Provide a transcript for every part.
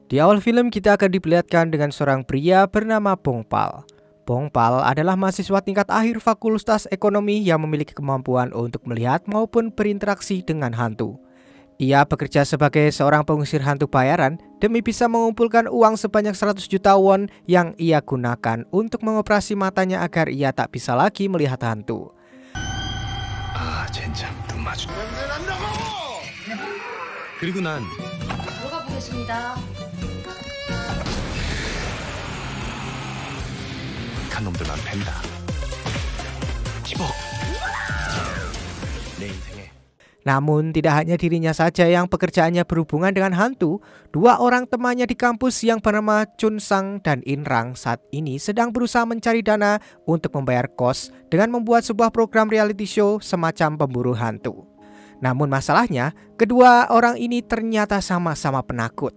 Di awal film kita akan diperlihatkan dengan seorang pria bernama Bongpal. Bongpal adalah mahasiswa tingkat akhir Fakultas Ekonomi yang memiliki kemampuan untuk melihat maupun berinteraksi dengan hantu. Ia bekerja sebagai seorang pengusir hantu bayaran demi bisa mengumpulkan uang sebanyak 100 juta won yang ia gunakan untuk mengoperasi matanya agar ia tak bisa lagi melihat hantu. 젠장 눈 마주. 그리고 난 들어가 보겠습니다. 간 놈들만 팬다. 10억. 내 인생에. Namun tidak hanya dirinya saja yang pekerjaannya berhubungan dengan hantu, dua orang temannya di kampus yang bernama Chun Sang dan In Rang saat ini sedang berusaha mencari dana untuk membayar kos dengan membuat sebuah program reality show semacam pemburu hantu. Namun masalahnya, kedua orang ini ternyata sama-sama penakut.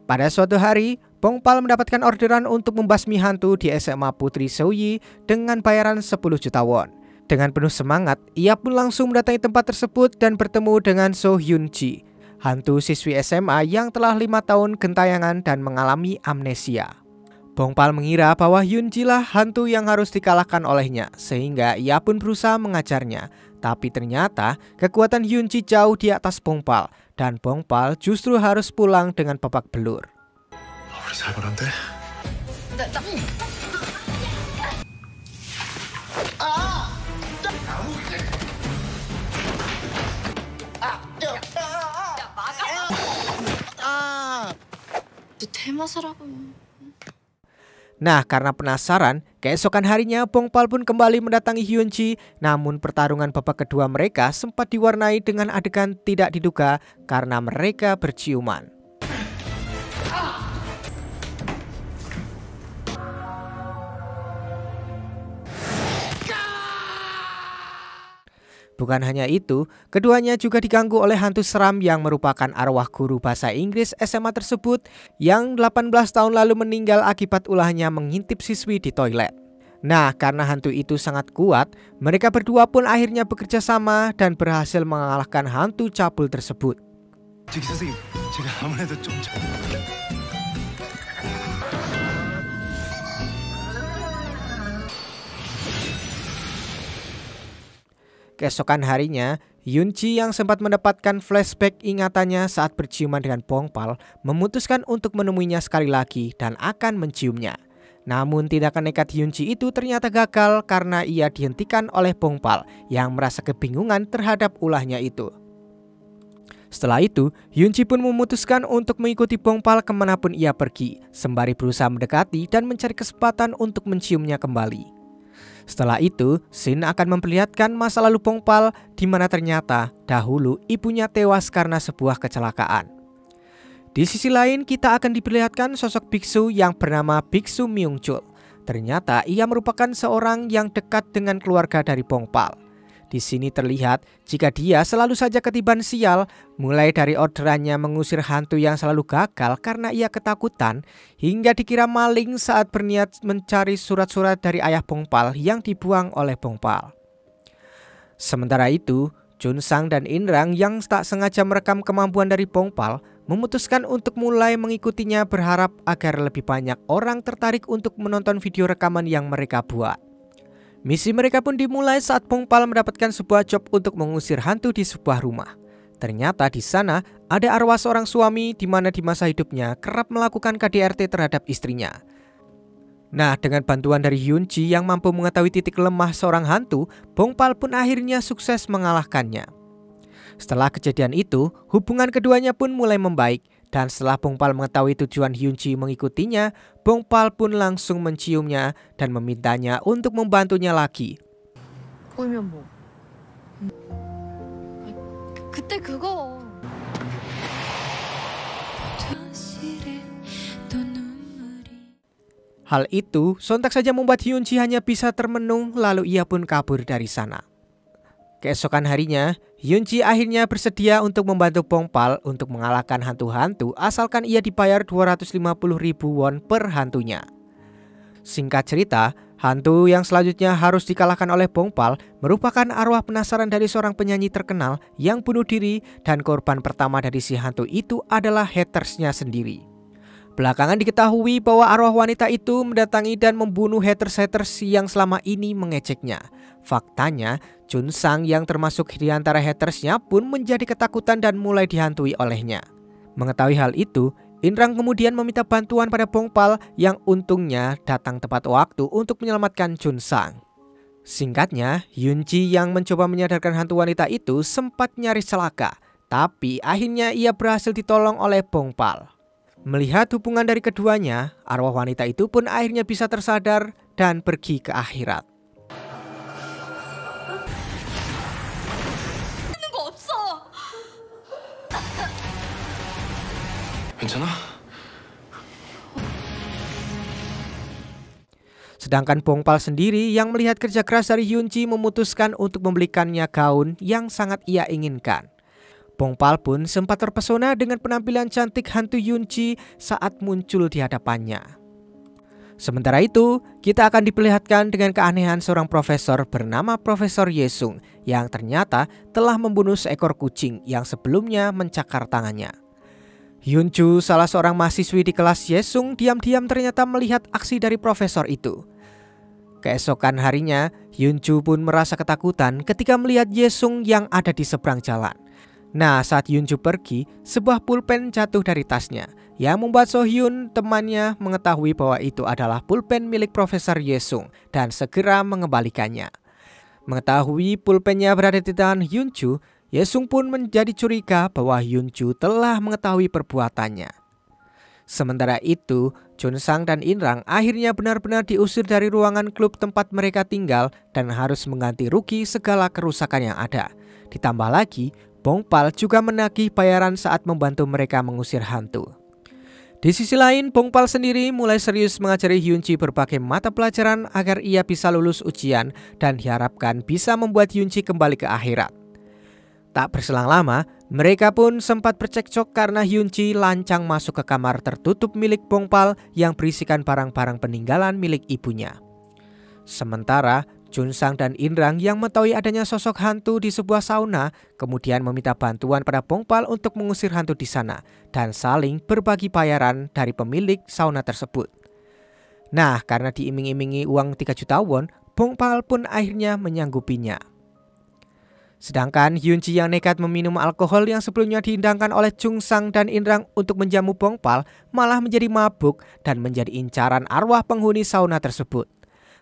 Pada suatu hari, Bongpal mendapatkan orderan untuk membasmi hantu di SMA Putri Seoyi dengan bayaran 10 juta won. Dengan penuh semangat, ia pun langsung mendatangi tempat tersebut dan bertemu dengan So Hyun Ji, hantu siswi SMA yang telah 5 tahun gentayangan dan mengalami amnesia. Bongpal mengira bahwa Hyun Ji lah hantu yang harus dikalahkan olehnya, sehingga ia pun berusaha mengajarnya. Tapi ternyata kekuatan Hyun Ji jauh di atas Bongpal, dan Bongpal justru harus pulang dengan babak belur. 우리 살벌한데? 대마사라고. Nah, karena penasaran, keesokan harinya Bongpal pun kembali mendatangi Hyun Ji. Namun pertarungan babak kedua mereka sempat diwarnai dengan adegan tidak diduga karena mereka berciuman. Bukan hanya itu, keduanya juga diganggu oleh hantu seram yang merupakan arwah guru bahasa Inggris SMA tersebut yang 18 tahun lalu meninggal akibat ulahnya mengintip siswi di toilet. Nah, karena hantu itu sangat kuat, mereka berdua pun akhirnya bekerja sama dan berhasil mengalahkan hantu cabul tersebut. 저기 선생님, 제가 아무래도 좀 Keesokan harinya, Hyun Ji yang sempat mendapatkan flashback ingatannya saat berciuman dengan Bongpal memutuskan untuk menemuinya sekali lagi dan akan menciumnya. Namun tindakan nekat Hyun Ji itu ternyata gagal karena ia dihentikan oleh Bongpal yang merasa kebingungan terhadap ulahnya itu. Setelah itu, Hyun Ji pun memutuskan untuk mengikuti Bongpal kemanapun ia pergi, sembari berusaha mendekati dan mencari kesempatan untuk menciumnya kembali. Setelah itu, Shin akan memperlihatkan masa lalu Bongpal di mana ternyata dahulu ibunya tewas karena sebuah kecelakaan. Di sisi lain, kita akan diperlihatkan sosok biksu yang bernama Biksu Myung-chul. Ternyata ia merupakan seorang yang dekat dengan keluarga dari Bongpal. Di sini terlihat jika dia selalu saja ketiban sial, mulai dari orderannya mengusir hantu yang selalu gagal karena ia ketakutan, hingga dikira maling saat berniat mencari surat-surat dari ayah Bongpal yang dibuang oleh Bongpal. Sementara itu, Chun Sang dan In Rang yang tak sengaja merekam kemampuan dari Bongpal memutuskan untuk mulai mengikutinya berharap agar lebih banyak orang tertarik untuk menonton video rekaman yang mereka buat. Misi mereka pun dimulai saat Bongpal mendapatkan sebuah job untuk mengusir hantu di sebuah rumah. Ternyata di sana ada arwah seorang suami di mana di masa hidupnya kerap melakukan KDRT terhadap istrinya. Nah, dengan bantuan dari Hyun Ji yang mampu mengetahui titik lemah seorang hantu, Bongpal pun akhirnya sukses mengalahkannya. Setelah kejadian itu, hubungan keduanya pun mulai membaik. Dan setelah Bongpal mengetahui tujuan Hyun Ji mengikutinya, Bongpal pun langsung menciumnya dan memintanya untuk membantunya lagi. 보이면 뭐? 그때 그거. Hal itu sontak saja membuat Hyun Ji hanya bisa termenung, lalu ia pun kabur dari sana. Keesokan harinya, Hyun Ji akhirnya bersedia untuk membantu Bongpal untuk mengalahkan hantu-hantu asalkan ia dibayar 250.000 won per hantunya. Singkat cerita, hantu yang selanjutnya harus dikalahkan oleh Bongpal merupakan arwah penasaran dari seorang penyanyi terkenal yang bunuh diri, dan korban pertama dari si hantu itu adalah hatersnya sendiri. Belakangan diketahui bahwa arwah wanita itu mendatangi dan membunuh haters-haters yang selama ini mengeceknya. Faktanya, Chun Sang yang termasuk di antara hatersnya pun menjadi ketakutan dan mulai dihantui olehnya. Mengetahui hal itu, Inrang kemudian meminta bantuan pada Bongpal yang untungnya datang tepat waktu untuk menyelamatkan Chun Sang. Singkatnya, Yunji yang mencoba menyadarkan hantu wanita itu sempat nyaris celaka, tapi akhirnya ia berhasil ditolong oleh Bongpal. Melihat hubungan dari keduanya, arwah wanita itu pun akhirnya bisa tersadar dan pergi ke akhirat. 괜찮아? Sedangkan Bongpal sendiri yang melihat kerja keras dari Yunji memutuskan untuk membelikannya gaun yang sangat ia inginkan. Bongpal pun sempat terpesona dengan penampilan cantik hantu Yunji saat muncul di hadapannya. Sementara itu, kita akan diperlihatkan dengan keanehan seorang profesor bernama Profesor Yesung yang ternyata telah membunuh seekor kucing yang sebelumnya mencakar tangannya. Hyunju, salah seorang mahasiswi di kelas Yesung, diam-diam ternyata melihat aksi dari profesor itu. Keesokan harinya, Hyunju pun merasa ketakutan ketika melihat Yesung yang ada di seberang jalan. Nah, saat Hyunju pergi, sebuah pulpen jatuh dari tasnya yang membuat Sohyun temannya mengetahui bahwa itu adalah pulpen milik Profesor Yesung dan segera mengembalikannya. Mengetahui pulpennya berada di tangan Hyunju, Yesung pun menjadi curiga bahwa Hyunju telah mengetahui perbuatannya. Sementara itu, Chun Sang dan Inrang akhirnya benar-benar diusir dari ruangan klub tempat mereka tinggal dan harus mengganti rugi segala kerusakan yang ada. Ditambah lagi, Bongpal juga menagih bayaran saat membantu mereka mengusir hantu. Di sisi lain, Bongpal sendiri mulai serius mengajari Hyunji berbagai mata pelajaran agar ia bisa lulus ujian dan diharapkan bisa membuat Hyunji kembali ke akhirat. Tak berselang lama, mereka pun sempat bercekcok karena Hyunji lancang masuk ke kamar tertutup milik Bongpal yang berisikan barang-barang peninggalan milik ibunya. Sementara Chun Sang dan Inrang yang mengetahui adanya sosok hantu di sebuah sauna kemudian meminta bantuan pada Bongpal untuk mengusir hantu di sana dan saling berbagi bayaran dari pemilik sauna tersebut. Nah, karena diiming-imingi uang 3 juta won, Bongpal pun akhirnya menyanggupinya. Sedangkan Hyunji yang nekat meminum alkohol yang sebelumnya dihidangkan oleh Chun Sang dan Inrang untuk menjamu Bongpal malah menjadi mabuk dan menjadi incaran arwah penghuni sauna tersebut.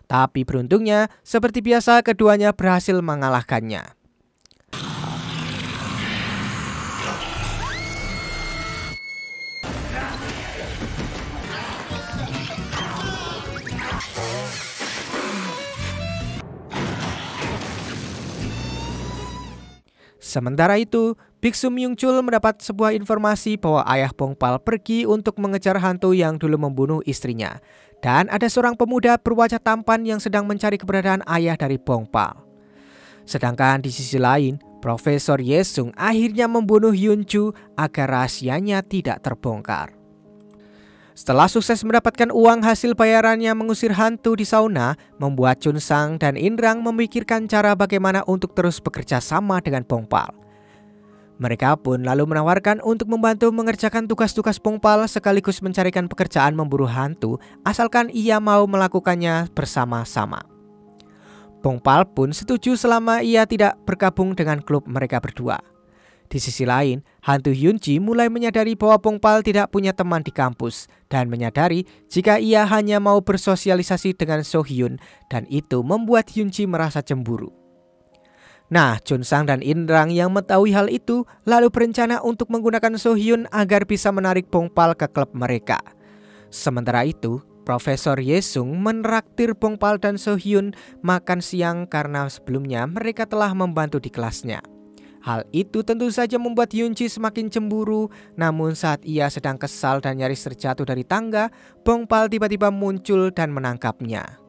Tapi beruntungnya, seperti biasa keduanya berhasil mengalahkannya. Sementara itu, Biksu Myungchul mendapat sebuah informasi bahwa ayah Bongpal pergi untuk mengejar hantu yang dulu membunuh istrinya. Dan ada seorang pemuda berwajah tampan yang sedang mencari keberadaan ayah dari Bongpal. Sedangkan di sisi lain, Profesor Yesung akhirnya membunuh Hyunju agar rahasianya tidak terbongkar. Setelah sukses mendapatkan uang hasil bayarannya mengusir hantu di sauna, membuat Chun Sang dan Inrang memikirkan cara bagaimana untuk terus bekerja sama dengan Bongpal. Mereka pun lalu menawarkan untuk membantu mengerjakan tugas-tugas Bongpal sekaligus mencarikan pekerjaan memburu hantu asalkan ia mau melakukannya bersama-sama. Bongpal pun setuju selama ia tidak bergabung dengan klub mereka berdua. Di sisi lain, hantu Hyunji mulai menyadari bahwa Bongpal tidak punya teman di kampus dan menyadari jika ia hanya mau bersosialisasi dengan Sohyun dan itu membuat Hyunji merasa cemburu. Nah, Chun Sang dan Inrang yang mengetahui hal itu lalu berencana untuk menggunakan Sohyun agar bisa menarik Bongpal ke klub mereka. Sementara itu, Profesor Yesung menraktir Bongpal dan Sohyun makan siang karena sebelumnya mereka telah membantu di kelasnya. Hal itu tentu saja membuat Hyunji semakin cemburu, namun saat ia sedang kesal dan nyaris terjatuh dari tangga, Bongpal tiba-tiba muncul dan menangkapnya.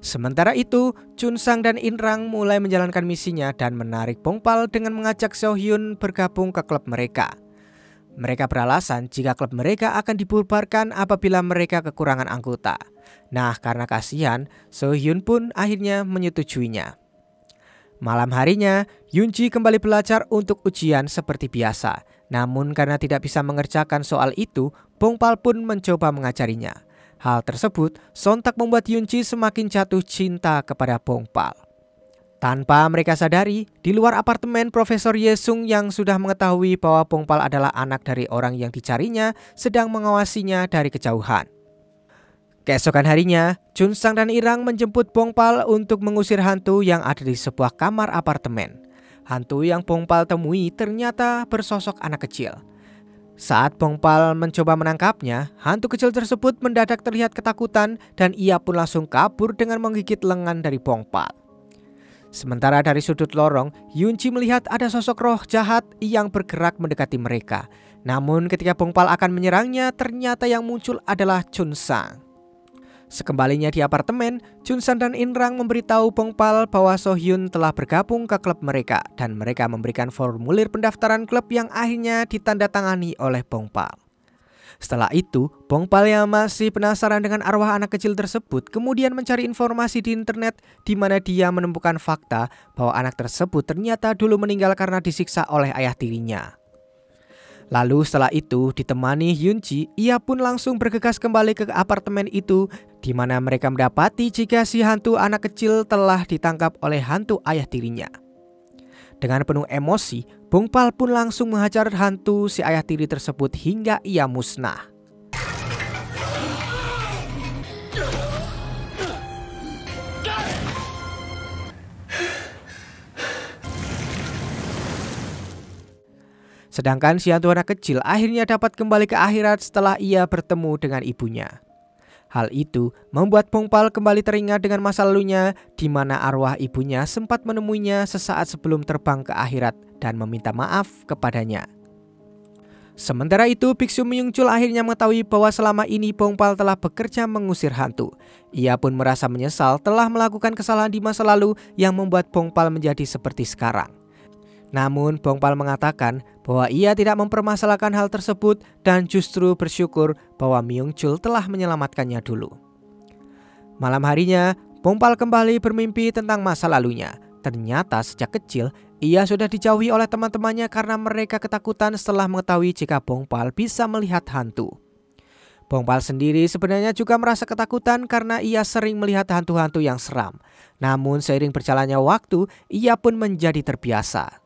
Sementara itu, Chun Sang dan Inrang mulai menjalankan misinya dan menarik Bongpal dengan mengajak Sohyun bergabung ke klub mereka. Mereka beralasan jika klub mereka akan dibubarkan apabila mereka kekurangan anggota. Nah, karena kasihan, Sohyun pun akhirnya menyetujuinya. Malam harinya, Hyunji kembali belajar untuk ujian seperti biasa. Namun karena tidak bisa mengerjakan soal itu, Bongpal pun mencoba mengajarinya. Hal tersebut sontak membuat Yunci semakin jatuh cinta kepada Bongpal. Tanpa mereka sadari, di luar apartemen Profesor Yesung yang sudah mengetahui bahwa Bongpal adalah anak dari orang yang dicarinya sedang mengawasinya dari kejauhan. Keesokan harinya, Junsang dan Irang menjemput Bongpal untuk mengusir hantu yang ada di sebuah kamar apartemen. Hantu yang Bongpal temui ternyata bersosok anak kecil. Saat Bongpal mencoba menangkapnya, hantu kecil tersebut mendadak terlihat ketakutan dan ia pun langsung kabur dengan menggigit lengan dari Bongpal. Sementara dari sudut lorong, Yunci melihat ada sosok roh jahat yang bergerak mendekati mereka. Namun ketika Bongpal akan menyerangnya, ternyata yang muncul adalah Junsang. Sekembalinya di apartemen, Junsang dan Inrang memberitahu Bongpal bahwa Sohyun telah bergabung ke klub mereka dan mereka memberikan formulir pendaftaran klub yang akhirnya ditandatangani oleh Bongpal. Setelah itu, Bongpal yang masih penasaran dengan arwah anak kecil tersebut kemudian mencari informasi di internet di mana dia menemukan fakta bahwa anak tersebut ternyata dulu meninggal karena disiksa oleh ayah tirinya. Lalu setelah itu ditemani Yunci, ia pun langsung bergegas kembali ke apartemen itu di mana mereka mendapati jika si hantu anak kecil telah ditangkap oleh hantu ayah tirinya. Dengan penuh emosi, Bongpal pun langsung menghajar hantu si ayah tiri tersebut hingga ia musnah. Sedangkan si hantu anak kecil akhirnya dapat kembali ke akhirat setelah ia bertemu dengan ibunya. Hal itu membuat Bongpal kembali teringat dengan masa lalunya di mana arwah ibunya sempat menemuinya sesaat sebelum terbang ke akhirat dan meminta maaf kepadanya. Sementara itu, Biksu Myungchul akhirnya mengetahui bahwa selama ini Bongpal telah bekerja mengusir hantu. Ia pun merasa menyesal telah melakukan kesalahan di masa lalu yang membuat Bongpal menjadi seperti sekarang. Namun Bongpal mengatakan bahwa ia tidak mempermasalahkan hal tersebut dan justru bersyukur bahwa Myungchul telah menyelamatkannya dulu. Malam harinya, Bongpal kembali bermimpi tentang masa lalunya. Ternyata sejak kecil ia sudah dijauhi oleh teman-temannya karena mereka ketakutan setelah mengetahui jika Bongpal bisa melihat hantu. Bongpal sendiri sebenarnya juga merasa ketakutan karena ia sering melihat hantu-hantu yang seram. Namun seiring berjalannya waktu, ia pun menjadi terbiasa.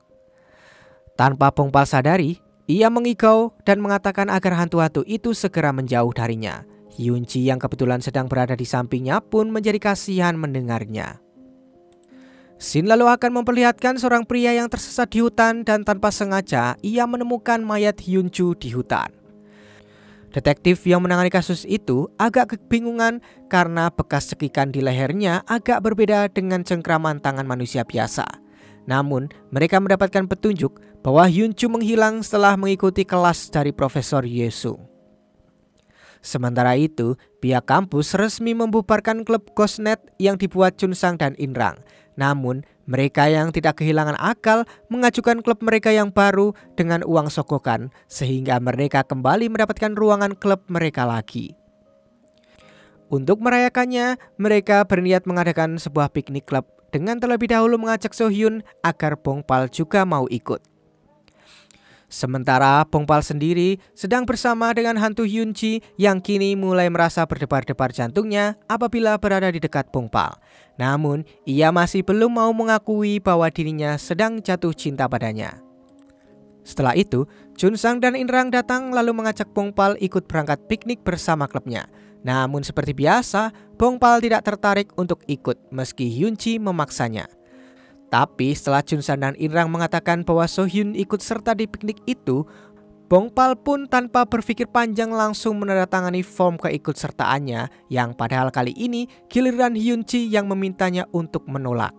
Tanpa Bongpal sadari, ia mengigau dan mengatakan agar hantu-hantu itu segera menjauh darinya. Yunci yang kebetulan sedang berada di sampingnya pun menjadi kasihan mendengarnya. Scene lalu akan memperlihatkan seorang pria yang tersesat di hutan dan tanpa sengaja ia menemukan mayat Hyunju di hutan. Detektif yang menangani kasus itu agak kebingungan karena bekas cekikan di lehernya agak berbeda dengan cengkraman tangan manusia biasa. Namun, mereka mendapatkan petunjuk bahwa Hyunju menghilang setelah mengikuti kelas dari Profesor Yesung. Sementara itu, pihak kampus resmi membubarkan klub Ghostnet yang dibuat Junsang dan Inrang. Namun, mereka yang tidak kehilangan akal mengajukan klub mereka yang baru dengan uang sogokan sehingga mereka kembali mendapatkan ruangan klub mereka lagi. Untuk merayakannya, mereka berniat mengadakan sebuah piknik klub dengan terlebih dahulu mengajak Sohyun agar Bongpal juga mau ikut. Sementara Bongpal sendiri sedang bersama dengan hantu Hyunji yang kini mulai merasa berdebar-debar jantungnya apabila berada di dekat Bongpal. Namun ia masih belum mau mengakui bahwa dirinya sedang jatuh cinta padanya. Setelah itu, Junsang dan Inrang datang lalu mengajak Bongpal ikut berangkat piknik bersama klubnya. Namun seperti biasa, Bongpal tidak tertarik untuk ikut meski Hyunji memaksanya. Tapi setelah Junsang dan Inrang mengatakan bahwa Sohyun ikut serta di piknik itu, Bongpal pun tanpa berpikir panjang langsung menandatangani form keikutsertaannya yang padahal kali ini giliran Hyunji yang memintanya untuk menolak.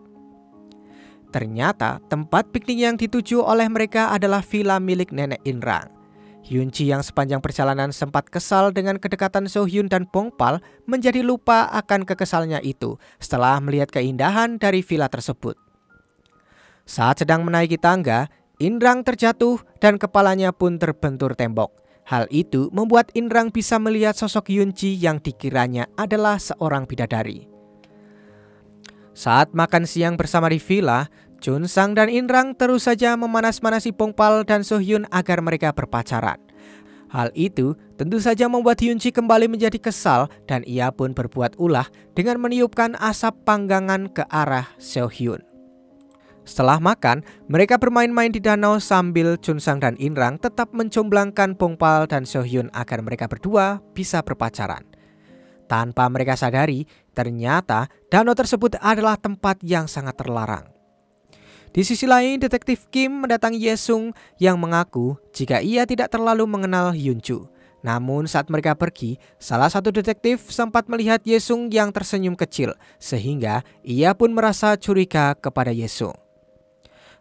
Ternyata tempat piknik yang dituju oleh mereka adalah villa milik nenek Inrang. Hyunji yang sepanjang perjalanan sempat kesal dengan kedekatan Sohyun dan Bongpal menjadi lupa akan kekesalnya itu setelah melihat keindahan dari villa tersebut. Saat sedang menaiki tangga, Inrang terjatuh dan kepalanya pun terbentur tembok. Hal itu membuat Inrang bisa melihat sosok Hyunji yang dikiranya adalah seorang bidadari. Saat makan siang bersama di villa, Junsang dan Inrang terus saja memanas-manasi Bongpal dan Sohyun agar mereka berpacaran. Hal itu tentu saja membuat Hyunji kembali menjadi kesal dan ia pun berbuat ulah dengan meniupkan asap panggangan ke arah Seo-hyun. Setelah makan, mereka bermain-main di danau sambil Chun-sang dan In-rang tetap mencomblangkan Bong-pal dan Seo-hyun agar mereka berdua bisa berpacaran. Tanpa mereka sadari, ternyata danau tersebut adalah tempat yang sangat terlarang. Di sisi lain, detektif Kim mendatangi Ye-sung yang mengaku jika ia tidak terlalu mengenal Hyun-ju. Namun saat mereka pergi, salah satu detektif sempat melihat Ye-sung yang tersenyum kecil, sehingga ia pun merasa curiga kepada Ye-sung.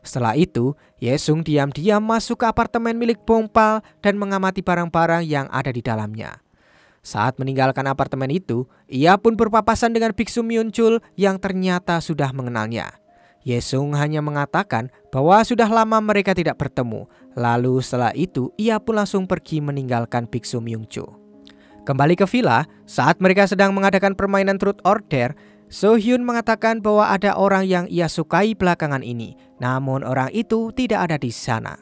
Setelah itu, Ye-sung diam-diam masuk ke apartemen milik Bong-pal dan mengamati barang-barang yang ada di dalamnya. Saat meninggalkan apartemen itu, ia pun berpapasan dengan biksu Myun-chul yang ternyata sudah mengenalnya. Ye-sung hanya mengatakan bahwa sudah lama mereka tidak bertemu. Lalu setelah itu ia pun langsung pergi meninggalkan biksu Myung-chul. Kembali ke villa, saat mereka sedang mengadakan permainan truth or dare, So-hyun mengatakan bahwa ada orang yang ia sukai belakangan ini. Namun orang itu tidak ada di sana.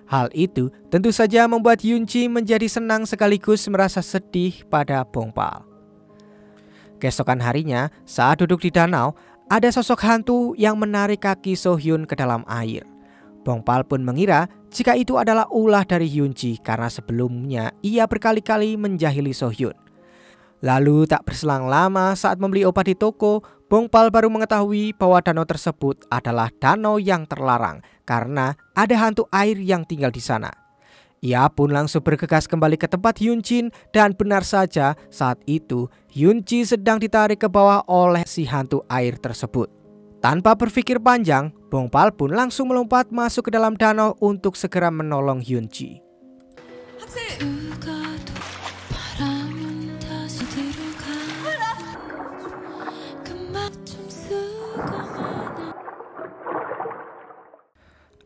Hal itu tentu saja membuat Hyunji menjadi senang sekaligus merasa sedih pada Bong-pal. Keesokan harinya, saat duduk di danau, ada sosok hantu yang menarik kaki So-hyun ke dalam air. Bong-pal pun mengira jika itu adalah ulah dari Hyunji karena sebelumnya ia berkali-kali menjahili So-hyun. Lalu tak berselang lama saat membeli obat di toko, Bong-pal baru mengetahui bahwa danau tersebut adalah danau yang terlarang karena ada hantu air yang tinggal di sana. Ia pun langsung bergegas kembali ke tempat Hyunjin dan benar saja saat itu Hyunji sedang ditarik ke bawah oleh si hantu air tersebut. Tanpa berpikir panjang, Bong-pal pun langsung melompat masuk ke dalam danau untuk segera menolong Hyunji.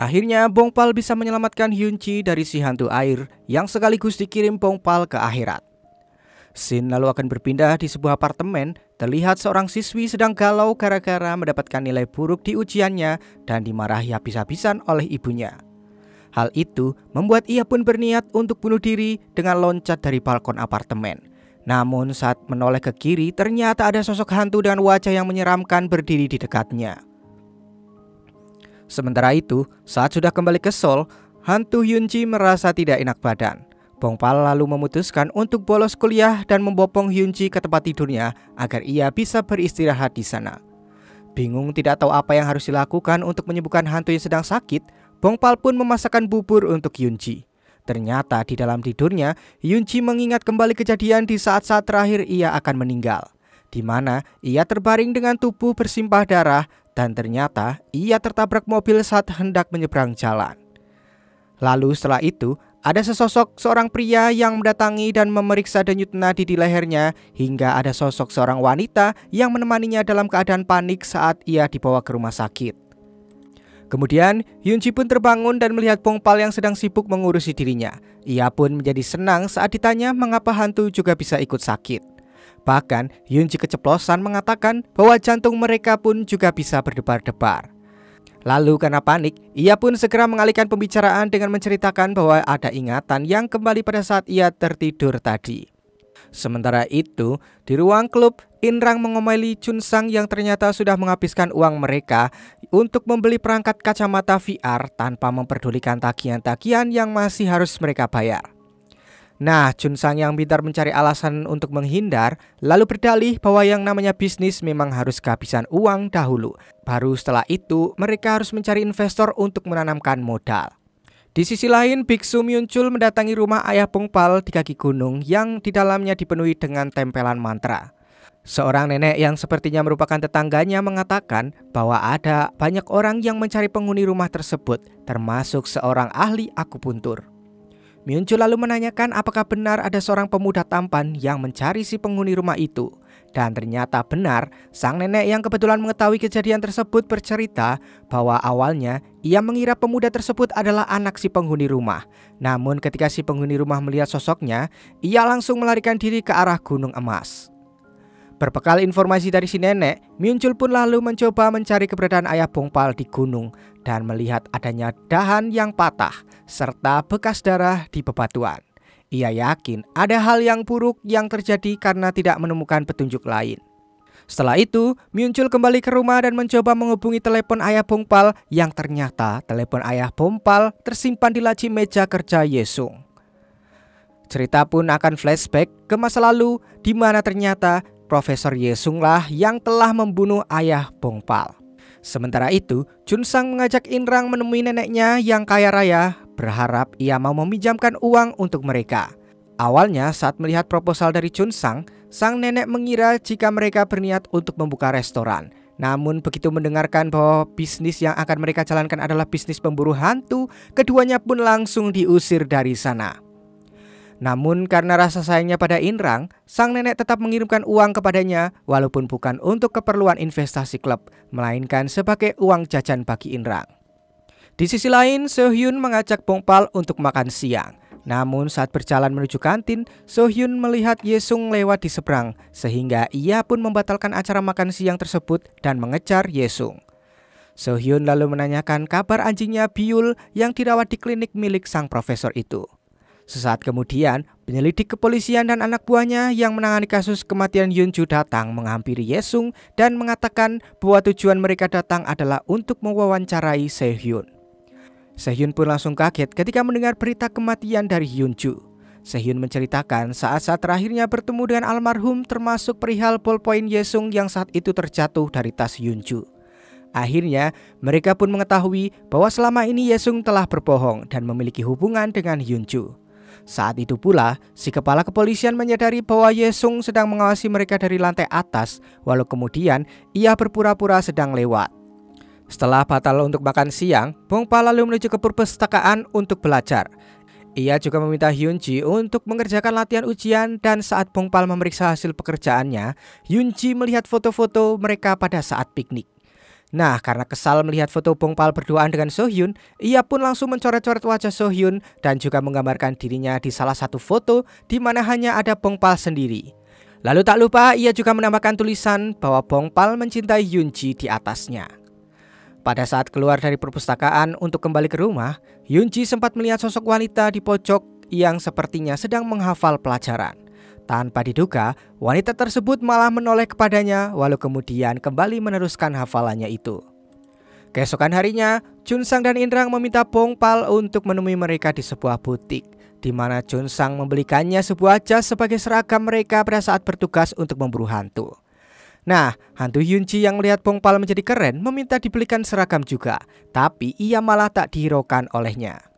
Akhirnya Bong-pal bisa menyelamatkan Hyunji dari si hantu air yang sekaligus dikirim Bong-pal ke akhirat. Scene lalu akan berpindah di sebuah apartemen. Terlihat seorang siswi sedang galau gara-gara mendapatkan nilai buruk di ujiannya dan dimarahi habis-habisan oleh ibunya. Hal itu membuat ia pun berniat untuk bunuh diri dengan loncat dari balkon apartemen. Namun saat menoleh ke kiri ternyata ada sosok hantu dengan wajah yang menyeramkan berdiri di dekatnya. Sementara itu, saat sudah kembali ke Seoul, hantu Hyunji merasa tidak enak badan. Bong-pal lalu memutuskan untuk bolos kuliah dan membopong Hyunji ke tempat tidurnya agar ia bisa beristirahat di sana. Bingung tidak tahu apa yang harus dilakukan untuk menyembuhkan hantu yang sedang sakit, Bong-pal pun memasakkan bubur untuk Hyunji. Ternyata di dalam tidurnya, Hyunji mengingat kembali kejadian di saat-saat terakhir ia akan meninggal, di mana ia terbaring dengan tubuh bersimpah darah dan ternyata ia tertabrak mobil saat hendak menyeberang jalan. Lalu setelah itu, ada sesosok seorang pria yang mendatangi dan memeriksa denyut nadi di lehernya hingga ada sosok seorang wanita yang menemaninya dalam keadaan panik saat ia dibawa ke rumah sakit. Kemudian Hyunji pun terbangun dan melihat Bong-pal yang sedang sibuk mengurusi dirinya. Ia pun menjadi senang saat ditanya mengapa hantu juga bisa ikut sakit. Bahkan Hyunji keceplosan mengatakan bahwa jantung mereka pun juga bisa berdebar-debar. Lalu karena panik, ia pun segera mengalihkan pembicaraan dengan menceritakan bahwa ada ingatan yang kembali pada saat ia tertidur tadi. Sementara itu, di ruang klub, In-rang mengomeli Chun-sang yang ternyata sudah menghabiskan uang mereka untuk membeli perangkat kacamata VR tanpa memperdulikan tagihan-tagihan yang masih harus mereka bayar. Nah, Chun-sang yang pintar mencari alasan untuk menghindar, lalu berdalih bahwa yang namanya bisnis memang harus kehabisan uang dahulu. Baru setelah itu, mereka harus mencari investor untuk menanamkan modal. Di sisi lain, biksu Myun-chul mendatangi rumah ayah Bong-pal di kaki gunung yang di dalamnya dipenuhi dengan tempelan mantra. Seorang nenek yang sepertinya merupakan tetangganya mengatakan bahwa ada banyak orang yang mencari penghuni rumah tersebut, termasuk seorang ahli akupuntur. Myun-chul lalu menanyakan apakah benar ada seorang pemuda tampan yang mencari si penghuni rumah itu. Dan ternyata benar, sang nenek yang kebetulan mengetahui kejadian tersebut bercerita bahwa awalnya ia mengira pemuda tersebut adalah anak si penghuni rumah. Namun ketika si penghuni rumah melihat sosoknya, ia langsung melarikan diri ke arah Gunung Emas. Berbekal informasi dari si nenek, Myun-chul pun lalu mencoba mencari keberadaan ayah Bong-pal di gunung dan melihat adanya dahan yang patah serta bekas darah di bebatuan. Ia yakin ada hal yang buruk yang terjadi karena tidak menemukan petunjuk lain. Setelah itu, Myunchul kembali ke rumah dan mencoba menghubungi telepon ayah Bongpal yang ternyata telepon ayah Bongpal tersimpan di laci meja kerja Yesung. Cerita pun akan flashback ke masa lalu di mana ternyata Profesor Yesung lah yang telah membunuh ayah Bongpal. Sementara itu, Junsang mengajak Inrang menemui neneknya yang kaya raya, berharap ia mau meminjamkan uang untuk mereka. Awalnya saat melihat proposal dari Junsang, sang nenek mengira jika mereka berniat untuk membuka restoran. Namun begitu mendengarkan bahwa bisnis yang akan mereka jalankan adalah bisnis pemburu hantu, keduanya pun langsung diusir dari sana. Namun karena rasa sayangnya pada Inrang, sang nenek tetap mengirimkan uang kepadanya walaupun bukan untuk keperluan investasi klub, melainkan sebagai uang jajan bagi Inrang. Di sisi lain, Sohyun mengajak Bongpal untuk makan siang. Namun saat berjalan menuju kantin, Sohyun melihat Yesung lewat di seberang, sehingga ia pun membatalkan acara makan siang tersebut dan mengejar Yesung. Sohyun lalu menanyakan kabar anjingnya Byul yang dirawat di klinik milik sang profesor itu. Sesaat kemudian, penyelidik kepolisian dan anak buahnya yang menangani kasus kematian Yunju datang menghampiri Yesung dan mengatakan bahwa tujuan mereka datang adalah untuk mewawancarai Sehyun. Sehyun pun langsung kaget ketika mendengar berita kematian dari Yunju. Sehyun menceritakan saat-saat terakhirnya bertemu dengan almarhum termasuk perihal ballpoint Yesung yang saat itu terjatuh dari tas Yunju. Akhirnya, mereka pun mengetahui bahwa selama ini Yesung telah berbohong dan memiliki hubungan dengan Yunju. Saat itu pula, si kepala kepolisian menyadari bahwa Yesung sedang mengawasi mereka dari lantai atas, walau kemudian ia berpura-pura sedang lewat. Setelah batal untuk makan siang, Bongpal lalu menuju ke perpustakaan untuk belajar. Ia juga meminta Hyunji untuk mengerjakan latihan ujian dan saat Bongpal memeriksa hasil pekerjaannya, Hyunji melihat foto-foto mereka pada saat piknik. Nah, karena kesal melihat foto Bongpal berduaan dengan Sohyun, ia pun langsung mencoret-coret wajah Sohyun dan juga menggambarkan dirinya di salah satu foto di mana hanya ada Bongpal sendiri. Lalu tak lupa ia juga menambahkan tulisan bahwa Bongpal mencintai Hyunji di atasnya. Pada saat keluar dari perpustakaan untuk kembali ke rumah, Hyunji sempat melihat sosok wanita di pojok yang sepertinya sedang menghafal pelajaran. Tanpa diduga, wanita tersebut malah menoleh kepadanya walau kemudian kembali meneruskan hafalannya itu. Keesokan harinya, Junsang dan Inrang meminta Bongpal untuk menemui mereka di sebuah butik, di mana Junsang membelikannya sebuah jas sebagai seragam mereka pada saat bertugas untuk memburu hantu. Nah, hantu Hyunji yang melihat Bongpal menjadi keren meminta dibelikan seragam juga, tapi ia malah tak dihiraukan olehnya.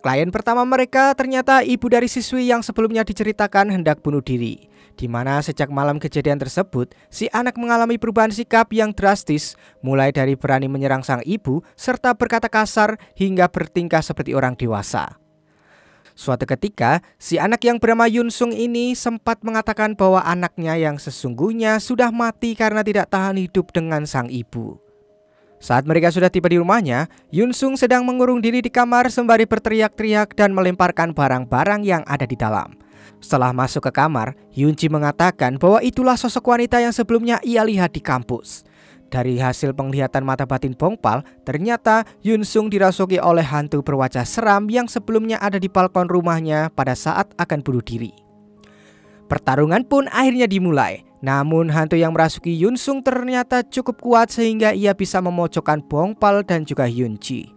Klien pertama mereka ternyata ibu dari siswi yang sebelumnya diceritakan hendak bunuh diri, di mana sejak malam kejadian tersebut, si anak mengalami perubahan sikap yang drastis, mulai dari berani menyerang sang ibu, serta berkata kasar hingga bertingkah seperti orang dewasa. Suatu ketika, si anak yang bernama Yunsung ini sempat mengatakan bahwa anaknya yang sesungguhnya sudah mati karena tidak tahan hidup dengan sang ibu. Saat mereka sudah tiba di rumahnya, Yunsung sedang mengurung diri di kamar sembari berteriak-teriak dan melemparkan barang-barang yang ada di dalam. Setelah masuk ke kamar, Hyunji mengatakan bahwa itulah sosok wanita yang sebelumnya ia lihat di kampus. Dari hasil penglihatan mata batin Bongpal, ternyata Yunsung dirasuki oleh hantu berwajah seram yang sebelumnya ada di balkon rumahnya pada saat akan bunuh diri. Pertarungan pun akhirnya dimulai. Namun hantu yang merasuki Yunsung ternyata cukup kuat sehingga ia bisa memojokkan Bongpal dan juga Hyunji.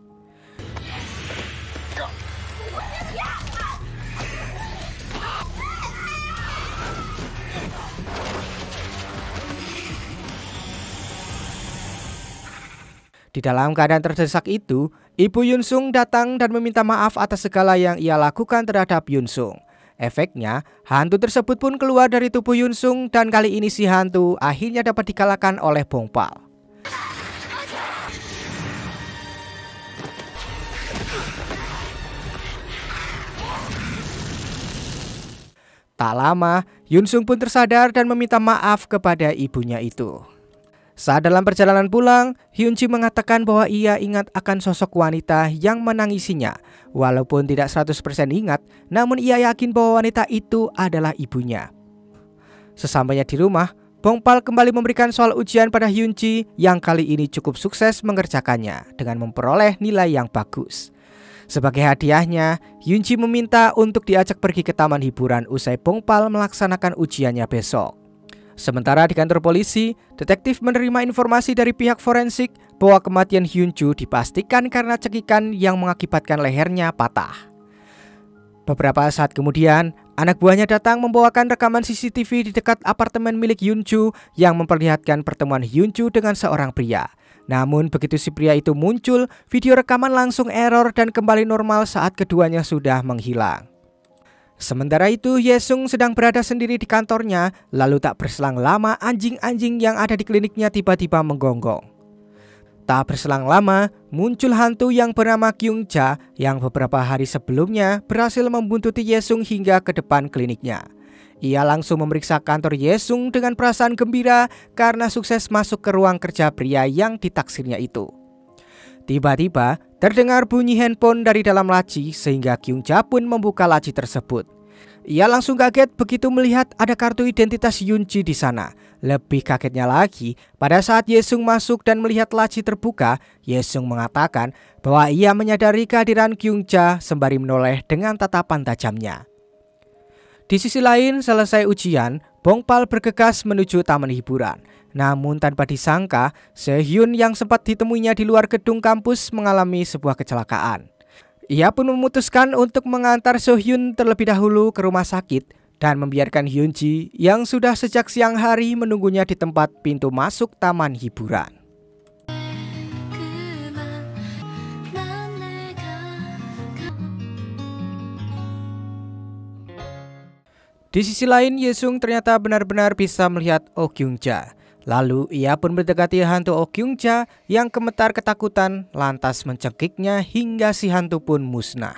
Di dalam keadaan terdesak itu, ibu Yunsung datang dan meminta maaf atas segala yang ia lakukan terhadap Yunsung. Efeknya, hantu tersebut pun keluar dari tubuh Yunsung dan kali ini si hantu akhirnya dapat dikalahkan oleh Bongpal. Tak lama, Yunsung pun tersadar dan meminta maaf kepada ibunya itu. Saat dalam perjalanan pulang, Hyunji mengatakan bahwa ia ingat akan sosok wanita yang menangisinya. Walaupun tidak 100% ingat, namun ia yakin bahwa wanita itu adalah ibunya. Sesampainya di rumah, Bongpal kembali memberikan soal ujian pada Hyunji yang kali ini cukup sukses mengerjakannya dengan memperoleh nilai yang bagus. Sebagai hadiahnya, Yoonji meminta untuk diajak pergi ke taman hiburan usai Bongpal melaksanakan ujiannya besok. Sementara di kantor polisi, detektif menerima informasi dari pihak forensik bahwa kematian Hyunju dipastikan karena cekikan yang mengakibatkan lehernya patah. Beberapa saat kemudian, anak buahnya datang membawakan rekaman CCTV di dekat apartemen milik Hyunju yang memperlihatkan pertemuan Hyunju dengan seorang pria. Namun begitu si pria itu muncul, video rekaman langsung error dan kembali normal saat keduanya sudah menghilang. Sementara itu, Yesung sedang berada sendiri di kantornya, lalu tak berselang lama anjing-anjing yang ada di kliniknya tiba-tiba menggonggong. Tak berselang lama, muncul hantu yang bernama Kyungja yang beberapa hari sebelumnya berhasil membuntuti Yesung hingga ke depan kliniknya. Ia langsung memeriksa kantor Yesung dengan perasaan gembira karena sukses masuk ke ruang kerja pria yang ditaksirnya itu. Tiba-tiba, terdengar bunyi handphone dari dalam laci sehingga Kyungja pun membuka laci tersebut. Ia langsung kaget begitu melihat ada kartu identitas Yoonji di sana. Lebih kagetnya lagi, pada saat Yesung masuk dan melihat laci terbuka, Yesung mengatakan bahwa ia menyadari kehadiran Kyungja sembari menoleh dengan tatapan tajamnya. Di sisi lain, selesai ujian, Bongpal bergegas menuju taman hiburan. Namun tanpa disangka, Sehyun yang sempat ditemuinya di luar gedung kampus mengalami sebuah kecelakaan. Ia pun memutuskan untuk mengantar Sehyun terlebih dahulu ke rumah sakit dan membiarkan Hyunji yang sudah sejak siang hari menunggunya di tempat pintu masuk taman hiburan. Di sisi lain, Yesung ternyata benar-benar bisa melihat Oh Kyungja. Lalu ia pun mendekati hantu Oh Kyungja yang gemetar ketakutan lantas mencekiknya hingga si hantu pun musnah.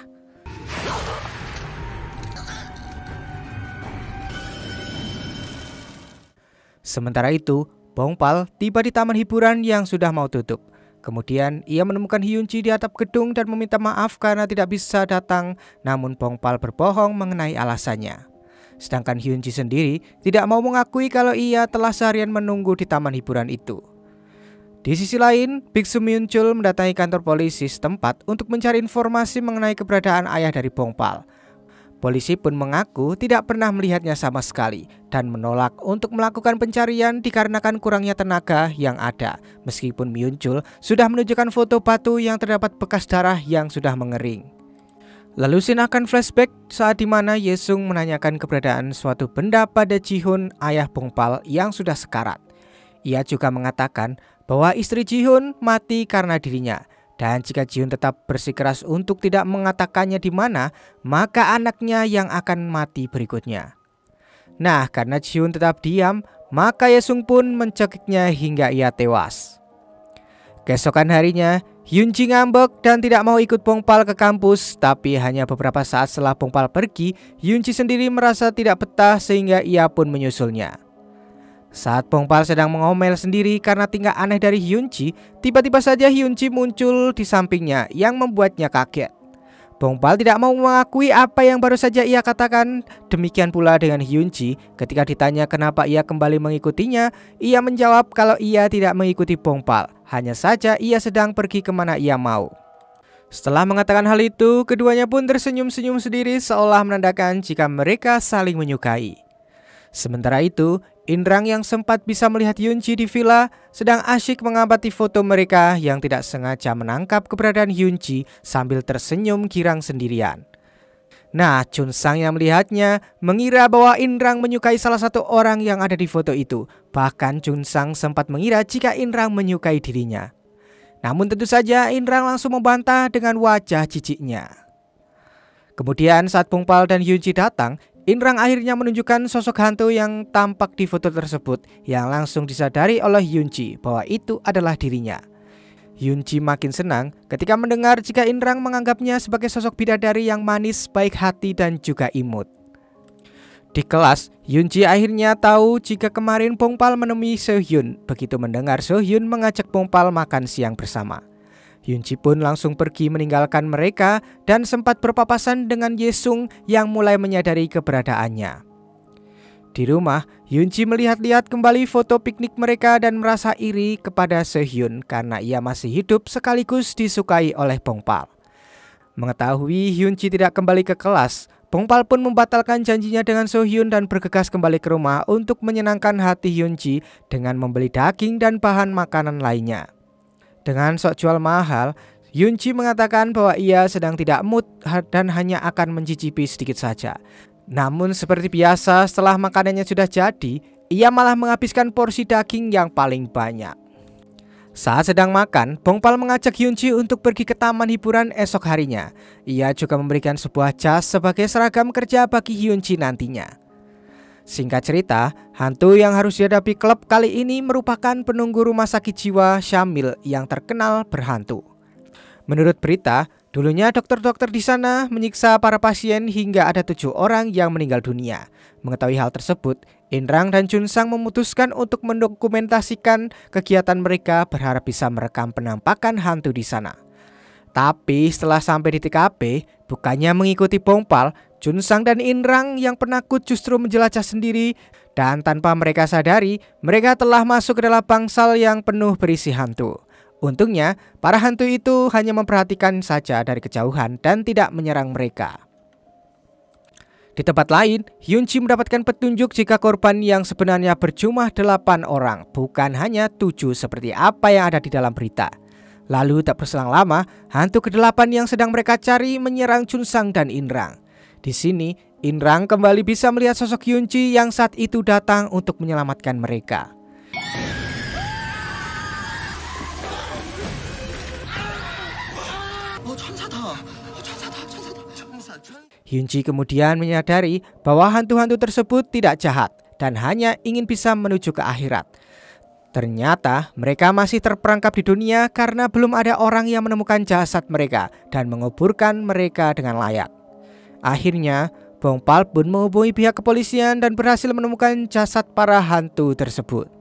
Sementara itu, Bongpal tiba di taman hiburan yang sudah mau tutup. Kemudian ia menemukan Hyunji di atap gedung dan meminta maaf karena tidak bisa datang, namun Bongpal berbohong mengenai alasannya. Sedangkan Hyunji sendiri tidak mau mengakui kalau ia telah seharian menunggu di taman hiburan itu. Di sisi lain, Biksu muncul mendatangi kantor polisi setempat untuk mencari informasi mengenai keberadaan ayah dari Bongpal. Polisi pun mengaku tidak pernah melihatnya sama sekali dan menolak untuk melakukan pencarian dikarenakan kurangnya tenaga yang ada. Meskipun muncul sudah menunjukkan foto batu yang terdapat bekas darah yang sudah mengering. Lalu scene akan flashback saat dimana Yesung menanyakan keberadaan suatu benda pada Jihun, ayah Bongpal yang sudah sekarat. Ia juga mengatakan bahwa istri Jihun mati karena dirinya, dan jika Jihun tetap bersikeras untuk tidak mengatakannya di mana, maka anaknya yang akan mati berikutnya. Nah, karena Jihun tetap diam, maka Yesung pun mencekiknya hingga ia tewas. Keesokan harinya, Hyunji ngambek dan tidak mau ikut Bongpal ke kampus, tapi hanya beberapa saat setelah Bongpal pergi, Hyunji sendiri merasa tidak betah sehingga ia pun menyusulnya. Saat Bongpal sedang mengomel sendiri karena tingkah aneh dari Hyunji, tiba-tiba saja Hyunji muncul di sampingnya yang membuatnya kaget. Bongpal tidak mau mengakui apa yang baru saja ia katakan. Demikian pula dengan Hyunji, ketika ditanya kenapa ia kembali mengikutinya, ia menjawab kalau ia tidak mengikuti Bongpal, hanya saja ia sedang pergi kemana ia mau. Setelah mengatakan hal itu, keduanya pun tersenyum-senyum sendiri seolah menandakan jika mereka saling menyukai. Sementara itu, Inrang yang sempat bisa melihat Hyunji di villa sedang asyik mengamati foto mereka yang tidak sengaja menangkap keberadaan Hyunji sambil tersenyum girang sendirian. Nah, Chunsang yang melihatnya mengira bahwa Inrang menyukai salah satu orang yang ada di foto itu. Bahkan Chunsang sempat mengira jika Inrang menyukai dirinya. Namun tentu saja Inrang langsung membantah dengan wajah jijiknya. Kemudian saat Bongpal dan Hyunji datang, Inrang akhirnya menunjukkan sosok hantu yang tampak di foto tersebut yang langsung disadari oleh Hyunji bahwa itu adalah dirinya. Hyunji makin senang ketika mendengar jika Inrang menganggapnya sebagai sosok bidadari yang manis, baik hati dan juga imut. Di kelas, Hyunji akhirnya tahu jika kemarin Bongpal menemui Sehyun. Begitu mendengar Sehyun mengajak Bongpal makan siang bersama, Hyunji pun langsung pergi meninggalkan mereka dan sempat berpapasan dengan Yesung yang mulai menyadari keberadaannya. Di rumah, Hyunji melihat-lihat kembali foto piknik mereka dan merasa iri kepada Sehyun karena ia masih hidup sekaligus disukai oleh Bongpal. Mengetahui Hyunji tidak kembali ke kelas, Bongpal pun membatalkan janjinya dengan Sohyun dan bergegas kembali ke rumah untuk menyenangkan hati Hyunji dengan membeli daging dan bahan makanan lainnya. Dengan sok jual mahal, Hyunji mengatakan bahwa ia sedang tidak mood dan hanya akan mencicipi sedikit saja. Namun seperti biasa, setelah makanannya sudah jadi, ia malah menghabiskan porsi daging yang paling banyak. Saat sedang makan, Bongpal mengajak Hyunji untuk pergi ke taman hiburan esok harinya. Ia juga memberikan sebuah jas sebagai seragam kerja bagi Hyunji nantinya. Singkat cerita, hantu yang harus dihadapi klub kali ini merupakan penunggu rumah sakit jiwa Syamil yang terkenal berhantu. Menurut berita, dulunya dokter-dokter di sana menyiksa para pasien hingga ada 7 orang yang meninggal dunia. Mengetahui hal tersebut, Inrang dan Junsang memutuskan untuk mendokumentasikan kegiatan mereka, berharap bisa merekam penampakan hantu di sana. Tapi setelah sampai di TKP, bukannya mengikuti Bongpal, Junsang dan Inrang yang penakut justru menjelajah sendiri, dan tanpa mereka sadari, mereka telah masuk ke dalam bangsal yang penuh berisi hantu. Untungnya, para hantu itu hanya memperhatikan saja dari kejauhan dan tidak menyerang mereka. Di tempat lain, Hyunji mendapatkan petunjuk jika korban yang sebenarnya berjumlah 8 orang, bukan hanya 7 seperti apa yang ada di dalam berita. Lalu tak berselang lama, hantu ke-8 yang sedang mereka cari menyerang Junsang dan Inrang. Di sini, Inrang kembali bisa melihat sosok Hyunji yang saat itu datang untuk menyelamatkan mereka. Hyunji kemudian menyadari bahwa hantu-hantu tersebut tidak jahat dan hanya ingin bisa menuju ke akhirat. Ternyata mereka masih terperangkap di dunia karena belum ada orang yang menemukan jasad mereka dan menguburkan mereka dengan layak. Akhirnya, Bongpal pun menghubungi pihak kepolisian dan berhasil menemukan jasad para hantu tersebut.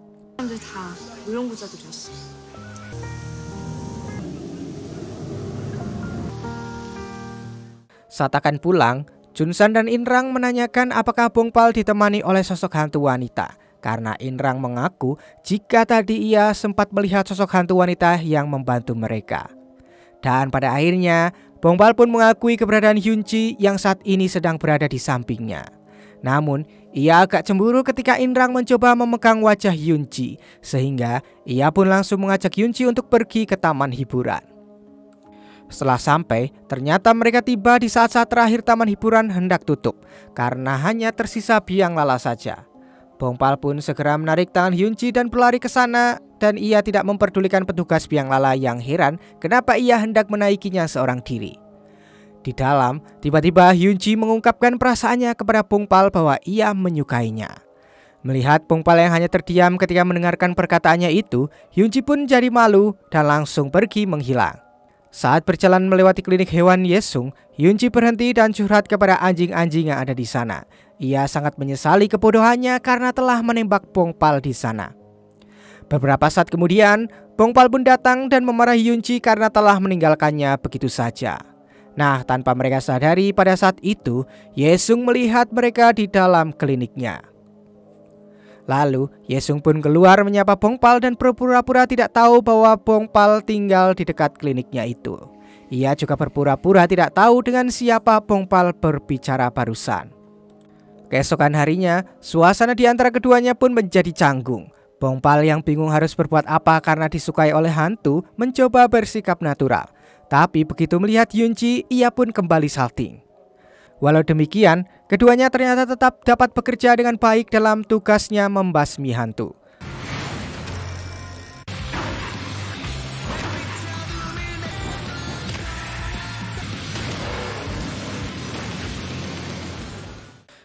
Saat akan pulang, Junsan dan Inrang menanyakan apakah Bongpal ditemani oleh sosok hantu wanita. Karena Inrang mengaku jika tadi ia sempat melihat sosok hantu wanita yang membantu mereka. Dan pada akhirnya, Bongpal pun mengakui keberadaan Hyunji yang saat ini sedang berada di sampingnya. Namun, ia agak cemburu ketika Inrang mencoba memegang wajah Hyunji, sehingga ia pun langsung mengajak Hyunji untuk pergi ke taman hiburan. Setelah sampai, ternyata mereka tiba di saat-saat terakhir taman hiburan hendak tutup, karena hanya tersisa biang lala saja. Bongpal pun segera menarik tangan Hyunji dan berlari ke sana, dan ia tidak memperdulikan petugas biang lala yang heran kenapa ia hendak menaikinya seorang diri. Di dalam, tiba-tiba Hyunji mengungkapkan perasaannya kepada Bongpal bahwa ia menyukainya. Melihat Bongpal yang hanya terdiam ketika mendengarkan perkataannya itu, Hyunji pun jadi malu dan langsung pergi menghilang. Saat berjalan melewati klinik hewan Yesung, Hyunji berhenti dan curhat kepada anjing-anjing yang ada di sana. Ia sangat menyesali kebodohannya karena telah menembak Bongpal di sana. Beberapa saat kemudian, Bongpal pun datang dan memarahi Hyunji karena telah meninggalkannya begitu saja. Nah, tanpa mereka sadari pada saat itu, Yesung melihat mereka di dalam kliniknya. Lalu, Yesung pun keluar menyapa Bongpal dan berpura-pura tidak tahu bahwa Bongpal tinggal di dekat kliniknya itu. Ia juga berpura-pura tidak tahu dengan siapa Bongpal berbicara barusan. Keesokan harinya, suasana di antara keduanya pun menjadi canggung. Bongpal yang bingung harus berbuat apa karena disukai oleh hantu, mencoba bersikap natural. Tapi begitu melihat Hyunji, ia pun kembali salting. Walau demikian, keduanya ternyata tetap dapat bekerja dengan baik dalam tugasnya membasmi hantu.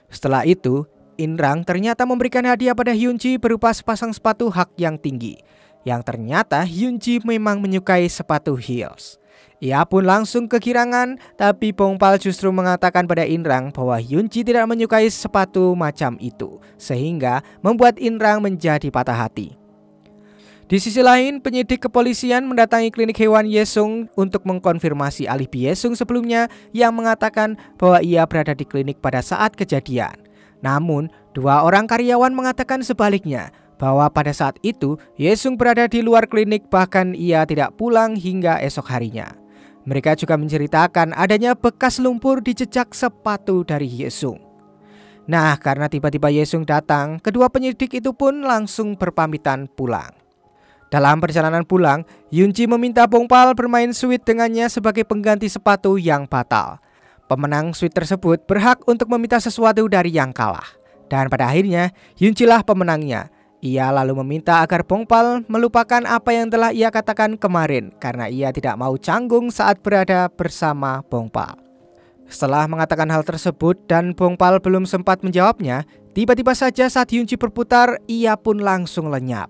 Setelah itu, Inrang ternyata memberikan hadiah pada Hyunji berupa sepasang sepatu hak yang tinggi. Yang ternyata Hyunji memang menyukai sepatu heels. Ia pun langsung kegirangan, tapi Bongpal justru mengatakan pada Inrang bahwa Hyunji tidak menyukai sepatu macam itu, sehingga membuat Inrang menjadi patah hati. Di sisi lain, penyidik kepolisian mendatangi klinik hewan Yesung untuk mengkonfirmasi alibi Yesung sebelumnya yang mengatakan bahwa ia berada di klinik pada saat kejadian. Namun, 2 orang karyawan mengatakan sebaliknya, bahwa pada saat itu Yesung berada di luar klinik, bahkan ia tidak pulang hingga esok harinya. Mereka juga menceritakan adanya bekas lumpur di jejak sepatu dari Yesung. Nah, karena tiba-tiba Yesung datang, kedua penyidik itu pun langsung berpamitan pulang. Dalam perjalanan pulang, Yoonji meminta Bongpal bermain sweet dengannya sebagai pengganti sepatu yang batal. Pemenang sweet tersebut berhak untuk meminta sesuatu dari yang kalah. Dan pada akhirnya, Yoonji lah pemenangnya. Ia lalu meminta agar Bongpal melupakan apa yang telah ia katakan kemarin karena ia tidak mau canggung saat berada bersama Bongpal. Setelah mengatakan hal tersebut dan Bongpal belum sempat menjawabnya, tiba-tiba saja saat Yoonji berputar, ia pun langsung lenyap.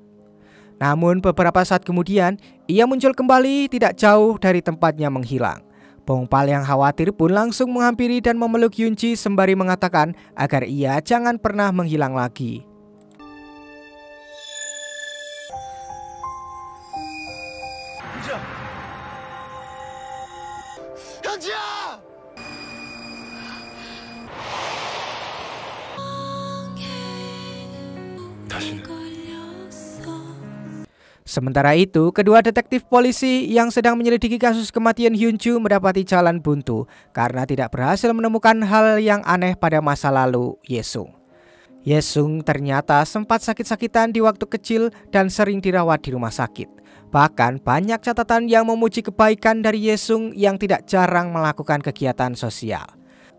Namun beberapa saat kemudian, ia muncul kembali tidak jauh dari tempatnya menghilang. Bongpal yang khawatir pun langsung menghampiri dan memeluk Yoonji sembari mengatakan agar ia jangan pernah menghilang lagi. Sementara itu, kedua detektif polisi yang sedang menyelidiki kasus kematian Hyunju mendapati jalan buntu karena tidak berhasil menemukan hal yang aneh pada masa lalu Yesung. Yesung ternyata sempat sakit-sakitan di waktu kecil dan sering dirawat di rumah sakit. Bahkan banyak catatan yang memuji kebaikan dari Yesung yang tidak jarang melakukan kegiatan sosial.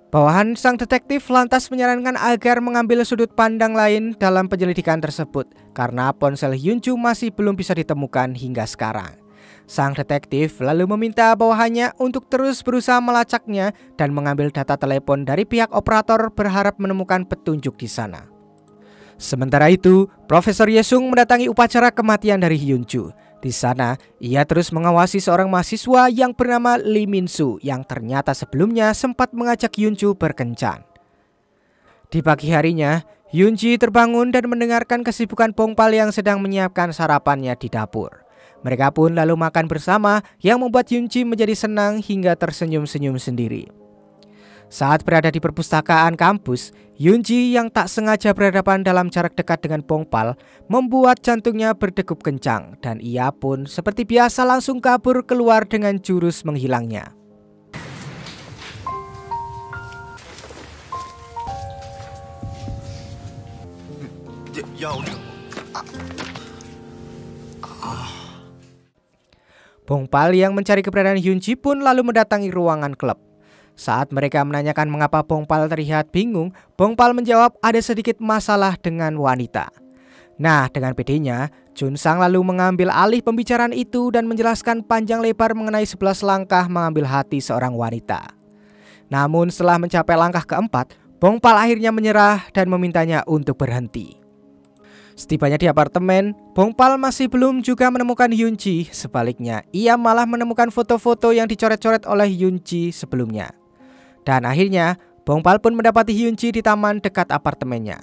Bawahan sang detektif lantas menyarankan agar mengambil sudut pandang lain dalam penyelidikan tersebut karena ponsel Hyunju masih belum bisa ditemukan hingga sekarang. Sang detektif lalu meminta bawahannya untuk terus berusaha melacaknya dan mengambil data telepon dari pihak operator berharap menemukan petunjuk di sana. Sementara itu, Profesor Yesung mendatangi upacara kematian dari Hyunju. Di sana, ia terus mengawasi seorang mahasiswa yang bernama Lee Min-soo yang ternyata sebelumnya sempat mengajak Hyunju berkencan. Di pagi harinya, Yoonji terbangun dan mendengarkan kesibukan Bongpal yang sedang menyiapkan sarapannya di dapur. Mereka pun lalu makan bersama yang membuat Yoonji menjadi senang hingga tersenyum-senyum sendiri. Saat berada di perpustakaan kampus, Yoonji yang tak sengaja berhadapan dalam jarak dekat dengan Bongpal membuat jantungnya berdegup kencang dan ia pun seperti biasa langsung kabur keluar dengan jurus menghilangnya. Bongpal yang mencari keberadaan Yoonji pun lalu mendatangi ruangan klub. Saat mereka menanyakan mengapa Bongpal terlihat bingung, Bongpal menjawab ada sedikit masalah dengan wanita. Nah, dengan pedenya, Junsang lalu mengambil alih pembicaraan itu dan menjelaskan panjang lebar mengenai 11 langkah mengambil hati seorang wanita. Namun setelah mencapai langkah keempat, Bongpal akhirnya menyerah dan memintanya untuk berhenti. Setibanya di apartemen, Bongpal masih belum juga menemukan Yoonji. Sebaliknya, ia malah menemukan foto-foto yang dicoret-coret oleh Yoonji sebelumnya. Dan akhirnya, Bongpal pun mendapati Yoonji di taman dekat apartemennya.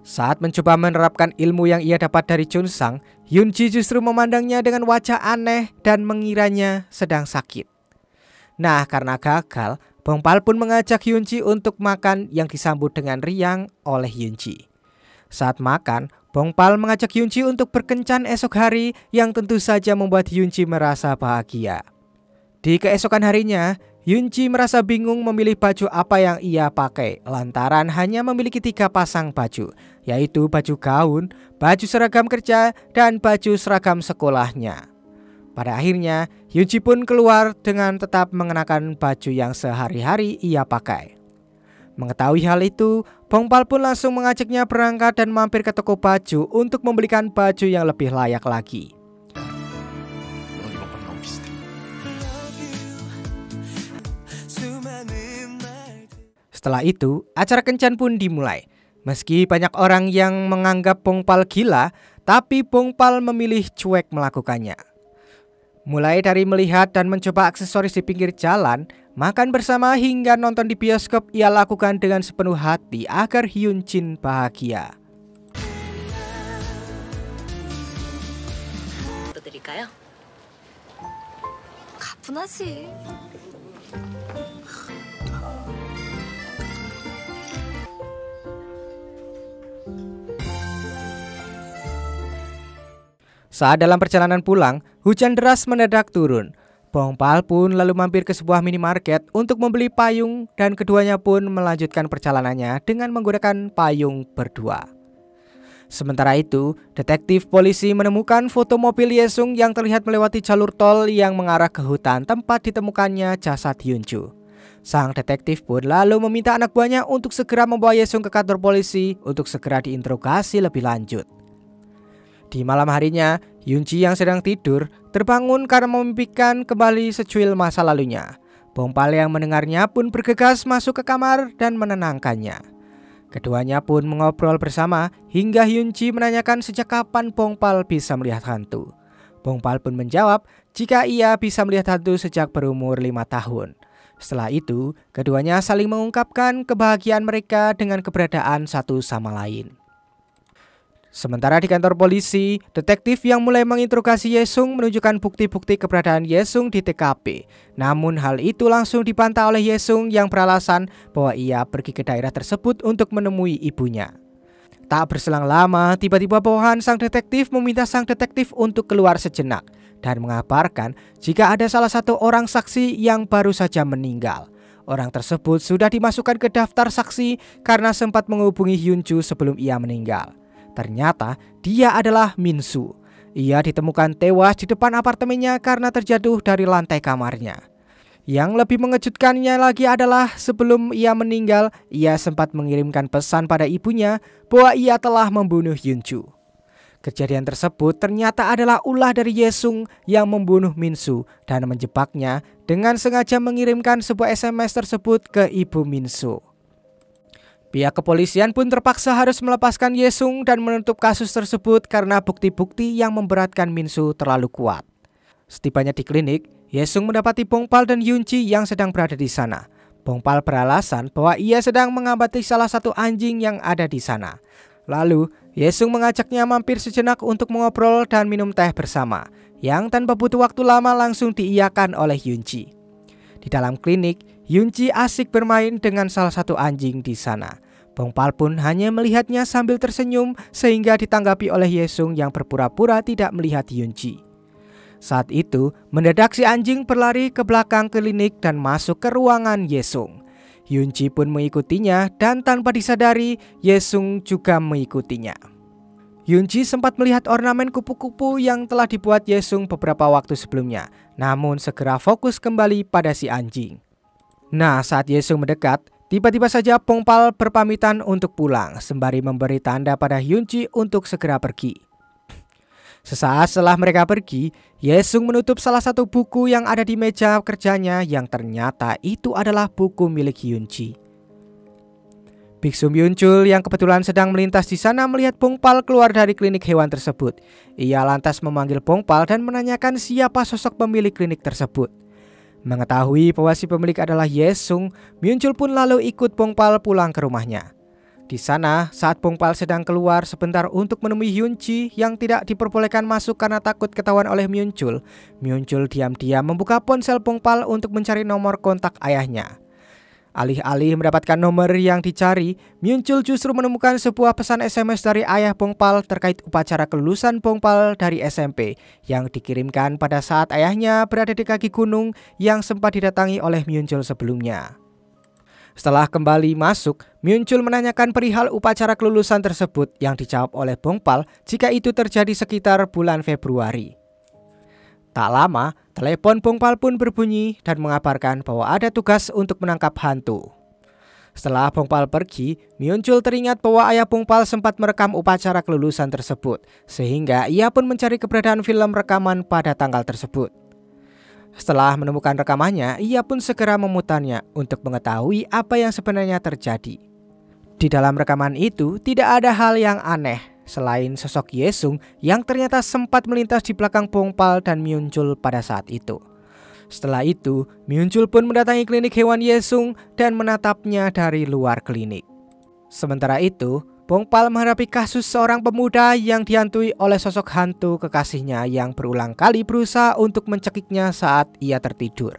Saat mencoba menerapkan ilmu yang ia dapat dari Junsang, Yoonji justru memandangnya dengan wajah aneh dan mengiranya sedang sakit. Nah, karena gagal, Bongpal pun mengajak Yoonji untuk makan yang disambut dengan riang oleh Yoonji. Saat makan, Bongpal mengajak Yoonji untuk berkencan esok hari yang tentu saja membuat Yoonji merasa bahagia. Di keesokan harinya, Yoonji merasa bingung memilih baju apa yang ia pakai lantaran hanya memiliki 3 pasang baju, yaitu baju gaun, baju seragam kerja, dan baju seragam sekolahnya. Pada akhirnya, Yoonji pun keluar dengan tetap mengenakan baju yang sehari-hari ia pakai. Mengetahui hal itu, Bongpal pun langsung mengajaknya berangkat dan mampir ke toko baju untuk membelikan baju yang lebih layak lagi. Setelah itu, acara kencan pun dimulai. Meski banyak orang yang menganggap Bongpal gila, tapi Bongpal memilih cuek melakukannya. Mulai dari melihat dan mencoba aksesoris di pinggir jalan, makan bersama hingga nonton di bioskop ia lakukan dengan sepenuh hati agar Hyunjin bahagia. 드릴까요? 가뿐하지. Saat dalam perjalanan pulang, hujan deras mendadak turun. Bongpal pun lalu mampir ke sebuah minimarket untuk membeli payung dan keduanya pun melanjutkan perjalanannya dengan menggunakan payung berdua. Sementara itu, detektif polisi menemukan foto mobil Yesung yang terlihat melewati jalur tol yang mengarah ke hutan tempat ditemukannya jasad Hyunju. Sang detektif pun lalu meminta anak buahnya untuk segera membawa Yesung ke kantor polisi untuk segera diinterogasi lebih lanjut. Di malam harinya, Hyunji yang sedang tidur terbangun karena memimpikan kembali secuil masa lalunya. Bongpal yang mendengarnya pun bergegas masuk ke kamar dan menenangkannya. Keduanya pun mengobrol bersama hingga Hyunji menanyakan sejak kapan Bongpal bisa melihat hantu. Bongpal pun menjawab jika ia bisa melihat hantu sejak berumur 5 tahun. Setelah itu, keduanya saling mengungkapkan kebahagiaan mereka dengan keberadaan satu sama lain. Sementara di kantor polisi, detektif yang mulai menginterogasi Yesung menunjukkan bukti-bukti keberadaan Yesung di TKP. Namun hal itu langsung dibantah oleh Yesung yang beralasan bahwa ia pergi ke daerah tersebut untuk menemui ibunya. Tak berselang lama, tiba-tiba bawahan sang detektif meminta sang detektif untuk keluar sejenak dan mengabarkan jika ada salah satu orang saksi yang baru saja meninggal. Orang tersebut sudah dimasukkan ke daftar saksi karena sempat menghubungi Hyunju sebelum ia meninggal. Ternyata dia adalah Minsu. Ia ditemukan tewas di depan apartemennya karena terjatuh dari lantai kamarnya. Yang lebih mengejutkannya lagi adalah sebelum ia meninggal, ia sempat mengirimkan pesan pada ibunya bahwa ia telah membunuh Hyunju. Kejadian tersebut ternyata adalah ulah dari Yesung yang membunuh Minsu dan menjebaknya dengan sengaja mengirimkan sebuah SMS tersebut ke ibu Minsu. Pihak kepolisian pun terpaksa harus melepaskan Yesung dan menutup kasus tersebut karena bukti-bukti yang memberatkan Minsu terlalu kuat. Setibanya di klinik, Yesung mendapati Bongpal dan Hyunji yang sedang berada di sana. Bongpal beralasan bahwa ia sedang mengamati salah satu anjing yang ada di sana. Lalu, Yesung mengajaknya mampir sejenak untuk mengobrol dan minum teh bersama, yang tanpa butuh waktu lama langsung diiyakan oleh Hyunji. Di dalam klinik, Hyunji asik bermain dengan salah satu anjing di sana. Bongpal pun hanya melihatnya sambil tersenyum sehingga ditanggapi oleh Yesung yang berpura-pura tidak melihat Hyunji. Saat itu, mendadak si anjing berlari ke belakang klinik dan masuk ke ruangan Yesung. Hyunji pun mengikutinya dan tanpa disadari, Yesung juga mengikutinya. Hyunji sempat melihat ornamen kupu-kupu yang telah dibuat Yesung beberapa waktu sebelumnya, namun segera fokus kembali pada si anjing. Nah, saat Yesung mendekat, tiba-tiba saja Bongpal berpamitan untuk pulang, sembari memberi tanda pada Hyunji untuk segera pergi. Sesaat setelah mereka pergi, Yesung menutup salah satu buku yang ada di meja kerjanya yang ternyata itu adalah buku milik Hyunji. Biksu Myunchul yang kebetulan sedang melintas di sana melihat Bongpal keluar dari klinik hewan tersebut. Ia lantas memanggil Bongpal dan menanyakan siapa sosok pemilik klinik tersebut. Mengetahui bahwa si pemilik adalah Yesung, Myunchul pun lalu ikut Bongpal pulang ke rumahnya. Di sana, saat Bongpal sedang keluar sebentar untuk menemui Hyunji yang tidak diperbolehkan masuk karena takut ketahuan oleh Myunchul, Myunchul diam-diam membuka ponsel Bongpal untuk mencari nomor kontak ayahnya. Alih-alih mendapatkan nomor yang dicari, Myunchul justru menemukan sebuah pesan SMS dari ayah Bongpal terkait upacara kelulusan Bongpal dari SMP yang dikirimkan pada saat ayahnya berada di kaki gunung yang sempat didatangi oleh Myunchul sebelumnya. Setelah kembali masuk, Myunchul menanyakan perihal upacara kelulusan tersebut yang dijawab oleh Bongpal jika itu terjadi sekitar bulan Februari. Tak lama, telepon Bongpal pun berbunyi dan mengabarkan bahwa ada tugas untuk menangkap hantu. Setelah Bongpal pergi, Myunchul teringat bahwa ayah Bongpal sempat merekam upacara kelulusan tersebut, sehingga ia pun mencari keberadaan film rekaman pada tanggal tersebut. Setelah menemukan rekamannya, ia pun segera memutarnya untuk mengetahui apa yang sebenarnya terjadi. Di dalam rekaman itu tidak ada hal yang aneh selain sosok Yesung yang ternyata sempat melintas di belakang Bongpal dan Myunchul pada saat itu. Setelah itu, Myunchul pun mendatangi klinik hewan Yesung dan menatapnya dari luar klinik. Sementara itu, Bongpal menghadapi kasus seorang pemuda yang dihantui oleh sosok hantu kekasihnya yang berulang kali berusaha untuk mencekiknya saat ia tertidur.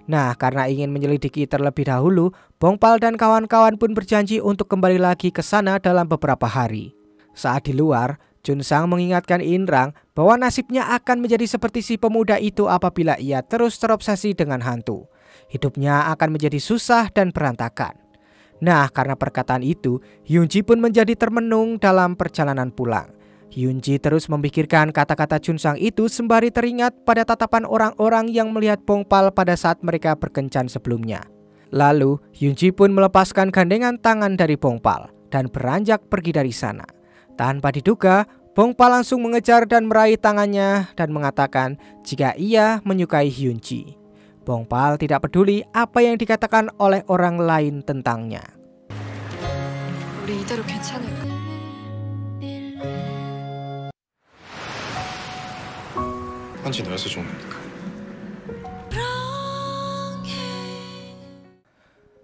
Nah, karena ingin menyelidiki terlebih dahulu, Bongpal dan kawan-kawan pun berjanji untuk kembali lagi ke sana dalam beberapa hari. Saat di luar, Junsang mengingatkan Inrang bahwa nasibnya akan menjadi seperti si pemuda itu apabila ia terus terobsesi dengan hantu. Hidupnya akan menjadi susah dan berantakan. Nah, karena perkataan itu, Hyunji pun menjadi termenung dalam perjalanan pulang. Hyunji terus memikirkan kata-kata Junsang itu sembari teringat pada tatapan orang-orang yang melihat Bongpal pada saat mereka berkencan sebelumnya. Lalu, Hyunji pun melepaskan gandengan tangan dari Bongpal dan beranjak pergi dari sana. Tanpa diduga, Bongpal langsung mengejar dan meraih tangannya dan mengatakan jika ia menyukai Hyunji. Bongpal tidak peduli apa yang dikatakan oleh orang lain tentangnya. 우리 이대로 괜찮을까? 한지 너여서 좋은 겁니까?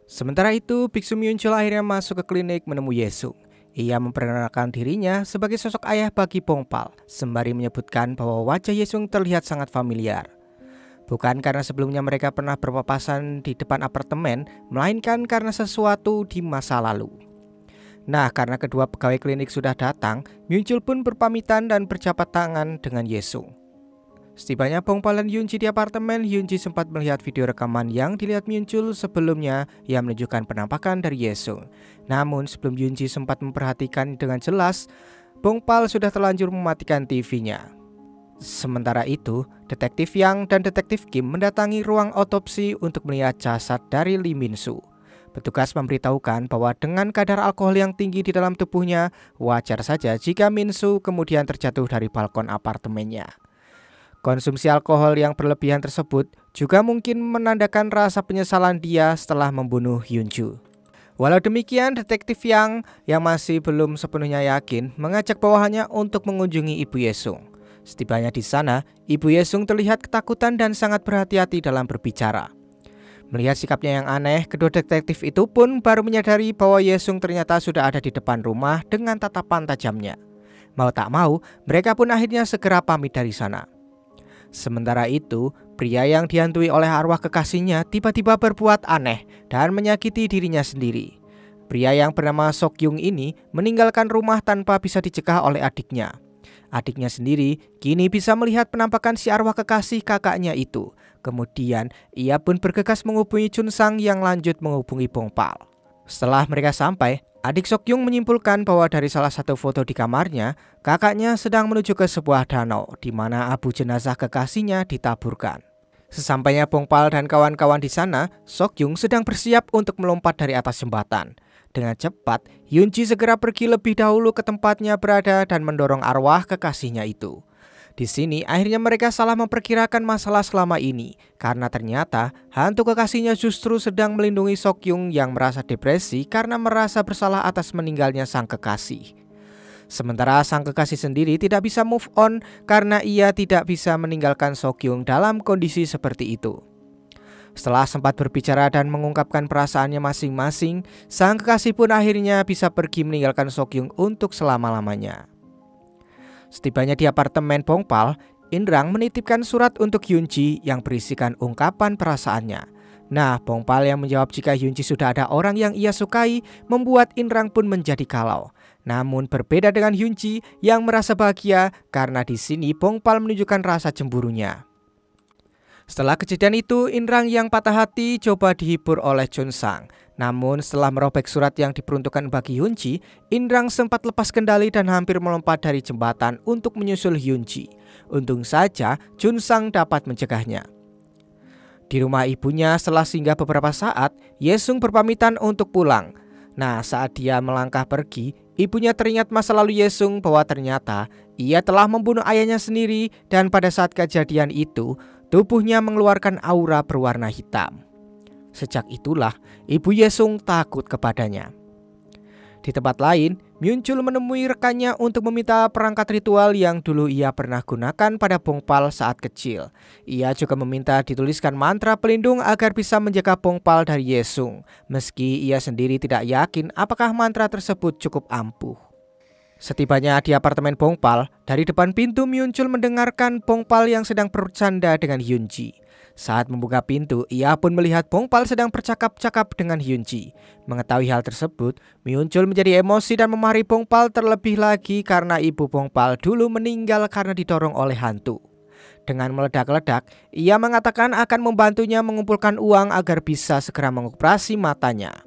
Sementara itu, Biksu Myunchul akhirnya masuk ke klinik menemui Yesung. Ia memperkenalkan dirinya sebagai sosok ayah bagi Bongpal, sembari menyebutkan bahwa wajah Yesung terlihat sangat familiar. Bukan karena sebelumnya mereka pernah berpapasan di depan apartemen, melainkan karena sesuatu di masa lalu. Nah, karena kedua pegawai klinik sudah datang, Myunchul pun berpamitan dan berjabat tangan dengan Yesung. Setibanya Bongpal dan Hyunji di apartemen, Hyunji sempat melihat video rekaman yang dilihat Myunchul sebelumnya yang menunjukkan penampakan dari Yesung. Namun sebelum Hyunji sempat memperhatikan dengan jelas, Bongpal sudah terlanjur mematikan TV-nya. Sementara itu, Detektif Yang dan Detektif Kim mendatangi ruang otopsi untuk melihat jasad dari Lee Min-soo. Petugas memberitahukan bahwa dengan kadar alkohol yang tinggi di dalam tubuhnya, wajar saja jika Min-soo kemudian terjatuh dari balkon apartemennya. Konsumsi alkohol yang berlebihan tersebut juga mungkin menandakan rasa penyesalan dia setelah membunuh Hyunju. Walau demikian, Detektif yang masih belum sepenuhnya yakin mengajak bawahannya untuk mengunjungi Ibu Yesung. Setibanya di sana, Ibu Yesung terlihat ketakutan dan sangat berhati-hati dalam berbicara. Melihat sikapnya yang aneh, kedua detektif itu pun baru menyadari bahwa Yesung ternyata sudah ada di depan rumah dengan tatapan tajamnya. Mau tak mau, mereka pun akhirnya segera pamit dari sana. Sementara itu, pria yang dihantui oleh arwah kekasihnya tiba-tiba berbuat aneh dan menyakiti dirinya sendiri. Pria yang bernama Sok Yung ini meninggalkan rumah tanpa bisa dicegah oleh adiknya. Adiknya sendiri kini bisa melihat penampakan si arwah kekasih kakaknya itu. Kemudian ia pun bergegas menghubungi Junsang yang lanjut menghubungi Bongpal. Setelah mereka sampai, adik Sok Yung menyimpulkan bahwa dari salah satu foto di kamarnya, kakaknya sedang menuju ke sebuah danau di mana abu jenazah kekasihnya ditaburkan. Sesampainya Bongpal dan kawan-kawan di sana, Sok Yung sedang bersiap untuk melompat dari atas jembatan. Dengan cepat, Hyunji segera pergi lebih dahulu ke tempatnya berada dan mendorong arwah kekasihnya itu. Di sini akhirnya mereka salah memperkirakan masalah selama ini, karena ternyata hantu kekasihnya justru sedang melindungi Sok Yung yang merasa depresi karena merasa bersalah atas meninggalnya sang kekasih. Sementara sang kekasih sendiri tidak bisa move on karena ia tidak bisa meninggalkan Sok Yung dalam kondisi seperti itu. Setelah sempat berbicara dan mengungkapkan perasaannya masing-masing, sang kekasih pun akhirnya bisa pergi meninggalkan Sok Yung untuk selama-lamanya. Setibanya di apartemen Bongpal, Inrang menitipkan surat untuk Hyunji yang berisikan ungkapan perasaannya. Nah, Bongpal yang menjawab jika Hyunji sudah ada orang yang ia sukai, membuat Inrang pun menjadi galau. Namun berbeda dengan Hyunji yang merasa bahagia karena di sini Bongpal menunjukkan rasa cemburunya. Setelah kejadian itu, Inrang yang patah hati coba dihibur oleh Junsang. Namun setelah merobek surat yang diperuntukkan bagi Hyunji, Inrang sempat lepas kendali dan hampir melompat dari jembatan untuk menyusul Hyunji. Untung saja Junsang dapat mencegahnya. Di rumah ibunya setelah singgah beberapa saat, Yesung berpamitan untuk pulang. Nah, saat dia melangkah pergi, ibunya teringat masa lalu Yesung bahwa ternyata ia telah membunuh ayahnya sendiri dan pada saat kejadian itu, tubuhnya mengeluarkan aura berwarna hitam. Sejak itulah Ibu Yesung takut kepadanya. Di tempat lain, Myunchul menemui rekannya untuk meminta perangkat ritual yang dulu ia pernah gunakan pada Bongpal saat kecil. Ia juga meminta dituliskan mantra pelindung agar bisa menjaga Bongpal dari Yesung, meski ia sendiri tidak yakin apakah mantra tersebut cukup ampuh. Setibanya di apartemen Bongpal, dari depan pintu Myunchul mendengarkan Bongpal yang sedang bercanda dengan Hyunji. Saat membuka pintu, ia pun melihat Bongpal sedang bercakap-cakap dengan Hyunji. Mengetahui hal tersebut, Myunchul menjadi emosi dan memarahi Bongpal terlebih lagi karena ibu Bongpal dulu meninggal karena didorong oleh hantu. Dengan meledak-ledak, ia mengatakan akan membantunya mengumpulkan uang agar bisa segera mengoperasi matanya.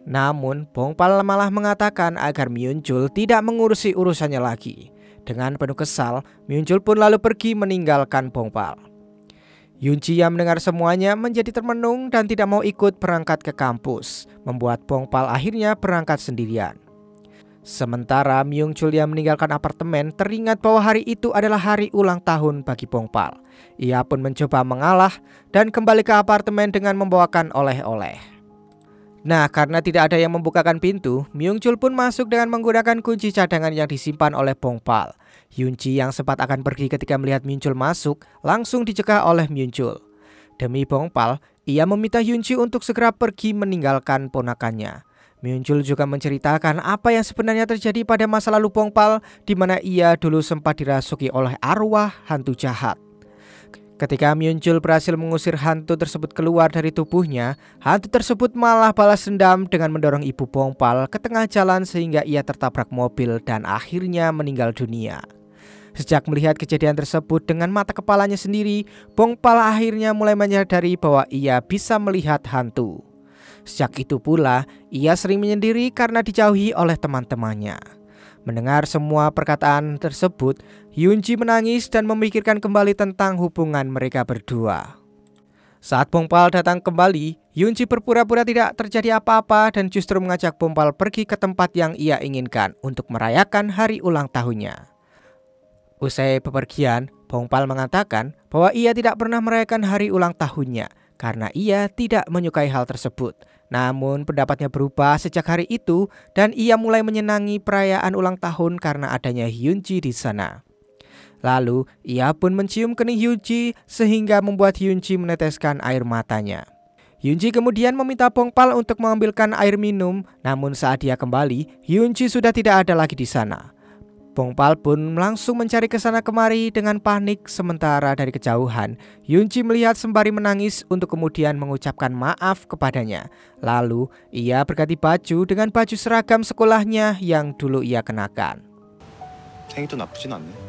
Namun, Bongpal malah mengatakan agar Myunchul tidak mengurusi urusannya lagi. Dengan penuh kesal, Myunchul pun lalu pergi meninggalkan Bongpal. Hyunji yang mendengar semuanya menjadi termenung dan tidak mau ikut berangkat ke kampus, membuat Bongpal akhirnya berangkat sendirian. Sementara Myungchul yang meninggalkan apartemen teringat bahwa hari itu adalah hari ulang tahun bagi Bongpal. Ia pun mencoba mengalah dan kembali ke apartemen dengan membawakan oleh-oleh. Nah, karena tidak ada yang membukakan pintu, Myungchul pun masuk dengan menggunakan kunci cadangan yang disimpan oleh Bongpal. Hyunji yang sempat akan pergi ketika melihat Myungchul masuk, langsung dicegah oleh Myungchul. Demi Bongpal, ia meminta Hyunji untuk segera pergi meninggalkan ponakannya. Myungchul juga menceritakan apa yang sebenarnya terjadi pada masa lalu Bongpal, di mana ia dulu sempat dirasuki oleh arwah hantu jahat. Ketika Myungchul berhasil mengusir hantu tersebut keluar dari tubuhnya, hantu tersebut malah balas dendam dengan mendorong ibu Bongpal ke tengah jalan sehingga ia tertabrak mobil dan akhirnya meninggal dunia. Sejak melihat kejadian tersebut dengan mata kepalanya sendiri, Bongpal akhirnya mulai menyadari bahwa ia bisa melihat hantu. Sejak itu pula, ia sering menyendiri karena dijauhi oleh teman-temannya. Mendengar semua perkataan tersebut, Hyunji menangis dan memikirkan kembali tentang hubungan mereka berdua. Saat Bongpal datang kembali, Hyunji berpura-pura tidak terjadi apa-apa dan justru mengajak Bongpal pergi ke tempat yang ia inginkan untuk merayakan hari ulang tahunnya. Usai bepergian, Bongpal mengatakan bahwa ia tidak pernah merayakan hari ulang tahunnya karena ia tidak menyukai hal tersebut. Namun pendapatnya berubah sejak hari itu dan ia mulai menyenangi perayaan ulang tahun karena adanya Hyunji di sana. Lalu ia pun mencium kening Hyunji sehingga membuat Hyunji meneteskan air matanya. Hyunji kemudian meminta Bongpal untuk mengambilkan air minum, namun saat dia kembali, Hyunji sudah tidak ada lagi di sana. Bongpal pun langsung mencari kesana kemari dengan panik, sementara dari kejauhan Hyunji melihat sembari menangis untuk kemudian mengucapkan maaf kepadanya. Lalu ia berganti baju dengan baju seragam sekolahnya yang dulu ia kenakan. 생일도 나쁘진 않네.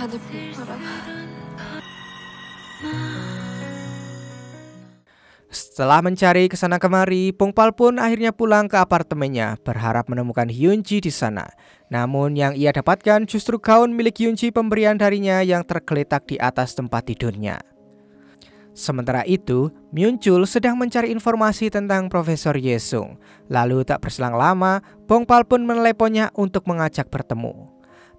미안해 봄바라. Setelah mencari kesana kemari, Bongpal pun akhirnya pulang ke apartemennya berharap menemukan Hyunji di sana. Namun yang ia dapatkan justru gaun milik Hyunji pemberian darinya yang tergeletak di atas tempat tidurnya. Sementara itu, Myungchul sedang mencari informasi tentang Profesor Yesung. Lalu tak berselang lama, Bongpal pun meneleponnya untuk mengajak bertemu.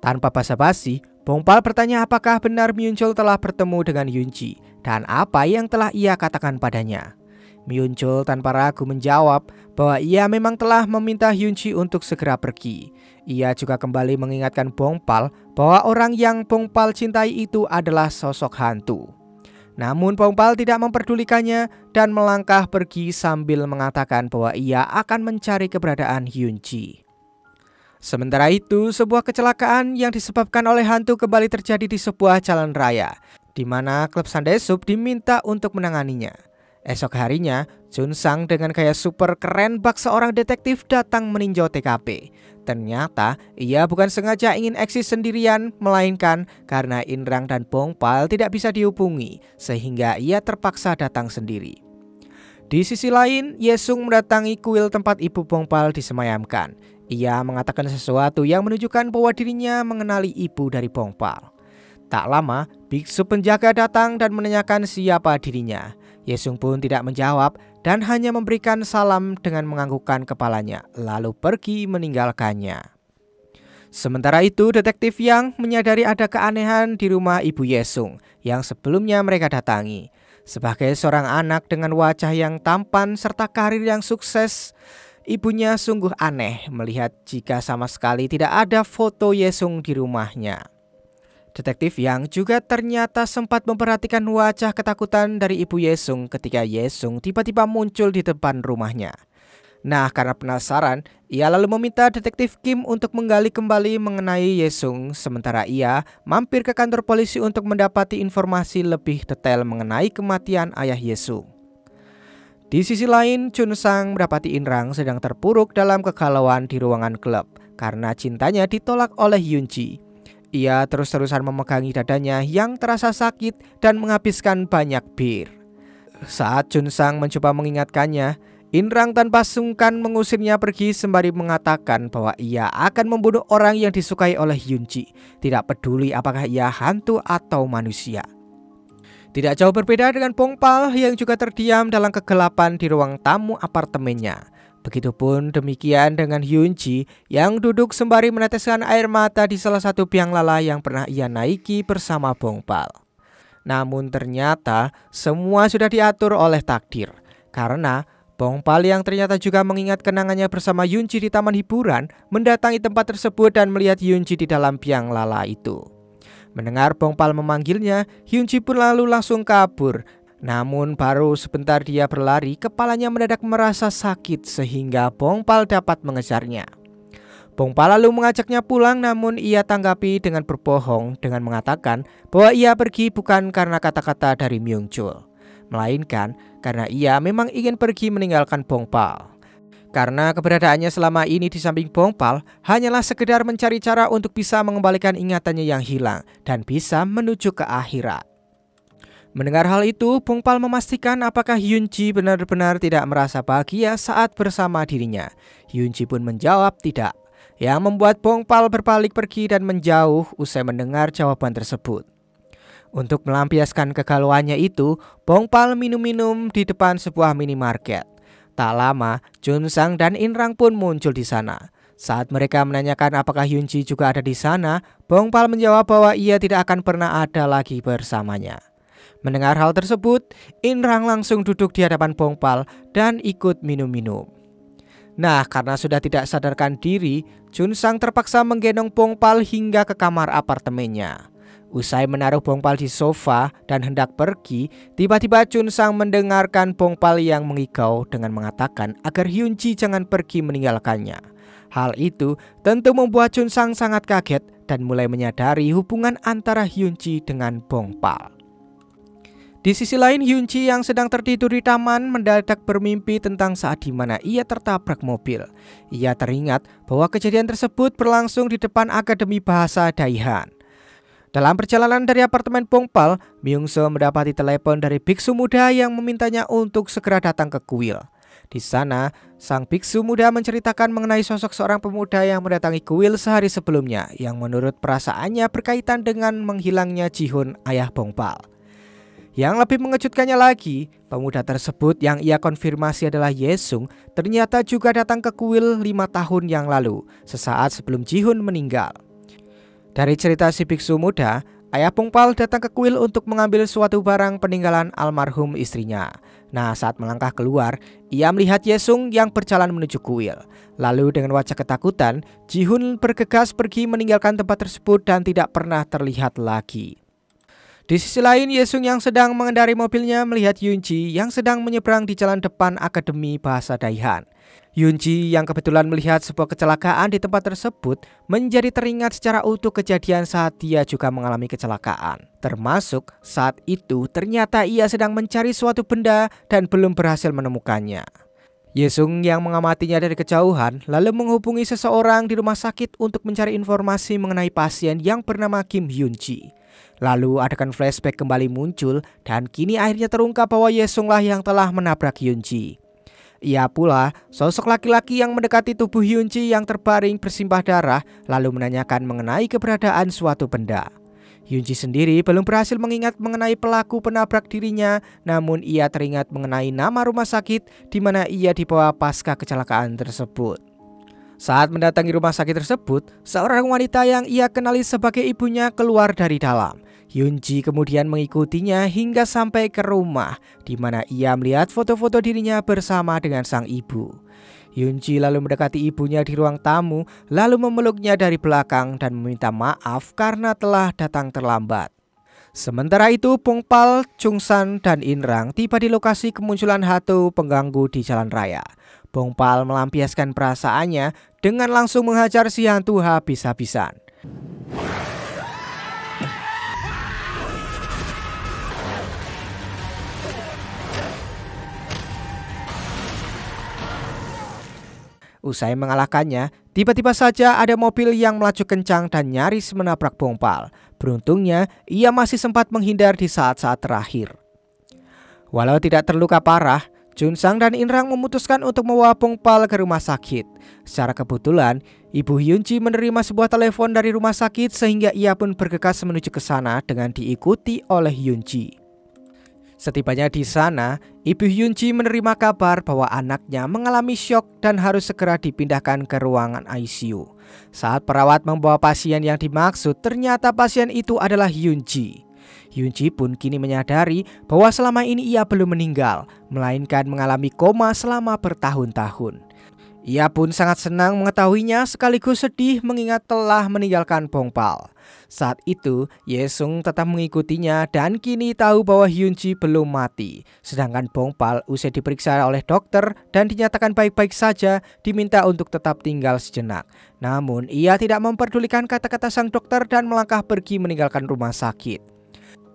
Tanpa basa-basi, Bongpal bertanya apakah benar Myungchul telah bertemu dengan Hyunji dan apa yang telah ia katakan padanya. Myungchul tanpa ragu menjawab bahwa ia memang telah meminta Hyunji untuk segera pergi. Ia juga kembali mengingatkan Bongpal bahwa orang yang Bongpal cintai itu adalah sosok hantu. Namun Bongpal tidak memperdulikannya dan melangkah pergi sambil mengatakan bahwa ia akan mencari keberadaan Hyunji. Sementara itu, sebuah kecelakaan yang disebabkan oleh hantu kembali terjadi di sebuah jalan raya, di mana klub Sandaesup diminta untuk menanganinya. Esok harinya, Jun Sang dengan gaya super keren bak seorang detektif datang meninjau TKP. Ternyata ia bukan sengaja ingin eksis sendirian, melainkan karena Inrang dan Bongpal tidak bisa dihubungi, sehingga ia terpaksa datang sendiri. Di sisi lain, Yesung mendatangi kuil tempat ibu Bongpal disemayamkan. Ia mengatakan sesuatu yang menunjukkan bahwa dirinya mengenali ibu dari Bongpal. Tak lama, biksu penjaga datang dan menanyakan siapa dirinya. Yesung pun tidak menjawab dan hanya memberikan salam dengan menganggukkan kepalanya, lalu pergi meninggalkannya. Sementara itu, detektif Yang menyadari ada keanehan di rumah ibu Yesung yang sebelumnya mereka datangi. Sebagai seorang anak dengan wajah yang tampan serta karir yang sukses, ibunya sungguh aneh melihat jika sama sekali tidak ada foto Yesung di rumahnya. Detektif yang juga ternyata sempat memperhatikan wajah ketakutan dari Ibu Yesung ketika Yesung tiba-tiba muncul di depan rumahnya. Nah, karena penasaran, ia lalu meminta detektif Kim untuk menggali kembali mengenai Yesung, sementara ia mampir ke kantor polisi untuk mendapati informasi lebih detail mengenai kematian ayah Yesung. Di sisi lain, Chun Sang mendapati In Rang sedang terpuruk dalam kegalauan di ruangan klub karena cintanya ditolak oleh Hyun Ji. Ia terus-terusan memegangi dadanya yang terasa sakit dan menghabiskan banyak bir. Saat Chun Sang mencoba mengingatkannya, In Rang tanpa sungkan mengusirnya pergi sembari mengatakan bahwa ia akan membunuh orang yang disukai oleh Hyun Ji, tidak peduli apakah ia hantu atau manusia. Tidak jauh berbeda dengan Bong Pal yang juga terdiam dalam kegelapan di ruang tamu apartemennya. Begitupun demikian dengan Hyun Ji yang duduk sembari meneteskan air mata di salah satu biang lala yang pernah ia naiki bersama Bong Pal. Namun ternyata semua sudah diatur oleh takdir, karena Bong Pal yang ternyata juga mengingat kenangannya bersama Hyun Ji di taman hiburan mendatangi tempat tersebut dan melihat Hyun Ji di dalam biang lala itu. Mendengar Bong Pal memanggilnya, Hyun Ji pun lalu langsung kabur. Namun baru sebentar dia berlari, kepalanya mendadak merasa sakit sehingga Bong Pal dapat mengejarnya. Bong Pal lalu mengajaknya pulang, namun ia tanggapi dengan berbohong dengan mengatakan bahwa ia pergi bukan karena kata-kata dari Myung Chul, melainkan karena ia memang ingin pergi meninggalkan Bong Pal. Karena keberadaannya selama ini di samping Bong Pal hanyalah sekedar mencari cara untuk bisa mengembalikan ingatannya yang hilang dan bisa menuju ke akhirat. Mendengar hal itu, Bong Pal memastikan apakah Hyun Ji benar-benar tidak merasa bahagia saat bersama dirinya. Hyun Ji pun menjawab tidak, yang membuat Bong Pal berbalik pergi dan menjauh usai mendengar jawaban tersebut. Untuk melampiaskan kegalauannya itu, Bong Pal minum-minum di depan sebuah minimarket. Tak lama, Chun Sang dan In Rang pun muncul di sana. Saat mereka menanyakan apakah Hyun Ji juga ada di sana, Bong Pal menjawab bahwa ia tidak akan pernah ada lagi bersamanya. Mendengar hal tersebut, In Rang langsung duduk di hadapan Bong Pal dan ikut minum-minum. Nah, karena sudah tidak sadarkan diri, Chun Sang terpaksa menggendong Bong Pal hingga ke kamar apartemennya. Usai menaruh Bong Pal di sofa dan hendak pergi, tiba-tiba Chun Sang mendengarkan Bong Pal yang mengigau dengan mengatakan agar Hyun Ji jangan pergi meninggalkannya. Hal itu tentu membuat Chun Sang sangat kaget dan mulai menyadari hubungan antara Hyun Ji dengan Bong Pal. Di sisi lain, Hyun Ji yang sedang tertidur di taman mendadak bermimpi tentang saat di mana ia tertabrak mobil. Ia teringat bahwa kejadian tersebut berlangsung di depan Akademi Bahasa Daihan. Dalam perjalanan dari apartemen Bong Pal, Myung Seo mendapati telepon dari biksu muda yang memintanya untuk segera datang ke kuil. Di sana, sang biksu muda menceritakan mengenai sosok seorang pemuda yang mendatangi kuil sehari sebelumnya, yang menurut perasaannya berkaitan dengan menghilangnya Ji-hoon, ayah Bong Pal. Yang lebih mengejutkannya lagi, pemuda tersebut yang ia konfirmasi adalah Yesung ternyata juga datang ke kuil 5 tahun yang lalu, sesaat sebelum Ji-hoon meninggal. Dari cerita si biksu muda, ayah Bong Pal datang ke kuil untuk mengambil suatu barang peninggalan almarhum istrinya. Nah, saat melangkah keluar, ia melihat Yesung yang berjalan menuju kuil. Lalu dengan wajah ketakutan, Ji-hoon bergegas pergi meninggalkan tempat tersebut dan tidak pernah terlihat lagi. Di sisi lain, Yesung yang sedang mengendarai mobilnya melihat Hyun Ji yang sedang menyeberang di jalan depan Akademi Bahasa Daihan. Hyun Ji yang kebetulan melihat sebuah kecelakaan di tempat tersebut menjadi teringat secara utuh kejadian saat dia juga mengalami kecelakaan. Termasuk saat itu ternyata ia sedang mencari suatu benda dan belum berhasil menemukannya. Yesung yang mengamatinya dari kejauhan lalu menghubungi seseorang di rumah sakit untuk mencari informasi mengenai pasien yang bernama Kim Hyun Ji. Lalu adegan flashback kembali muncul dan kini akhirnya terungkap bahwa Yesunglah yang telah menabrak Hyun Ji. Ia pula sosok laki-laki yang mendekati tubuh Hyun Ji yang terbaring bersimbah darah lalu menanyakan mengenai keberadaan suatu benda. Hyun Ji sendiri belum berhasil mengingat mengenai pelaku penabrak dirinya, namun ia teringat mengenai nama rumah sakit di mana ia dibawa pasca kecelakaan tersebut. Saat mendatangi rumah sakit tersebut, seorang wanita yang ia kenali sebagai ibunya keluar dari dalam. Hyun Ji kemudian mengikutinya hingga sampai ke rumah, di mana ia melihat foto-foto dirinya bersama dengan sang ibu. Yunji lalu mendekati ibunya di ruang tamu, lalu memeluknya dari belakang dan meminta maaf karena telah datang terlambat. Sementara itu, Bongpal, Chungsan, dan Inrang tiba di lokasi kemunculan hantu pengganggu di jalan raya. Bongpal melampiaskan perasaannya dengan langsung menghajar si hantu habis-habisan. Usai mengalahkannya, tiba-tiba saja ada mobil yang melaju kencang dan nyaris menabrak Bongpal. Beruntungnya, ia masih sempat menghindar di saat-saat terakhir. Walau tidak terluka parah, Chungsang dan Inrang memutuskan untuk membawa Bongpal ke rumah sakit. Secara kebetulan, Ibu Hyunji menerima sebuah telepon dari rumah sakit sehingga ia pun bergegas menuju ke sana dengan diikuti oleh Hyunji. Setibanya di sana, Ibu Hyunji menerima kabar bahwa anaknya mengalami syok dan harus segera dipindahkan ke ruangan ICU. Saat perawat membawa pasien yang dimaksud, ternyata pasien itu adalah Hyunji. Hyunji pun kini menyadari bahwa selama ini ia belum meninggal, melainkan mengalami koma selama bertahun-tahun. Ia pun sangat senang mengetahuinya sekaligus sedih mengingat telah meninggalkan Bongpal. Saat itu, Yesung tetap mengikutinya dan kini tahu bahwa Hyunji belum mati. Sedangkan Bongpal usai diperiksa oleh dokter dan dinyatakan baik-baik saja, diminta untuk tetap tinggal sejenak. Namun, ia tidak memperdulikan kata-kata sang dokter dan melangkah pergi meninggalkan rumah sakit.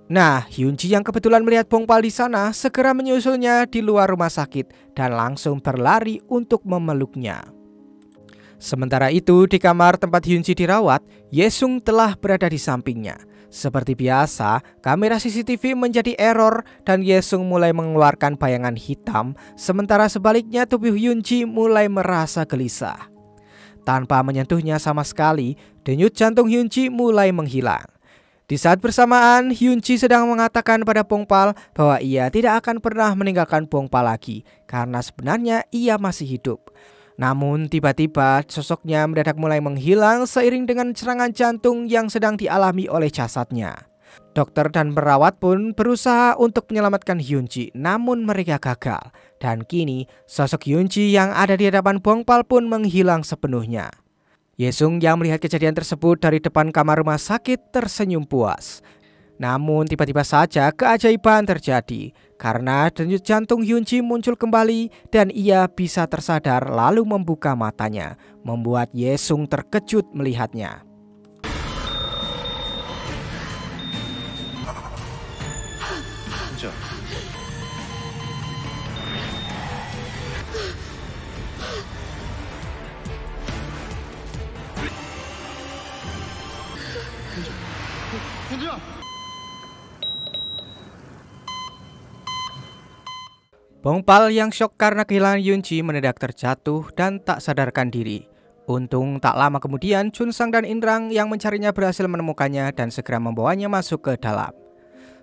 Nah, Hyunji yang kebetulan melihat Bongpal di sana segera menyusulnya di luar rumah sakit dan langsung berlari untuk memeluknya. Sementara itu, di kamar tempat Hyunji dirawat, Yesung telah berada di sampingnya. Seperti biasa, kamera CCTV menjadi error dan Yesung mulai mengeluarkan bayangan hitam, sementara sebaliknya tubuh Hyunji mulai merasa gelisah. Tanpa menyentuhnya sama sekali, denyut jantung Hyunji mulai menghilang. Di saat bersamaan, Hyunji sedang mengatakan pada Bongpal bahwa ia tidak akan pernah meninggalkan Bongpal lagi karena sebenarnya ia masih hidup. Namun tiba-tiba sosoknya mendadak mulai menghilang seiring dengan serangan jantung yang sedang dialami oleh jasadnya. Dokter dan perawat pun berusaha untuk menyelamatkan Hyunji, namun mereka gagal. Dan kini sosok Hyunji yang ada di hadapan Bongpal pun menghilang sepenuhnya. Yesung yang melihat kejadian tersebut dari depan kamar rumah sakit tersenyum puas. Namun tiba-tiba saja keajaiban terjadi karena denyut jantung Hyunji muncul kembali dan ia bisa tersadar lalu membuka matanya, membuat Yesung terkejut melihatnya. 현지야, 현지야. Bongpal yang syok karena kehilangan Hyunji mendadak terjatuh dan tak sadarkan diri. Untung tak lama kemudian Chungsang dan Inrang yang mencarinya berhasil menemukannya dan segera membawanya masuk ke dalam.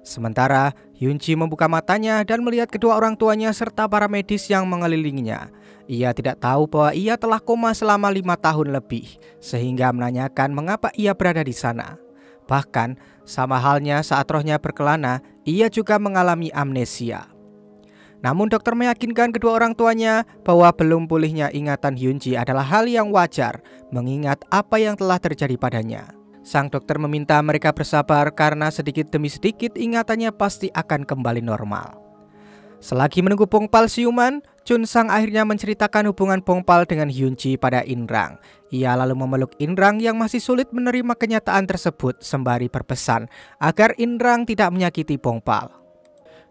Sementara Hyunji membuka matanya dan melihat kedua orang tuanya serta para medis yang mengelilinginya. Ia tidak tahu bahwa ia telah koma selama 5 tahun lebih, sehingga menanyakan mengapa ia berada di sana. Bahkan sama halnya saat rohnya berkelana, ia juga mengalami amnesia. Namun dokter meyakinkan kedua orang tuanya bahwa belum pulihnya ingatan Hyunji adalah hal yang wajar mengingat apa yang telah terjadi padanya. Sang dokter meminta mereka bersabar karena sedikit demi sedikit ingatannya pasti akan kembali normal. Selagi menunggu Bongpal siuman, Chungsang akhirnya menceritakan hubungan Bongpal dengan Hyunji pada Inrang. Ia lalu memeluk Inrang yang masih sulit menerima kenyataan tersebut sembari berpesan agar Inrang tidak menyakiti Bongpal.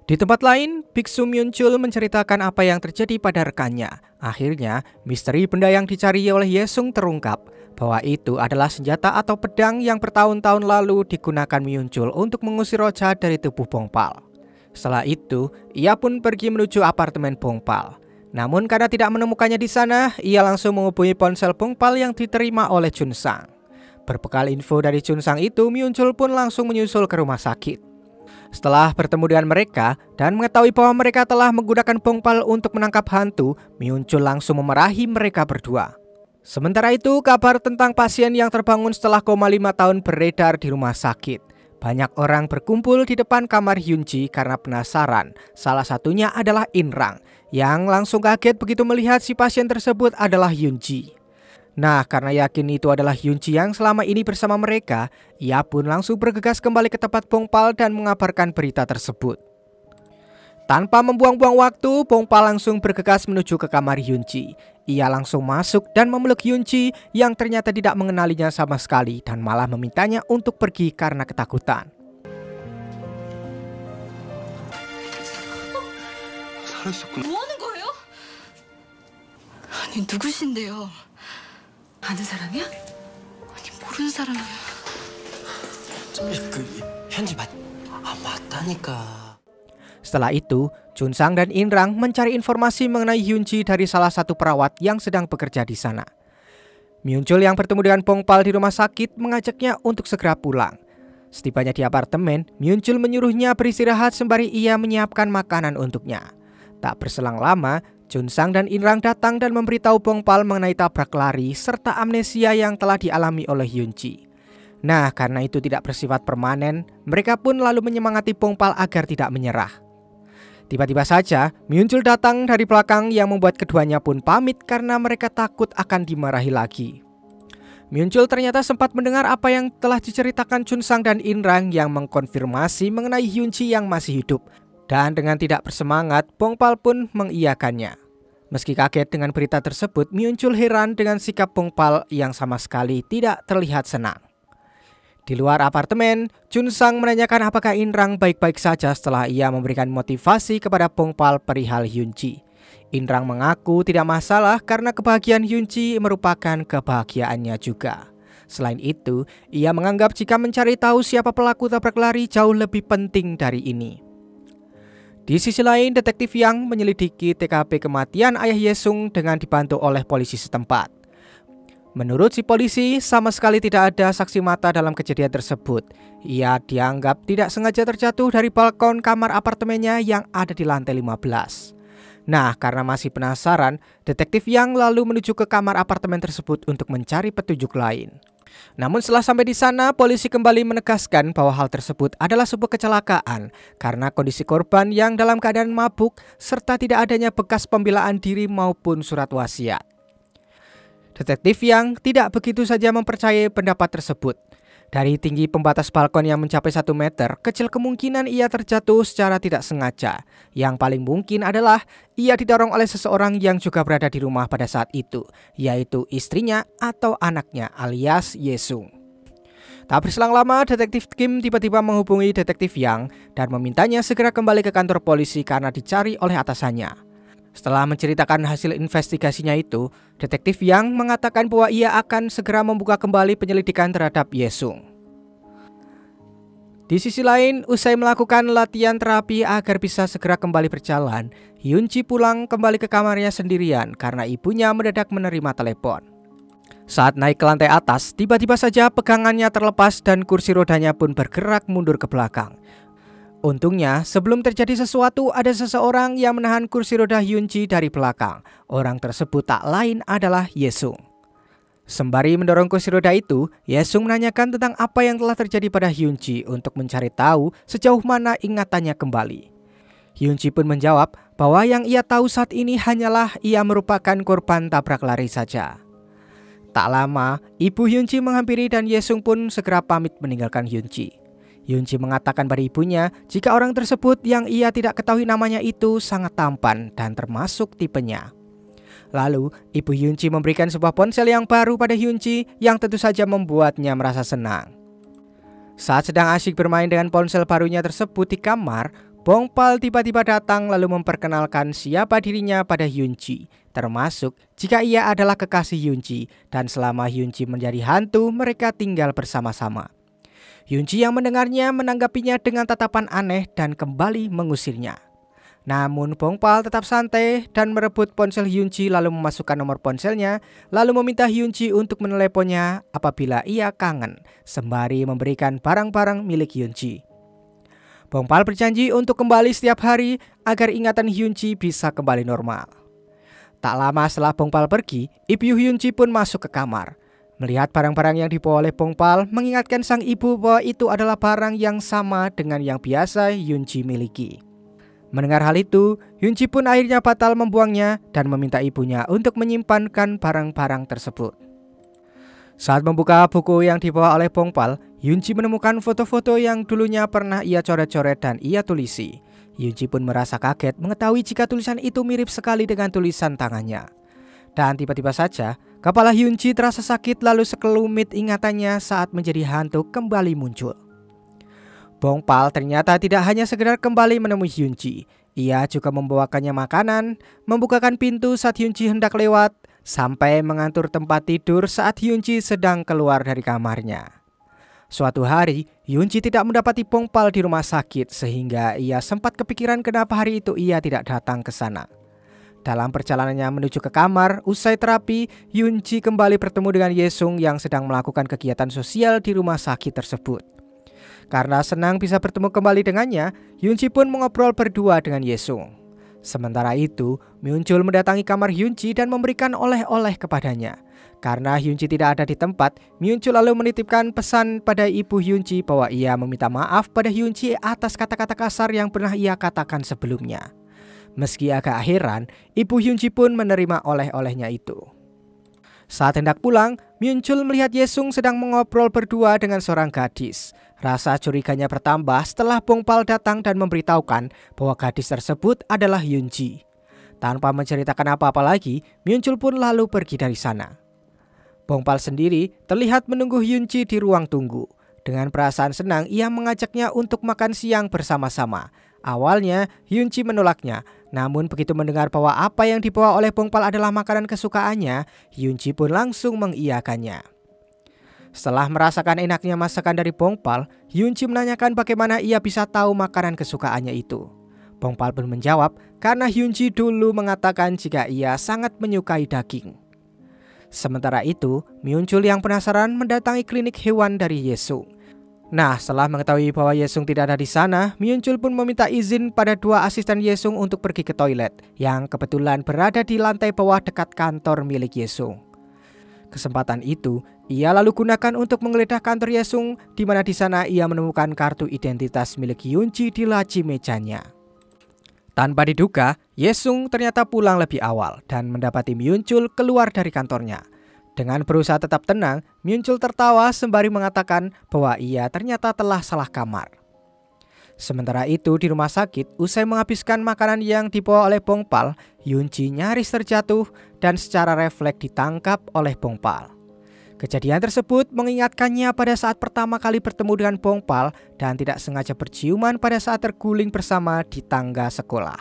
Di tempat lain, Biksu Myunchul menceritakan apa yang terjadi pada rekannya. Akhirnya, misteri benda yang dicari oleh Yesung terungkap bahwa itu adalah senjata atau pedang yang bertahun-tahun lalu digunakan Myunchul untuk mengusir roh jahat dari tubuh Bongpal. Setelah itu, ia pun pergi menuju apartemen Bongpal. Namun karena tidak menemukannya di sana, ia langsung menghubungi ponsel Bongpal yang diterima oleh Chungsang. Berbekal info dari Chungsang itu, Myunchul pun langsung menyusul ke rumah sakit. Setelah bertemu dengan mereka dan mengetahui bahwa mereka telah menggunakan Bongpal untuk menangkap hantu, Myunchul langsung memarahi mereka berdua. Sementara itu, kabar tentang pasien yang terbangun setelah koma 5 tahun beredar di rumah sakit. Banyak orang berkumpul di depan kamar Hyunji karena penasaran. Salah satunya adalah Inrang yang langsung kaget begitu melihat si pasien tersebut adalah Hyunji. Nah, karena yakin itu adalah Hyunji yang selama ini bersama mereka, ia pun langsung bergegas kembali ke tempat Bongpal dan mengabarkan berita tersebut. Tanpa membuang-buang waktu, Bongpal langsung bergegas menuju ke kamar Hyunji. Ia langsung masuk dan memeluk Hyunji yang ternyata tidak mengenalinya sama sekali dan malah memintanya untuk pergi karena ketakutan. 뭐 하는 거예요? 아니 누구신데요? 아는 사람이야? 아니 모르는 사람이야. 현지 맞다니까. Setelah itu, Junsang dan Inrang mencari informasi mengenai Hyunji dari salah satu perawat yang sedang bekerja di sana. Myunchul yang bertemu dengan Bongpal di rumah sakit mengajaknya untuk segera pulang. Setibanya di apartemen, Myunchul menyuruhnya beristirahat sembari ia menyiapkan makanan untuknya. Tak berselang lama, Junsang dan Inrang datang dan memberitahu Bongpal mengenai tabrak lari serta amnesia yang telah dialami oleh Hyunji. Nah, karena itu tidak bersifat permanen, mereka pun lalu menyemangati Bongpal agar tidak menyerah. Tiba-tiba saja, Myunchul datang dari belakang yang membuat keduanya pun pamit karena mereka takut akan dimarahi lagi. Myunchul ternyata sempat mendengar apa yang telah diceritakan Junsang dan Inrang yang mengkonfirmasi mengenai Hyunji yang masih hidup. Dan dengan tidak bersemangat, Bongpal pun mengiyakannya. Meski kaget dengan berita tersebut, Myunchul heran dengan sikap Bongpal yang sama sekali tidak terlihat senang. Di luar apartemen, Junsang menanyakan apakah Inrang baik-baik saja setelah ia memberikan motivasi kepada Bongpal perihal Hyunji. Inrang mengaku tidak masalah karena kebahagiaan Hyunji merupakan kebahagiaannya juga. Selain itu, ia menganggap jika mencari tahu siapa pelaku tabrak lari jauh lebih penting dari ini. Di sisi lain, detektif Yang menyelidiki TKP kematian ayah Yesung dengan dibantu oleh polisi setempat. Menurut si polisi, sama sekali tidak ada saksi mata dalam kejadian tersebut. Ia dianggap tidak sengaja terjatuh dari balkon kamar apartemennya yang ada di lantai 15. Nah, karena masih penasaran, detektif Yang lalu menuju ke kamar apartemen tersebut untuk mencari petunjuk lain. Namun setelah sampai di sana, polisi kembali menegaskan bahwa hal tersebut adalah sebuah kecelakaan karena kondisi korban yang dalam keadaan mabuk serta tidak adanya bekas pembelaan diri maupun surat wasiat. Detektif Yang tidak begitu saja mempercayai pendapat tersebut. Dari tinggi pembatas balkon yang mencapai 1 meter, kecil kemungkinan ia terjatuh secara tidak sengaja. Yang paling mungkin adalah ia didorong oleh seseorang yang juga berada di rumah pada saat itu, yaitu istrinya atau anaknya alias Yesung. Tak berselang lama, detektif Kim tiba-tiba menghubungi detektif Yang dan memintanya segera kembali ke kantor polisi karena dicari oleh atasannya. Setelah menceritakan hasil investigasinya itu, detektif Yang mengatakan bahwa ia akan segera membuka kembali penyelidikan terhadap Yesung. Di sisi lain, usai melakukan latihan terapi agar bisa segera kembali berjalan, Hyunji pulang kembali ke kamarnya sendirian karena ibunya mendadak menerima telepon. Saat naik ke lantai atas, tiba-tiba saja pegangannya terlepas dan kursi rodanya pun bergerak mundur ke belakang. Untungnya, sebelum terjadi sesuatu, ada seseorang yang menahan kursi roda Hyunji dari belakang. Orang tersebut tak lain adalah Yesung. Sembari mendorong kursi roda itu, Yesung menanyakan tentang apa yang telah terjadi pada Hyunji untuk mencari tahu sejauh mana ingatannya kembali. Hyunji pun menjawab bahwa yang ia tahu saat ini hanyalah ia merupakan korban tabrak lari saja. Tak lama, ibu Hyunji menghampiri dan Yesung pun segera pamit meninggalkan Hyunji. Hyunji mengatakan pada ibunya jika orang tersebut yang ia tidak ketahui namanya itu sangat tampan dan termasuk tipenya. Lalu, ibu Hyunji memberikan sebuah ponsel yang baru pada Hyunji yang tentu saja membuatnya merasa senang. Saat sedang asyik bermain dengan ponsel barunya tersebut di kamar, Bongpal tiba-tiba datang lalu memperkenalkan siapa dirinya pada Hyunji, termasuk jika ia adalah kekasih Hyunji dan selama Hyunji menjadi hantu mereka tinggal bersama-sama. Hyunji yang mendengarnya menanggapinya dengan tatapan aneh dan kembali mengusirnya. Namun Bongpal tetap santai dan merebut ponsel Hyunji lalu memasukkan nomor ponselnya, lalu meminta Hyunji untuk meneleponnya apabila ia kangen, sembari memberikan barang-barang milik Hyunji. Bongpal berjanji untuk kembali setiap hari agar ingatan Hyunji bisa kembali normal. Tak lama setelah Bongpal pergi, ibu Hyunji pun masuk ke kamar. Melihat barang-barang yang dibawa oleh Bongpal mengingatkan sang ibu bahwa itu adalah barang yang sama dengan yang biasa Yunji miliki. Mendengar hal itu, Yunji pun akhirnya batal membuangnya dan meminta ibunya untuk menyimpankan barang-barang tersebut. Saat membuka buku yang dibawa oleh Bongpal, Yunji menemukan foto-foto yang dulunya pernah ia coret-coret dan ia tulisi. Yunji pun merasa kaget mengetahui jika tulisan itu mirip sekali dengan tulisan tangannya. Dan tiba-tiba saja, kepala Yunji terasa sakit lalu sekelumit ingatannya saat menjadi hantu kembali muncul. Bongpal ternyata tidak hanya sekedar kembali menemui Yunji. Ia juga membawakannya makanan, membukakan pintu saat Yunji hendak lewat, sampai mengatur tempat tidur saat Yunji sedang keluar dari kamarnya. Suatu hari, Yunji tidak mendapati Bongpal di rumah sakit sehingga ia sempat kepikiran kenapa hari itu ia tidak datang ke sana. Dalam perjalanannya menuju ke kamar, usai terapi, Yunji kembali bertemu dengan Yesung yang sedang melakukan kegiatan sosial di rumah sakit tersebut. Karena senang bisa bertemu kembali dengannya, Yunji pun mengobrol berdua dengan Yesung. Sementara itu, Myunchul mendatangi kamar Yunji dan memberikan oleh-oleh kepadanya. Karena Yunji tidak ada di tempat, Myunchul lalu menitipkan pesan pada ibu Yunji bahwa ia meminta maaf pada Yunji atas kata-kata kasar yang pernah ia katakan sebelumnya. Meski agak heran, ibu Yunji pun menerima oleh-olehnya itu. Saat hendak pulang, Myunchul melihat Yesung sedang mengobrol berdua dengan seorang gadis. Rasa curiganya bertambah setelah Bongpal datang dan memberitahukan bahwa gadis tersebut adalah Yunji. Tanpa menceritakan apa-apa lagi, Myunchul pun lalu pergi dari sana. Bongpal sendiri terlihat menunggu Yunji di ruang tunggu. Dengan perasaan senang, ia mengajaknya untuk makan siang bersama-sama. Awalnya, Yunji menolaknya. Namun begitu mendengar bahwa apa yang dibawa oleh Bongpal adalah makanan kesukaannya, Yunji pun langsung mengiyakannya. Setelah merasakan enaknya masakan dari Bongpal, Yunji menanyakan bagaimana ia bisa tahu makanan kesukaannya itu. Bongpal pun menjawab karena Yunji dulu mengatakan jika ia sangat menyukai daging. Sementara itu, Myunchul yang penasaran mendatangi klinik hewan dari Yesung. Nah, setelah mengetahui bahwa Yesung tidak ada di sana, Myunchul pun meminta izin pada dua asisten Yesung untuk pergi ke toilet yang kebetulan berada di lantai bawah dekat kantor milik Yesung. Kesempatan itu, ia lalu gunakan untuk menggeledah kantor Yesung, di mana di sana ia menemukan kartu identitas milik Yunji di laci mejanya. Tanpa diduga, Yesung ternyata pulang lebih awal dan mendapati Myunchul keluar dari kantornya. Dengan berusaha tetap tenang, Myunchul tertawa sembari mengatakan bahwa ia ternyata telah salah kamar. Sementara itu di rumah sakit, usai menghabiskan makanan yang dibawa oleh Bongpal, Yunji nyaris terjatuh dan secara refleks ditangkap oleh Bongpal. Kejadian tersebut mengingatkannya pada saat pertama kali bertemu dengan Bongpal dan tidak sengaja berciuman pada saat terguling bersama di tangga sekolah.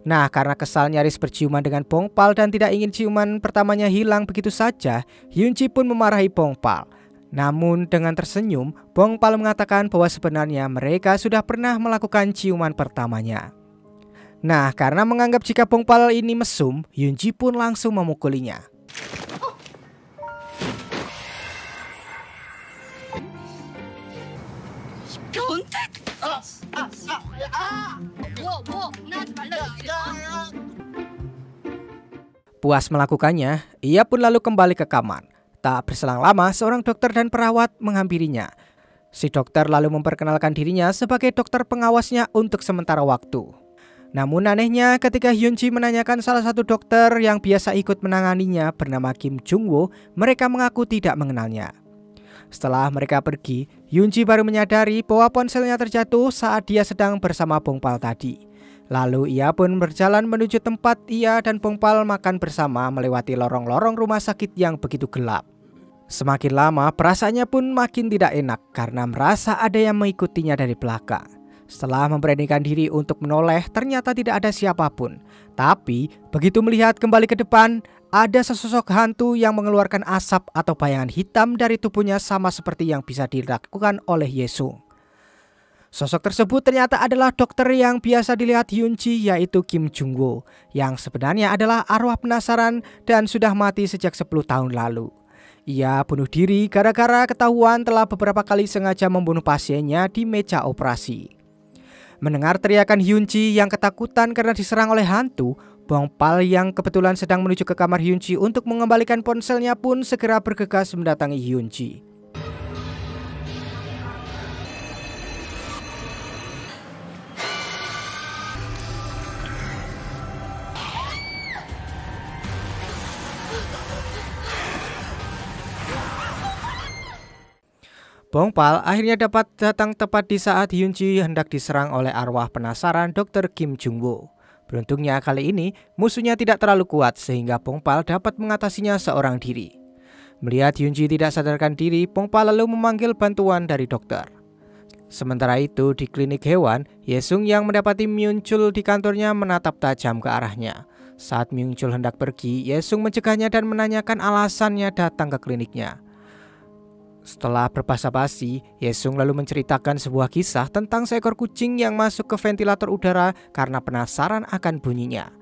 Nah, karena kesal nyaris berciuman dengan Bongpal dan tidak ingin ciuman pertamanya hilang begitu saja, Yunji pun memarahi Bongpal. Namun dengan tersenyum, Bongpal mengatakan bahwa sebenarnya mereka sudah pernah melakukan ciuman pertamanya. Nah, karena menganggap jika Bongpal ini mesum, Yunji pun langsung memukulinya. Puas melakukannya, ia pun lalu kembali ke kamar. Tak berselang lama, seorang dokter dan perawat menghampirinya. Si dokter lalu memperkenalkan dirinya sebagai dokter pengawasnya untuk sementara waktu. Namun anehnya, ketika Yunji menanyakan salah satu dokter yang biasa ikut menanganinya bernama Kim Jung-woo, mereka mengaku tidak mengenalnya. Setelah mereka pergi, Yunji baru menyadari bahwa ponselnya terjatuh saat dia sedang bersama Bongpal tadi. Lalu ia pun berjalan menuju tempat ia dan Bongpal makan bersama melewati lorong-lorong rumah sakit yang begitu gelap. Semakin lama perasaannya pun makin tidak enak karena merasa ada yang mengikutinya dari belakang. Setelah memberanikan diri untuk menoleh, ternyata tidak ada siapapun. Tapi begitu melihat kembali ke depan, ada sesosok hantu yang mengeluarkan asap atau bayangan hitam dari tubuhnya sama seperti yang bisa dilakukan oleh Yesung. Sosok tersebut ternyata adalah dokter yang biasa dilihat Yunji, yaitu Kim Jung-woo, yang sebenarnya adalah arwah penasaran dan sudah mati sejak 10 tahun lalu. Ia bunuh diri gara-gara ketahuan telah beberapa kali sengaja membunuh pasiennya di meja operasi. Mendengar teriakan Yunji yang ketakutan karena diserang oleh hantu, Bongpal yang kebetulan sedang menuju ke kamar Hyunji untuk mengembalikan ponselnya pun segera bergegas mendatangi Hyunji. Bongpal akhirnya dapat datang tepat di saat Hyunji hendak diserang oleh arwah penasaran Dr. Kim Jung-woo. Beruntungnya kali ini musuhnya tidak terlalu kuat sehingga Bongpal dapat mengatasinya seorang diri. Melihat Hyunji tidak sadarkan diri, Bongpal lalu memanggil bantuan dari dokter. Sementara itu di klinik hewan, Yesung yang mendapati Myung-chul di kantornya menatap tajam ke arahnya. Saat Myung-chul hendak pergi, Yesung mencegahnya dan menanyakan alasannya datang ke kliniknya. Setelah berbasa-basi, Yesung lalu menceritakan sebuah kisah tentang seekor kucing yang masuk ke ventilator udara karena penasaran akan bunyinya.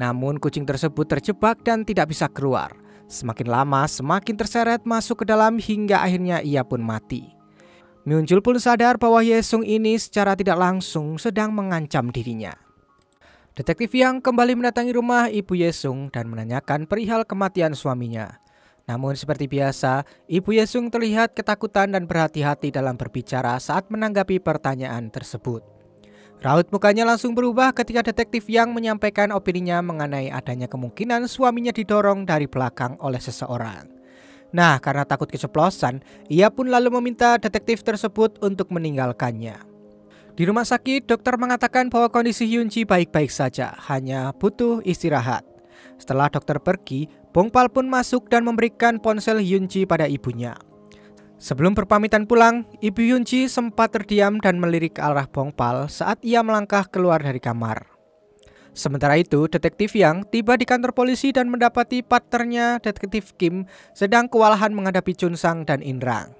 Namun kucing tersebut terjebak dan tidak bisa keluar. Semakin lama semakin terseret masuk ke dalam hingga akhirnya ia pun mati. Myung-chul pun sadar bahwa Yesung ini secara tidak langsung sedang mengancam dirinya. Detektif yang kembali mendatangi rumah ibu Yesung dan menanyakan perihal kematian suaminya. Namun seperti biasa, Ibu Yesung terlihat ketakutan dan berhati-hati dalam berbicara saat menanggapi pertanyaan tersebut. Raut mukanya langsung berubah ketika detektif yang menyampaikan opininya mengenai adanya kemungkinan suaminya didorong dari belakang oleh seseorang. Nah, karena takut keceplosan, ia pun lalu meminta detektif tersebut untuk meninggalkannya. Di rumah sakit, dokter mengatakan bahwa kondisi Hyunji baik-baik saja, hanya butuh istirahat. Setelah dokter pergi, Bongpal pun masuk dan memberikan ponsel Hyunji pada ibunya. Sebelum berpamitan pulang, ibu Hyunji sempat terdiam dan melirik ke arah Bongpal saat ia melangkah keluar dari kamar. Sementara itu, detektif Yang tiba di kantor polisi dan mendapati partnernya detektif Kim sedang kewalahan menghadapi Chun Sang dan Inrang.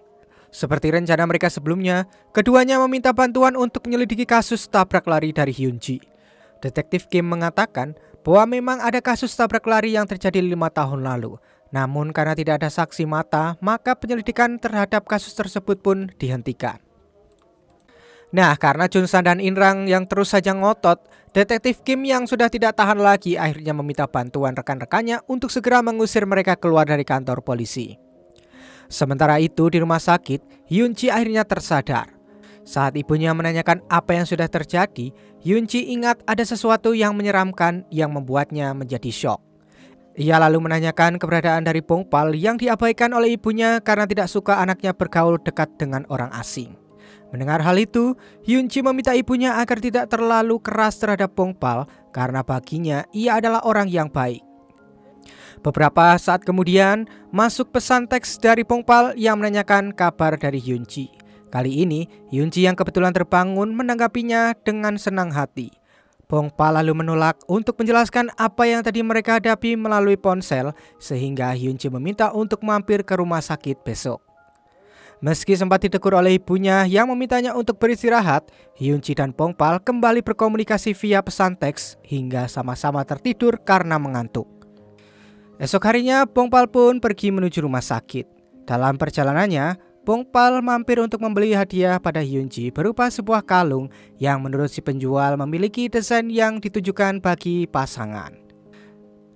Seperti rencana mereka sebelumnya, keduanya meminta bantuan untuk menyelidiki kasus tabrak lari dari Hyunji. Detektif Kim mengatakan bahwa memang ada kasus tabrak lari yang terjadi 5 tahun lalu. Namun karena tidak ada saksi mata, maka penyelidikan terhadap kasus tersebut pun dihentikan. Nah, karena Chun Sang dan Inrang yang terus saja ngotot, detektif Kim yang sudah tidak tahan lagi akhirnya meminta bantuan rekan-rekannya untuk segera mengusir mereka keluar dari kantor polisi. Sementara itu di rumah sakit, Hyunji akhirnya tersadar. Saat ibunya menanyakan apa yang sudah terjadi, Hyunji ingat ada sesuatu yang menyeramkan yang membuatnya menjadi syok. Ia lalu menanyakan keberadaan dari Bongpal yang diabaikan oleh ibunya karena tidak suka anaknya bergaul dekat dengan orang asing. Mendengar hal itu, Hyunji meminta ibunya agar tidak terlalu keras terhadap Bongpal karena baginya ia adalah orang yang baik. Beberapa saat kemudian, masuk pesan teks dari Bongpal yang menanyakan kabar dari Hyunji. Kali ini, Hyunji yang kebetulan terbangun menanggapinya dengan senang hati. Bongpal lalu menolak untuk menjelaskan apa yang tadi mereka hadapi melalui ponsel, sehingga Hyunji meminta untuk mampir ke rumah sakit besok. Meski sempat ditegur oleh ibunya yang memintanya untuk beristirahat, Hyunji dan Bongpal kembali berkomunikasi via pesan teks hingga sama-sama tertidur karena mengantuk. Esok harinya, Bongpal pun pergi menuju rumah sakit. Dalam perjalanannya, Bongpal mampir untuk membeli hadiah pada Hyunji berupa sebuah kalung yang menurut si penjual memiliki desain yang ditujukan bagi pasangan.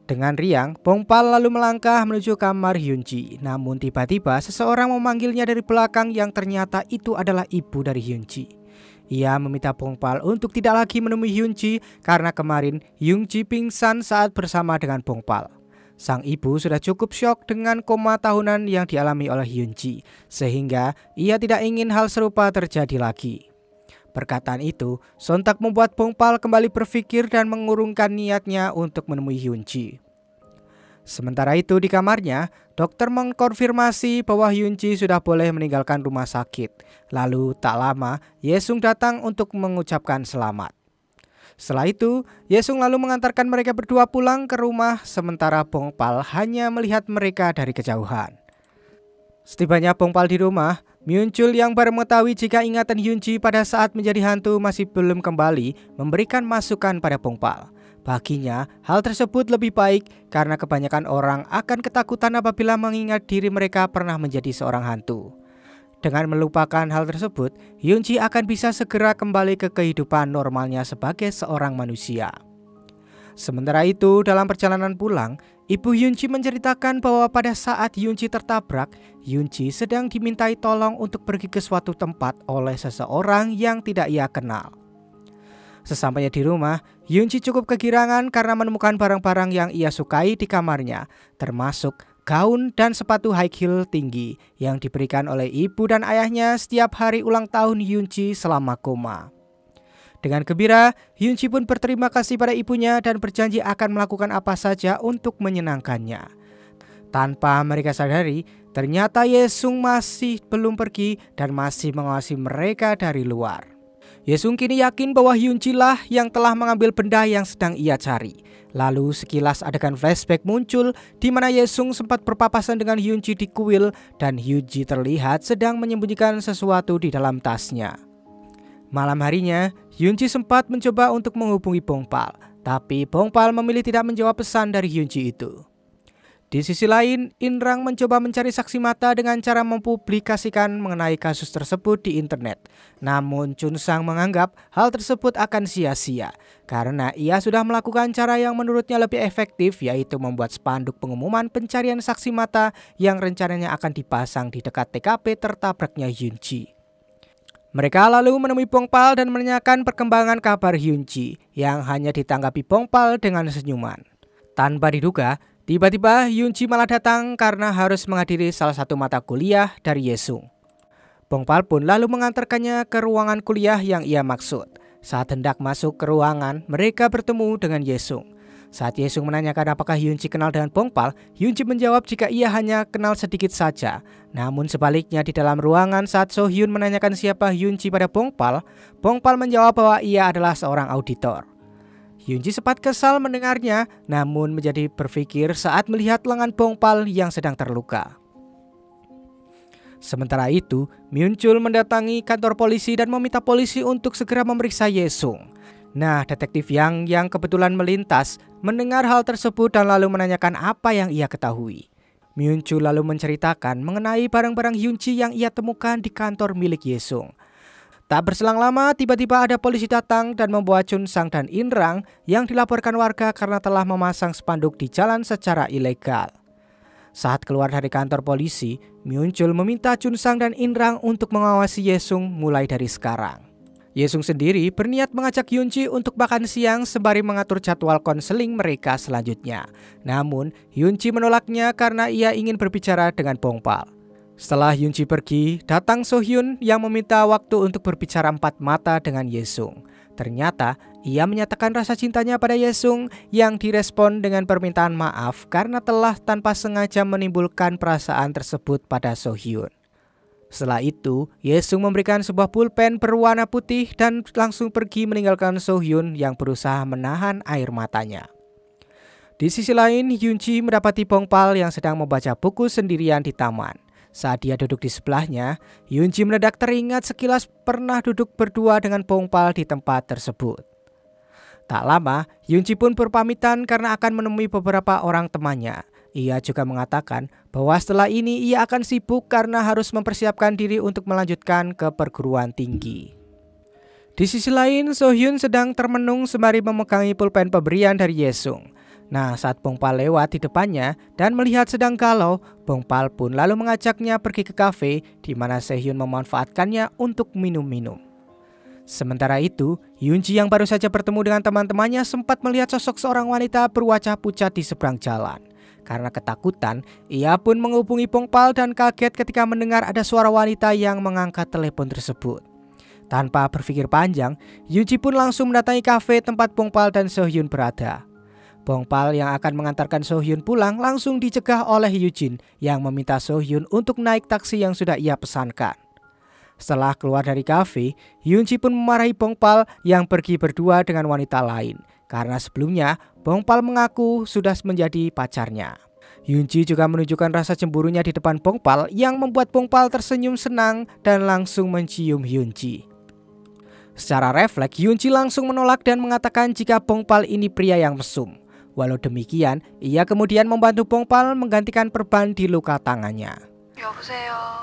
Dengan riang, Bongpal lalu melangkah menuju kamar Hyunji. Namun tiba-tiba seseorang memanggilnya dari belakang yang ternyata itu adalah ibu dari Hyunji. Ia meminta Bongpal untuk tidak lagi menemui Hyunji karena kemarin Hyunji pingsan saat bersama dengan Bongpal. Sang ibu sudah cukup syok dengan koma tahunan yang dialami oleh Hyunji, sehingga ia tidak ingin hal serupa terjadi lagi. Perkataan itu sontak membuat Bongpal kembali berpikir dan mengurungkan niatnya untuk menemui Hyunji. Sementara itu di kamarnya, dokter mengkonfirmasi bahwa Hyunji sudah boleh meninggalkan rumah sakit. Lalu tak lama, Yesung datang untuk mengucapkan selamat. Setelah itu, Yesung lalu mengantarkan mereka berdua pulang ke rumah sementara Bongpal hanya melihat mereka dari kejauhan. Setibanya Bongpal di rumah, Myung-chul yang baru mengetahui jika ingatan Hyunji pada saat menjadi hantu masih belum kembali memberikan masukan pada Bongpal. Baginya, hal tersebut lebih baik karena kebanyakan orang akan ketakutan apabila mengingat diri mereka pernah menjadi seorang hantu. Dengan melupakan hal tersebut, Hyunji akan bisa segera kembali ke kehidupan normalnya sebagai seorang manusia. Sementara itu, dalam perjalanan pulang, Ibu Hyunji menceritakan bahwa pada saat Hyunji tertabrak, Hyunji sedang dimintai tolong untuk pergi ke suatu tempat oleh seseorang yang tidak ia kenal. Sesampainya di rumah, Hyunji cukup kegirangan karena menemukan barang-barang yang ia sukai di kamarnya, termasuk gaun dan sepatu high heel tinggi yang diberikan oleh ibu dan ayahnya setiap hari ulang tahun Hyunji selama koma. Dengan gembira, Hyunji pun berterima kasih pada ibunya dan berjanji akan melakukan apa saja untuk menyenangkannya. Tanpa mereka sadari, ternyata Yesung masih belum pergi dan masih mengawasi mereka dari luar. Yesung kini yakin bahwa Hyunji lah yang telah mengambil benda yang sedang ia cari. Lalu sekilas adegan flashback muncul di mana Yesung sempat berpapasan dengan Hyunji di kuil dan Hyunji terlihat sedang menyembunyikan sesuatu di dalam tasnya. Malam harinya, Hyunji sempat mencoba untuk menghubungi Bongpal, tapi Bongpal memilih tidak menjawab pesan dari Hyunji itu. Di sisi lain, Inrang mencoba mencari saksi mata dengan cara mempublikasikan mengenai kasus tersebut di internet. Namun Chun Sang menganggap hal tersebut akan sia-sia karena ia sudah melakukan cara yang menurutnya lebih efektif, yaitu membuat spanduk pengumuman pencarian saksi mata yang rencananya akan dipasang di dekat TKP tertabraknya Hyunji. Mereka lalu menemui Bongpal dan menanyakan perkembangan kabar Hyunji yang hanya ditanggapi Bongpal dengan senyuman. Tanpa diduga, tiba-tiba Hyunji malah datang karena harus menghadiri salah satu mata kuliah dari Yesung. Bongpal pun lalu mengantarkannya ke ruangan kuliah yang ia maksud. Saat hendak masuk ke ruangan, mereka bertemu dengan Yesung. Saat Yesung menanyakan apakah Hyunji kenal dengan Bongpal, Hyunji menjawab jika ia hanya kenal sedikit saja. Namun sebaliknya di dalam ruangan saat So-hyun menanyakan siapa Hyunji pada Bongpal, Bongpal menjawab bahwa ia adalah seorang auditor. Hyunji sempat kesal mendengarnya, namun menjadi berpikir saat melihat lengan Bongpal yang sedang terluka. Sementara itu, Myunchul mendatangi kantor polisi dan meminta polisi untuk segera memeriksa Yesung. Nah, detektif yang kebetulan melintas mendengar hal tersebut dan lalu menanyakan apa yang ia ketahui. Myunchul lalu menceritakan mengenai barang-barang Hyunji yang ia temukan di kantor milik Yesung. Tak berselang lama, tiba-tiba ada polisi datang dan membawa Chun Sang dan Inrang yang dilaporkan warga karena telah memasang spanduk di jalan secara ilegal. Saat keluar dari kantor polisi, Myunchul meminta Chun Sang dan Inrang untuk mengawasi Yesung mulai dari sekarang. Yesung sendiri berniat mengajak Hyunji untuk makan siang sembari mengatur jadwal konseling mereka selanjutnya. Namun, Hyunji menolaknya karena ia ingin berbicara dengan Bongpal. Setelah Hyunji pergi, datang So-hyun yang meminta waktu untuk berbicara empat mata dengan Yesung. Ternyata, ia menyatakan rasa cintanya pada Yesung yang direspon dengan permintaan maaf karena telah tanpa sengaja menimbulkan perasaan tersebut pada So-hyun. Setelah itu, Yesung memberikan sebuah pulpen berwarna putih dan langsung pergi meninggalkan So-hyun yang berusaha menahan air matanya. Di sisi lain, Hyunji mendapati Bongpal yang sedang membaca buku sendirian di taman. Saat dia duduk di sebelahnya, Hyunji mendadak teringat sekilas pernah duduk berdua dengan Bongpal di tempat tersebut. Tak lama, Hyunji pun berpamitan karena akan menemui beberapa orang temannya. Ia juga mengatakan bahwa setelah ini ia akan sibuk karena harus mempersiapkan diri untuk melanjutkan ke perguruan tinggi. Di sisi lain, So-hyun sedang termenung sembari memegangi pulpen pemberian dari Yesung. Nah, saat Bongpal lewat di depannya dan melihat sedang galau, Bongpal pun lalu mengajaknya pergi ke kafe di mana Se-hyun memanfaatkannya untuk minum-minum. Sementara itu, Hyunji yang baru saja bertemu dengan teman-temannya sempat melihat sosok seorang wanita berwajah pucat di seberang jalan. Karena ketakutan, ia pun menghubungi Bongpal dan kaget ketika mendengar ada suara wanita yang mengangkat telepon tersebut. Tanpa berpikir panjang, Hyunji pun langsung mendatangi kafe tempat Bongpal dan So-hyun berada. Bongpal yang akan mengantarkan So-hyun pulang langsung dicegah oleh Hyunjin yang meminta So-hyun untuk naik taksi yang sudah ia pesankan. Setelah keluar dari kafe, Hyunji pun memarahi Bongpal yang pergi berdua dengan wanita lain. Karena sebelumnya, Bongpal mengaku sudah menjadi pacarnya. Hyunji juga menunjukkan rasa cemburunya di depan Bongpal yang membuat Bongpal tersenyum senang dan langsung mencium Hyunji. Secara refleks, Hyunji langsung menolak dan mengatakan jika Bongpal ini pria yang mesum. Walau demikian, ia kemudian membantu Bongpal menggantikan perban di luka tangannya. 여보세요.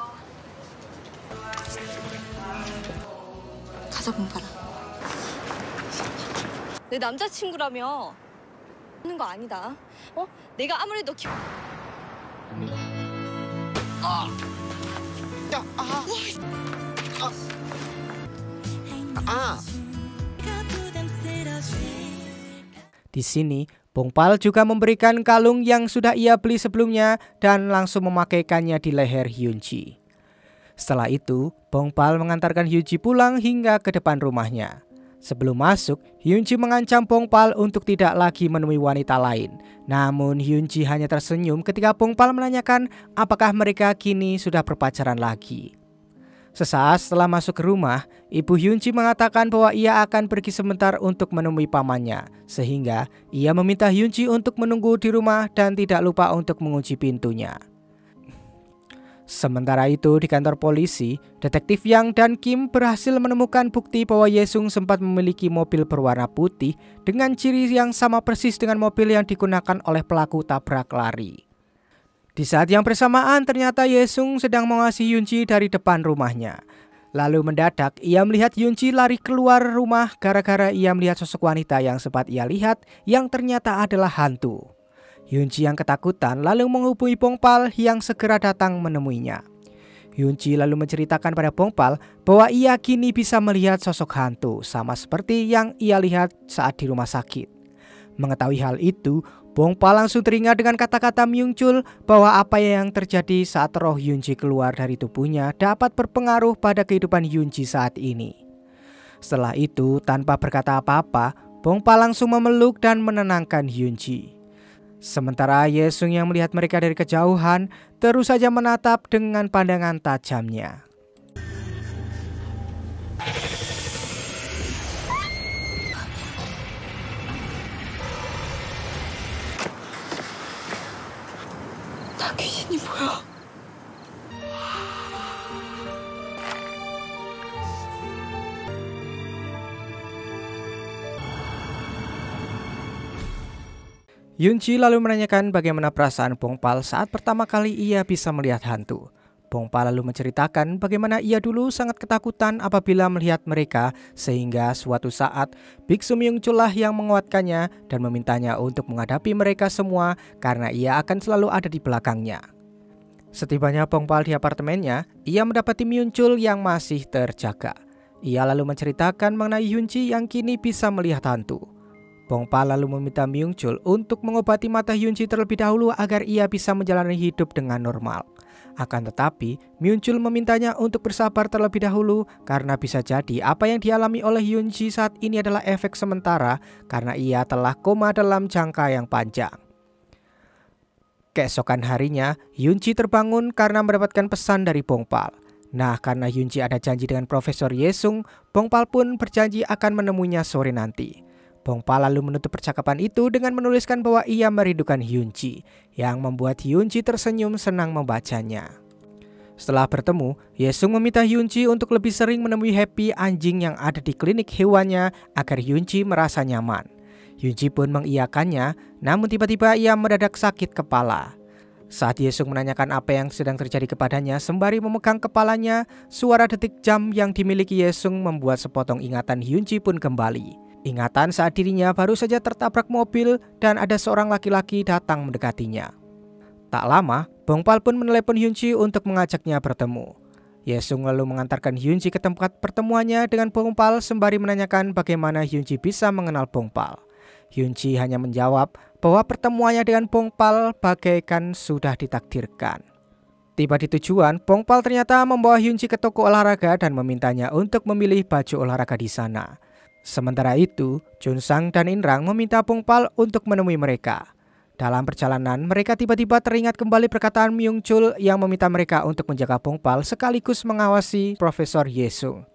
가자, 봉팔아. 내 남자친구라며. 거 아니다. 내가 아무래도 Di sini, Bongpal juga memberikan kalung yang sudah ia beli sebelumnya dan langsung memakaikannya di leher Hyunji. Setelah itu, Bongpal mengantarkan Hyunji pulang hingga ke depan rumahnya. Sebelum masuk, Hyunji mengancam Bongpal untuk tidak lagi menemui wanita lain. Namun Hyunji hanya tersenyum ketika Bongpal menanyakan apakah mereka kini sudah berpacaran lagi. Sesaat setelah masuk ke rumah, ibu Hyunji mengatakan bahwa ia akan pergi sebentar untuk menemui pamannya. Sehingga ia meminta Hyunji untuk menunggu di rumah dan tidak lupa untuk mengunci pintunya. Sementara itu di kantor polisi, detektif Yang dan Kim berhasil menemukan bukti bahwa Yesung sempat memiliki mobil berwarna putih dengan ciri yang sama persis dengan mobil yang digunakan oleh pelaku tabrak lari. Di saat yang bersamaan ternyata Yesung sedang mengawasi Hyunji dari depan rumahnya. Lalu mendadak ia melihat Hyunji lari keluar rumah gara-gara ia melihat sosok wanita yang sempat ia lihat yang ternyata adalah hantu. Hyunji yang ketakutan lalu menghubungi Bongpal yang segera datang menemuinya. Hyunji lalu menceritakan pada Bongpal bahwa ia kini bisa melihat sosok hantu sama seperti yang ia lihat saat di rumah sakit. Mengetahui hal itu, Bongpal langsung teringat dengan kata-kata Myung-chul bahwa apa yang terjadi saat roh Hyunji keluar dari tubuhnya dapat berpengaruh pada kehidupan Hyunji saat ini. Setelah itu, tanpa berkata apa-apa, Bongpal langsung memeluk dan menenangkan Hyunji. Sementara Yesung yang melihat mereka dari kejauhan terus saja menatap dengan pandangan tajamnya. 귀신이 뭐야? Hyunji lalu menanyakan bagaimana perasaan Bongpal saat pertama kali ia bisa melihat hantu. Bongpal lalu menceritakan bagaimana ia dulu sangat ketakutan apabila melihat mereka sehingga suatu saat Biksu Myung-chul lah yang menguatkannya dan memintanya untuk menghadapi mereka semua karena ia akan selalu ada di belakangnya. Setibanya Bongpal di apartemennya, ia mendapati Myung-chul yang masih terjaga. Ia lalu menceritakan mengenai Hyunji yang kini bisa melihat hantu. Bongpal lalu meminta Myung-chul untuk mengobati mata Hyunji terlebih dahulu agar ia bisa menjalani hidup dengan normal. Akan tetapi, Myung-chul memintanya untuk bersabar terlebih dahulu karena bisa jadi apa yang dialami oleh Hyunji saat ini adalah efek sementara karena ia telah koma dalam jangka yang panjang. Keesokan harinya, Hyunji terbangun karena mendapatkan pesan dari Bongpal. Nah, karena Hyunji ada janji dengan Profesor Yesung, Bongpal pun berjanji akan menemuinya sore nanti. Bongpal lalu menutup percakapan itu dengan menuliskan bahwa ia merindukan Hyunji, yang membuat Hyunji tersenyum senang membacanya. Setelah bertemu, Yesung meminta Hyunji untuk lebih sering menemui Happy, anjing yang ada di klinik hewannya agar Hyunji merasa nyaman. Hyunji pun mengiyakannya, namun tiba-tiba ia mendadak sakit kepala. Saat Yesung menanyakan apa yang sedang terjadi kepadanya sembari memegang kepalanya, suara detik jam yang dimiliki Yesung membuat sepotong ingatan Hyunji pun kembali. Ingatan saat dirinya baru saja tertabrak mobil dan ada seorang laki-laki datang mendekatinya. Tak lama, Bongpal pun menelepon Hyunji untuk mengajaknya bertemu. Yesung lalu mengantarkan Hyunji ke tempat pertemuannya dengan Bongpal sembari menanyakan bagaimana Hyunji bisa mengenal Bongpal. Hyunji hanya menjawab bahwa pertemuannya dengan Bongpal bagaikan sudah ditakdirkan. Tiba di tujuan, Bongpal ternyata membawa Hyunji ke toko olahraga dan memintanya untuk memilih baju olahraga di sana. Sementara itu, Junsang dan Inrang meminta Bongpal untuk menemui mereka. Dalam perjalanan, mereka tiba-tiba teringat kembali perkataan Myung-chul yang meminta mereka untuk menjaga Bongpal sekaligus mengawasi Profesor Yesung.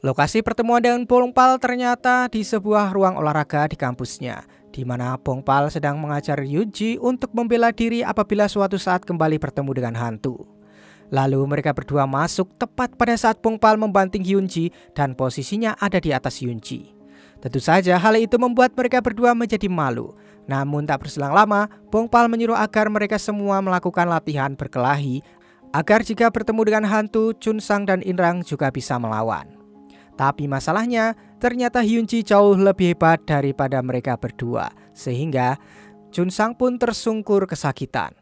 Lokasi pertemuan dengan Bongpal ternyata di sebuah ruang olahraga di kampusnya, di mana Bongpal sedang mengajar Hyunji untuk membela diri apabila suatu saat kembali bertemu dengan hantu. Lalu mereka berdua masuk tepat pada saat Bongpal membanting Hyunji dan posisinya ada di atas Hyunji. Tentu saja hal itu membuat mereka berdua menjadi malu. Namun tak berselang lama, Bongpal menyuruh agar mereka semua melakukan latihan berkelahi agar jika bertemu dengan hantu, Junsang dan Inrang juga bisa melawan. Tapi masalahnya ternyata Hyunji jauh lebih hebat daripada mereka berdua, sehingga Junsang pun tersungkur kesakitan.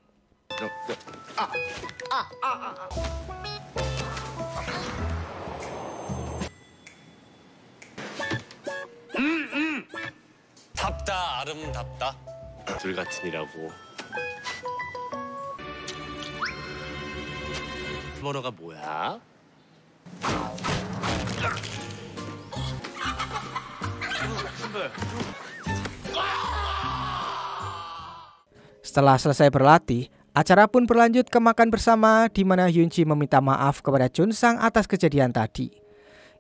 답다 아름답다. 둘 같으니라고. 번호가 뭐야? Setelah selesai berlatih, acara pun berlanjut ke makan bersama di mana Hyunji meminta maaf kepada Junsang atas kejadian tadi.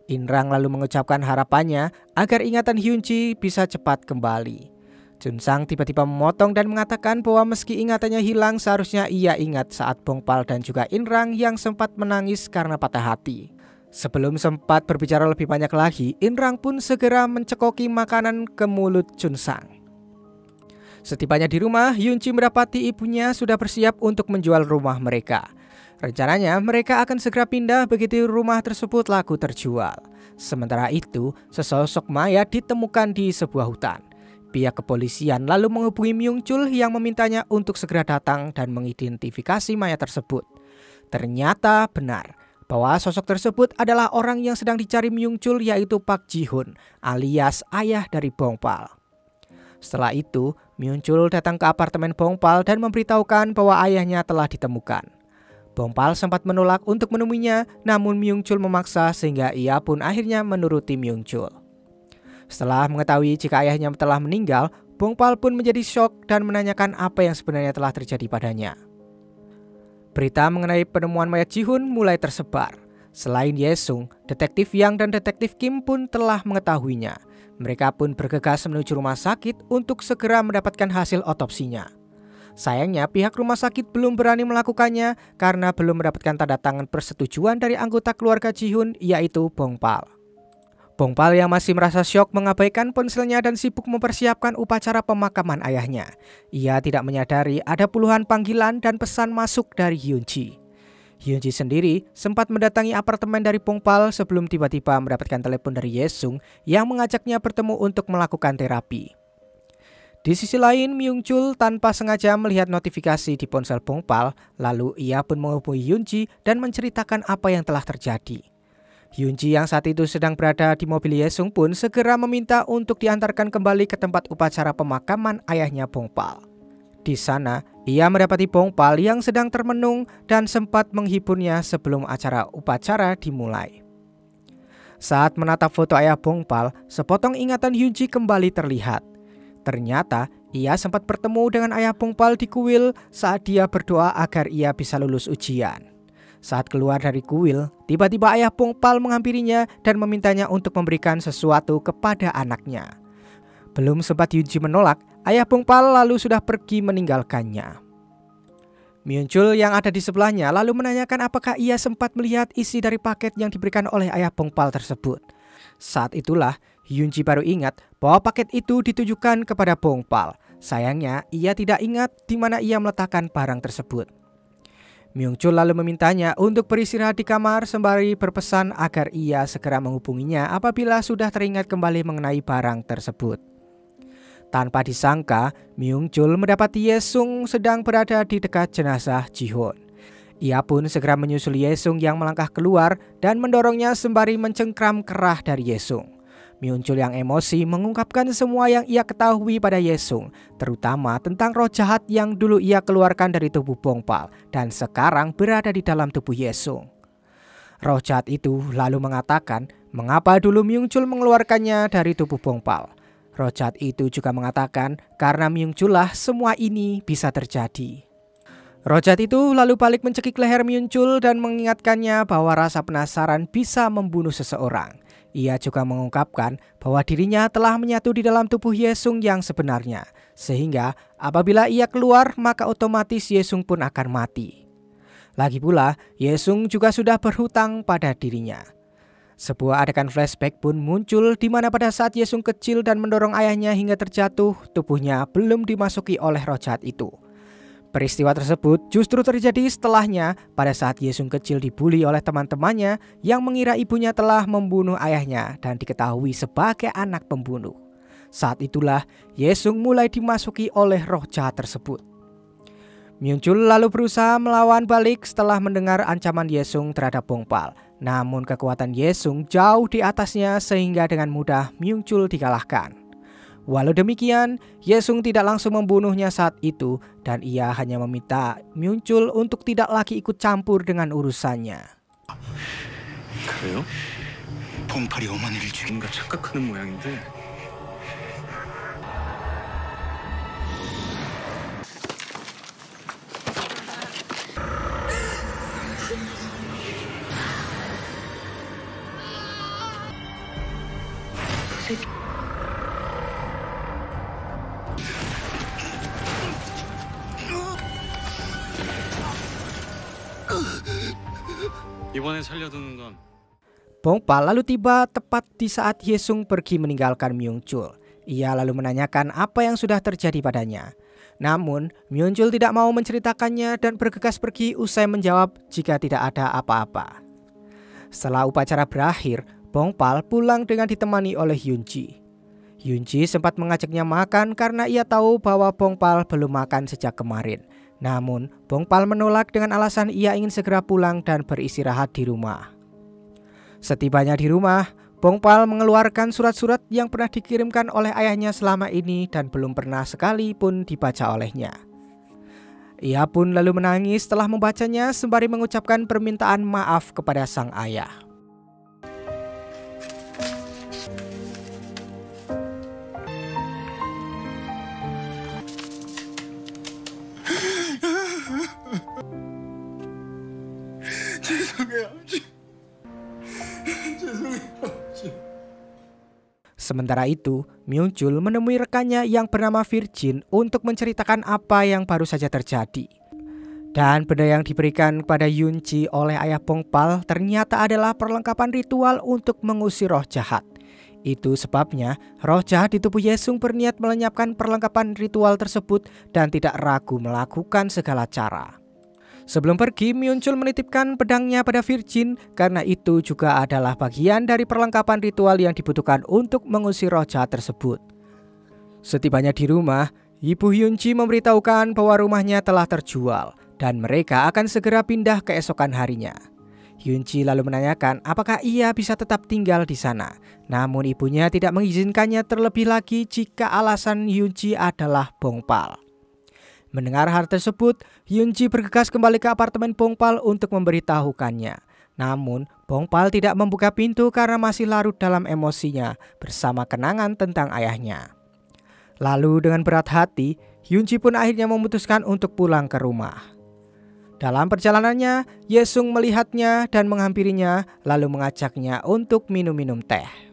Inrang lalu mengucapkan harapannya agar ingatan Hyunji bisa cepat kembali. Junsang tiba-tiba memotong dan mengatakan bahwa meski ingatannya hilang, seharusnya ia ingat saat Bongpal dan juga Inrang yang sempat menangis karena patah hati. Sebelum sempat berbicara lebih banyak lagi, Inrang pun segera mencekoki makanan ke mulut Junsang. Setibanya di rumah, Hyunji mendapati ibunya sudah bersiap untuk menjual rumah mereka. Rencananya mereka akan segera pindah begitu rumah tersebut laku terjual. Sementara itu, sesosok mayat ditemukan di sebuah hutan. Pihak kepolisian lalu menghubungi Myung-chul yang memintanya untuk segera datang dan mengidentifikasi mayat tersebut. Ternyata benar bahwa sosok tersebut adalah orang yang sedang dicari Myung-chul, yaitu Park Ji-hoon alias ayah dari Bongpal. Setelah itu, Myung-chul datang ke apartemen Bongpal dan memberitahukan bahwa ayahnya telah ditemukan. Bongpal sempat menolak untuk menemuinya, namun Myung-chul memaksa sehingga ia pun akhirnya menuruti Myung-chul. Setelah mengetahui jika ayahnya telah meninggal, Bongpal pun menjadi syok dan menanyakan apa yang sebenarnya telah terjadi padanya. Berita mengenai penemuan mayat Ji-hoon mulai tersebar. Selain Ye-sung, detektif Yang dan detektif Kim pun telah mengetahuinya. Mereka pun bergegas menuju rumah sakit untuk segera mendapatkan hasil otopsinya. Sayangnya pihak rumah sakit belum berani melakukannya karena belum mendapatkan tanda tangan persetujuan dari anggota keluarga Ji-hoon, yaitu Bongpal. Bongpal yang masih merasa syok mengabaikan ponselnya dan sibuk mempersiapkan upacara pemakaman ayahnya. Ia tidak menyadari ada puluhan panggilan dan pesan masuk dari Hyunji. Hyunji sendiri sempat mendatangi apartemen dari Bongpal sebelum tiba-tiba mendapatkan telepon dari Ye-sung yang mengajaknya bertemu untuk melakukan terapi. Di sisi lain, Myung-chul tanpa sengaja melihat notifikasi di ponsel Bongpal, lalu ia pun menghubungi Hyunji dan menceritakan apa yang telah terjadi. Hyunji yang saat itu sedang berada di mobil Ye-sung pun segera meminta untuk diantarkan kembali ke tempat upacara pemakaman ayahnya Bongpal. Di sana, ia mendapati Bongpal yang sedang termenung dan sempat menghiburnya sebelum acara upacara dimulai. Saat menatap foto ayah Bongpal, sepotong ingatan Hyunji kembali terlihat. Ternyata, ia sempat bertemu dengan ayah Bongpal di kuil saat dia berdoa agar ia bisa lulus ujian. Saat keluar dari kuil, tiba-tiba ayah Bongpal menghampirinya dan memintanya untuk memberikan sesuatu kepada anaknya. Belum sempat Hyunji menolak, ayah Bongpal lalu sudah pergi meninggalkannya. Myung-chul yang ada di sebelahnya lalu menanyakan apakah ia sempat melihat isi dari paket yang diberikan oleh ayah Bongpal tersebut. Saat itulah Hyunji baru ingat bahwa paket itu ditujukan kepada Bongpal. Sayangnya ia tidak ingat di mana ia meletakkan barang tersebut. Myung-chul lalu memintanya untuk beristirahat di kamar sembari berpesan agar ia segera menghubunginya apabila sudah teringat kembali mengenai barang tersebut. Tanpa disangka, Myung-chul mendapati Ye-sung sedang berada di dekat jenazah Ji-hoon. Ia pun segera menyusul Ye-sung yang melangkah keluar dan mendorongnya sembari mencengkram kerah dari Ye-sung. Myung-chul yang emosi mengungkapkan semua yang ia ketahui pada Ye-sung, terutama tentang roh jahat yang dulu ia keluarkan dari tubuh Bongpal dan sekarang berada di dalam tubuh Ye-sung. Roh jahat itu lalu mengatakan mengapa dulu Myung-chul mengeluarkannya dari tubuh Bongpal. Roh jahat itu juga mengatakan karena Myung-chul lah semua ini bisa terjadi. Roh jahat itu lalu balik mencekik leher Myung-chul dan mengingatkannya bahwa rasa penasaran bisa membunuh seseorang. Ia juga mengungkapkan bahwa dirinya telah menyatu di dalam tubuh Ye-sung yang sebenarnya, sehingga apabila ia keluar maka otomatis Ye-sung pun akan mati. Lagi pula, Ye-sung juga sudah berhutang pada dirinya. Sebuah adegan flashback pun muncul di mana pada saat Ye-sung kecil dan mendorong ayahnya hingga terjatuh, tubuhnya belum dimasuki oleh roh jahat itu. Peristiwa tersebut justru terjadi setelahnya pada saat Yesung kecil dibully oleh teman-temannya yang mengira ibunya telah membunuh ayahnya dan diketahui sebagai anak pembunuh. Saat itulah Yesung mulai dimasuki oleh roh jahat tersebut. Myung-chul lalu berusaha melawan balik setelah mendengar ancaman Yesung terhadap Bongpal. Namun kekuatan Yesung jauh di atasnya sehingga dengan mudah Myung-chul dikalahkan. Walau demikian, Yesung tidak langsung membunuhnya saat itu dan ia hanya meminta Myung-chul untuk tidak lagi ikut campur dengan urusannya. 그래요? 봉팔이 어머니를 죽인가 착각하는 모양인데. 이번에 살려두는 건 Bongpal lalu tiba tepat di saat Yesung pergi meninggalkan Myung-chul. Ia lalu menanyakan apa yang sudah terjadi padanya. Namun Myung-chul tidak mau menceritakannya dan bergegas pergi usai menjawab jika tidak ada apa-apa. Setelah upacara berakhir, Bongpal pulang dengan ditemani oleh Hyun-ji. Hyun-ji sempat mengajaknya makan karena ia tahu bahwa Bongpal belum makan sejak kemarin. Namun, Bongpal menolak dengan alasan ia ingin segera pulang dan beristirahat di rumah. Setibanya di rumah, Bongpal mengeluarkan surat-surat yang pernah dikirimkan oleh ayahnya selama ini dan belum pernah sekali pun dibaca olehnya. Ia pun lalu menangis setelah membacanya sembari mengucapkan permintaan maaf kepada sang ayah. Sementara itu, Myung-chul menemui rekannya yang bernama Virgin untuk menceritakan apa yang baru saja terjadi. Dan benda yang diberikan kepada Hyun-ji oleh ayah Bongpal ternyata adalah perlengkapan ritual untuk mengusir roh jahat. Itu sebabnya roh jahat di tubuh Yesung berniat melenyapkan perlengkapan ritual tersebut dan tidak ragu melakukan segala cara. Sebelum pergi, Myung-chul menitipkan pedangnya pada Virgin karena itu juga adalah bagian dari perlengkapan ritual yang dibutuhkan untuk mengusir roh jahat tersebut. Setibanya di rumah, Ibu Hyun-ji memberitahukan bahwa rumahnya telah terjual dan mereka akan segera pindah keesokan harinya. Hyun-ji lalu menanyakan apakah ia bisa tetap tinggal di sana. Namun ibunya tidak mengizinkannya terlebih lagi jika alasan Hyun-ji adalah Bongpal. Mendengar hal tersebut, Hyun-ji bergegas kembali ke apartemen Bongpal untuk memberitahukannya. Namun, Bongpal tidak membuka pintu karena masih larut dalam emosinya bersama kenangan tentang ayahnya. Lalu dengan berat hati, Hyun-ji pun akhirnya memutuskan untuk pulang ke rumah. Dalam perjalanannya, Yesung melihatnya dan menghampirinya lalu mengajaknya untuk minum-minum teh.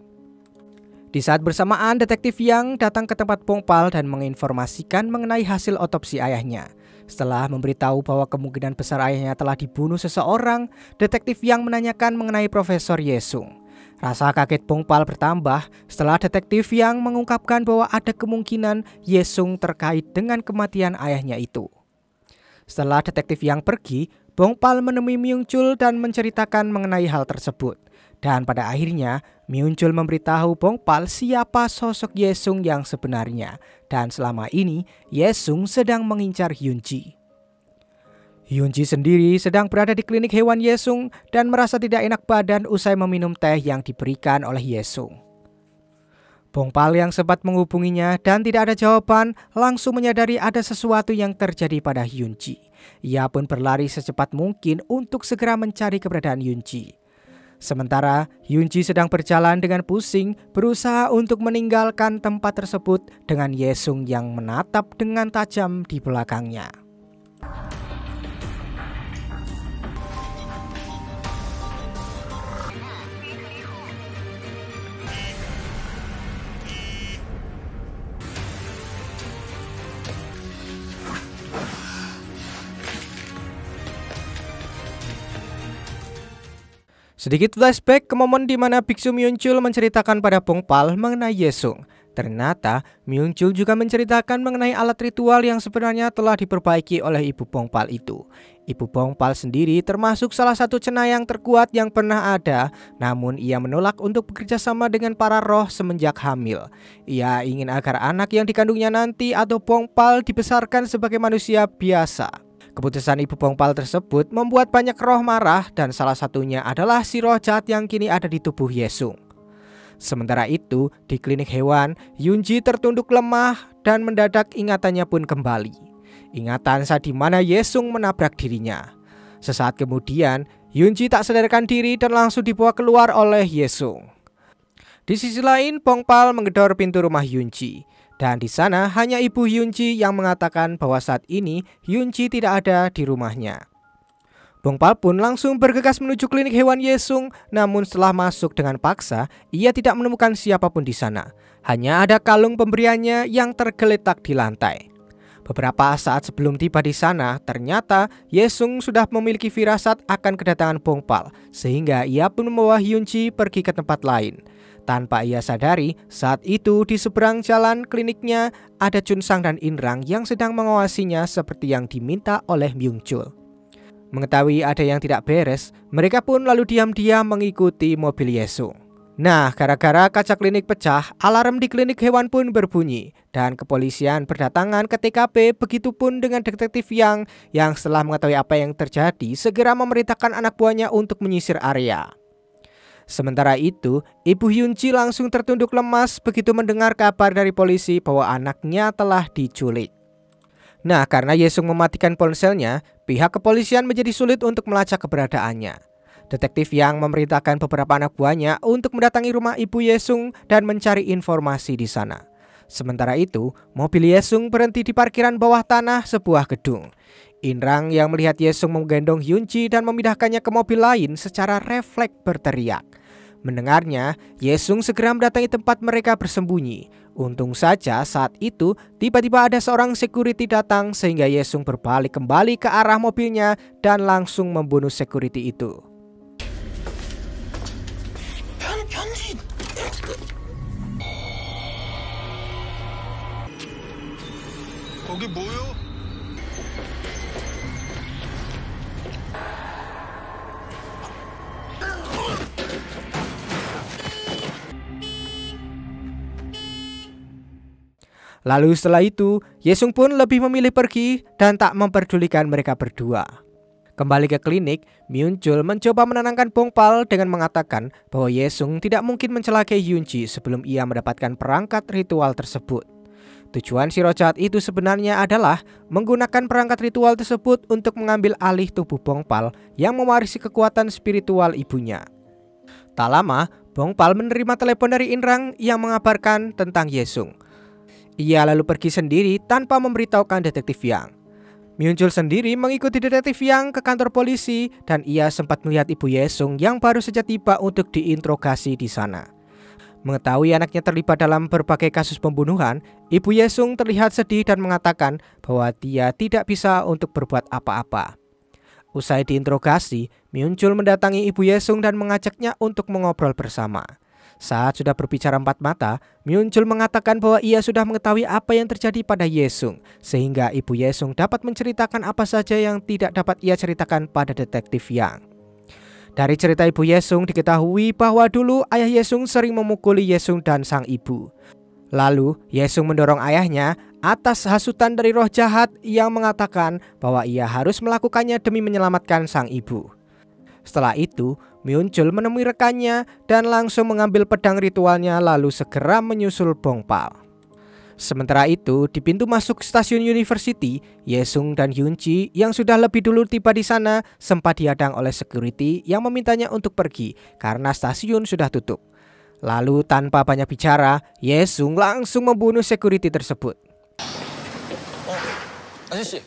Di saat bersamaan, detektif Yang datang ke tempat Bongpal dan menginformasikan mengenai hasil otopsi ayahnya. Setelah memberitahu bahwa kemungkinan besar ayahnya telah dibunuh seseorang, detektif Yang menanyakan mengenai Profesor Yesung. Rasa kaget Bongpal bertambah setelah detektif Yang mengungkapkan bahwa ada kemungkinan Yesung terkait dengan kematian ayahnya itu. Setelah detektif Yang pergi, Bongpal menemui Myung-chul dan menceritakan mengenai hal tersebut. Dan pada akhirnya, Myung-chul memberitahu Bongpal siapa sosok Yesung yang sebenarnya. Dan selama ini, Yesung sedang mengincar Hyun-ji. Hyun-ji sendiri sedang berada di klinik hewan Yesung dan merasa tidak enak badan usai meminum teh yang diberikan oleh Yesung. Bongpal yang sempat menghubunginya dan tidak ada jawaban langsung menyadari ada sesuatu yang terjadi pada Hyun-ji. Ia pun berlari secepat mungkin untuk segera mencari keberadaan Hyun-ji. Sementara Hyun-ji sedang berjalan dengan pusing berusaha untuk meninggalkan tempat tersebut dengan Yesung yang menatap dengan tajam di belakangnya. Sedikit flashback ke momen di mana Biksu Myung-chul menceritakan pada Bongpal mengenai Yesung. Ternyata Myung-chul juga menceritakan mengenai alat ritual yang sebenarnya telah diperbaiki oleh Ibu Bongpal itu. Ibu Bongpal sendiri termasuk salah satu cenayang terkuat yang pernah ada, namun ia menolak untuk bekerja sama dengan para roh semenjak hamil. Ia ingin agar anak yang dikandungnya nanti atau Bongpal dibesarkan sebagai manusia biasa. Keputusan Ibu Bongpal tersebut membuat banyak roh marah dan salah satunya adalah si roh jahat yang kini ada di tubuh Yesung. Sementara itu, di klinik hewan, Yunji tertunduk lemah dan mendadak ingatannya pun kembali. Ingatan saat di mana Yesung menabrak dirinya. Sesaat kemudian, Yunji tak sadarkan diri dan langsung dibawa keluar oleh Yesung. Di sisi lain, Bongpal menggedor pintu rumah Yunji. Dan di sana hanya ibu Yunji yang mengatakan bahwa saat ini Yunji tidak ada di rumahnya. Bongpal pun langsung bergegas menuju klinik hewan Yesung, namun setelah masuk dengan paksa, ia tidak menemukan siapapun di sana. Hanya ada kalung pemberiannya yang tergeletak di lantai. Beberapa saat sebelum tiba di sana, ternyata Yesung sudah memiliki firasat akan kedatangan Bongpal, sehingga ia pun membawa Hyunji pergi ke tempat lain. Tanpa ia sadari, saat itu di seberang jalan kliniknya ada Chunsang dan Inrang yang sedang mengawasinya seperti yang diminta oleh Myung-chul. Mengetahui ada yang tidak beres, mereka pun lalu diam-diam mengikuti mobil Yesung. Nah, gara-gara kaca klinik pecah, alarm di klinik hewan pun berbunyi dan kepolisian berdatangan ke TKP. Begitupun dengan detektif yang setelah mengetahui apa yang terjadi segera memerintahkan anak buahnya untuk menyisir area. Sementara itu, Ibu Hyunji langsung tertunduk lemas begitu mendengar kabar dari polisi bahwa anaknya telah diculik. Nah, karena Yesung mematikan ponselnya, pihak kepolisian menjadi sulit untuk melacak keberadaannya. Detektif yang memerintahkan beberapa anak buahnya untuk mendatangi rumah Ibu Yesung dan mencari informasi di sana. Sementara itu, mobil Yesung berhenti di parkiran bawah tanah sebuah gedung. Inrang yang melihat Yesung menggendong Hyunji dan memindahkannya ke mobil lain secara refleks berteriak. Mendengarnya, Yesung segera mendatangi tempat mereka bersembunyi. Untung saja saat itu tiba-tiba ada seorang security datang sehingga Yesung berbalik kembali ke arah mobilnya dan langsung membunuh security itu. 거기 뭐요? Lalu setelah itu, Yesung pun lebih memilih pergi dan tak memperdulikan mereka berdua. Kembali ke klinik, Myung-chul mencoba menenangkan Bongpal dengan mengatakan bahwa Yesung tidak mungkin mencelakai Hyunji sebelum ia mendapatkan perangkat ritual tersebut. Tujuan si roh jahat itu sebenarnya adalah menggunakan perangkat ritual tersebut untuk mengambil alih tubuh Bongpal yang mewarisi kekuatan spiritual ibunya. Tak lama, Bongpal menerima telepon dari Inrang yang mengabarkan tentang Yesung. Ia lalu pergi sendiri tanpa memberitahukan detektif Yang. Myung-chul sendiri mengikuti detektif Yang ke kantor polisi dan ia sempat melihat Ibu Yesung yang baru saja tiba untuk diinterogasi di sana. Mengetahui anaknya terlibat dalam berbagai kasus pembunuhan, Ibu Yesung terlihat sedih dan mengatakan bahwa dia tidak bisa untuk berbuat apa-apa. Usai diinterogasi, Myung-chul mendatangi Ibu Yesung dan mengajaknya untuk mengobrol bersama. Saat sudah berbicara empat mata, Myung-chul mengatakan bahwa ia sudah mengetahui apa yang terjadi pada Yesung, sehingga Ibu Yesung dapat menceritakan apa saja yang tidak dapat ia ceritakan pada detektif Yang. Dari cerita Ibu Yesung diketahui bahwa dulu ayah Yesung sering memukuli Yesung dan sang ibu. Lalu Yesung mendorong ayahnya atas hasutan dari roh jahat yang mengatakan bahwa ia harus melakukannya demi menyelamatkan sang ibu. Setelah itu, Myung-chul menemui rekannya dan langsung mengambil pedang ritualnya lalu segera menyusul Bongpal. Sementara itu, di pintu masuk stasiun University, Yesung dan Hyunji yang sudah lebih dulu tiba di sana sempat dihadang oleh security yang memintanya untuk pergi karena stasiun sudah tutup. Lalu tanpa banyak bicara, Yesung langsung membunuh security tersebut. 아저씨,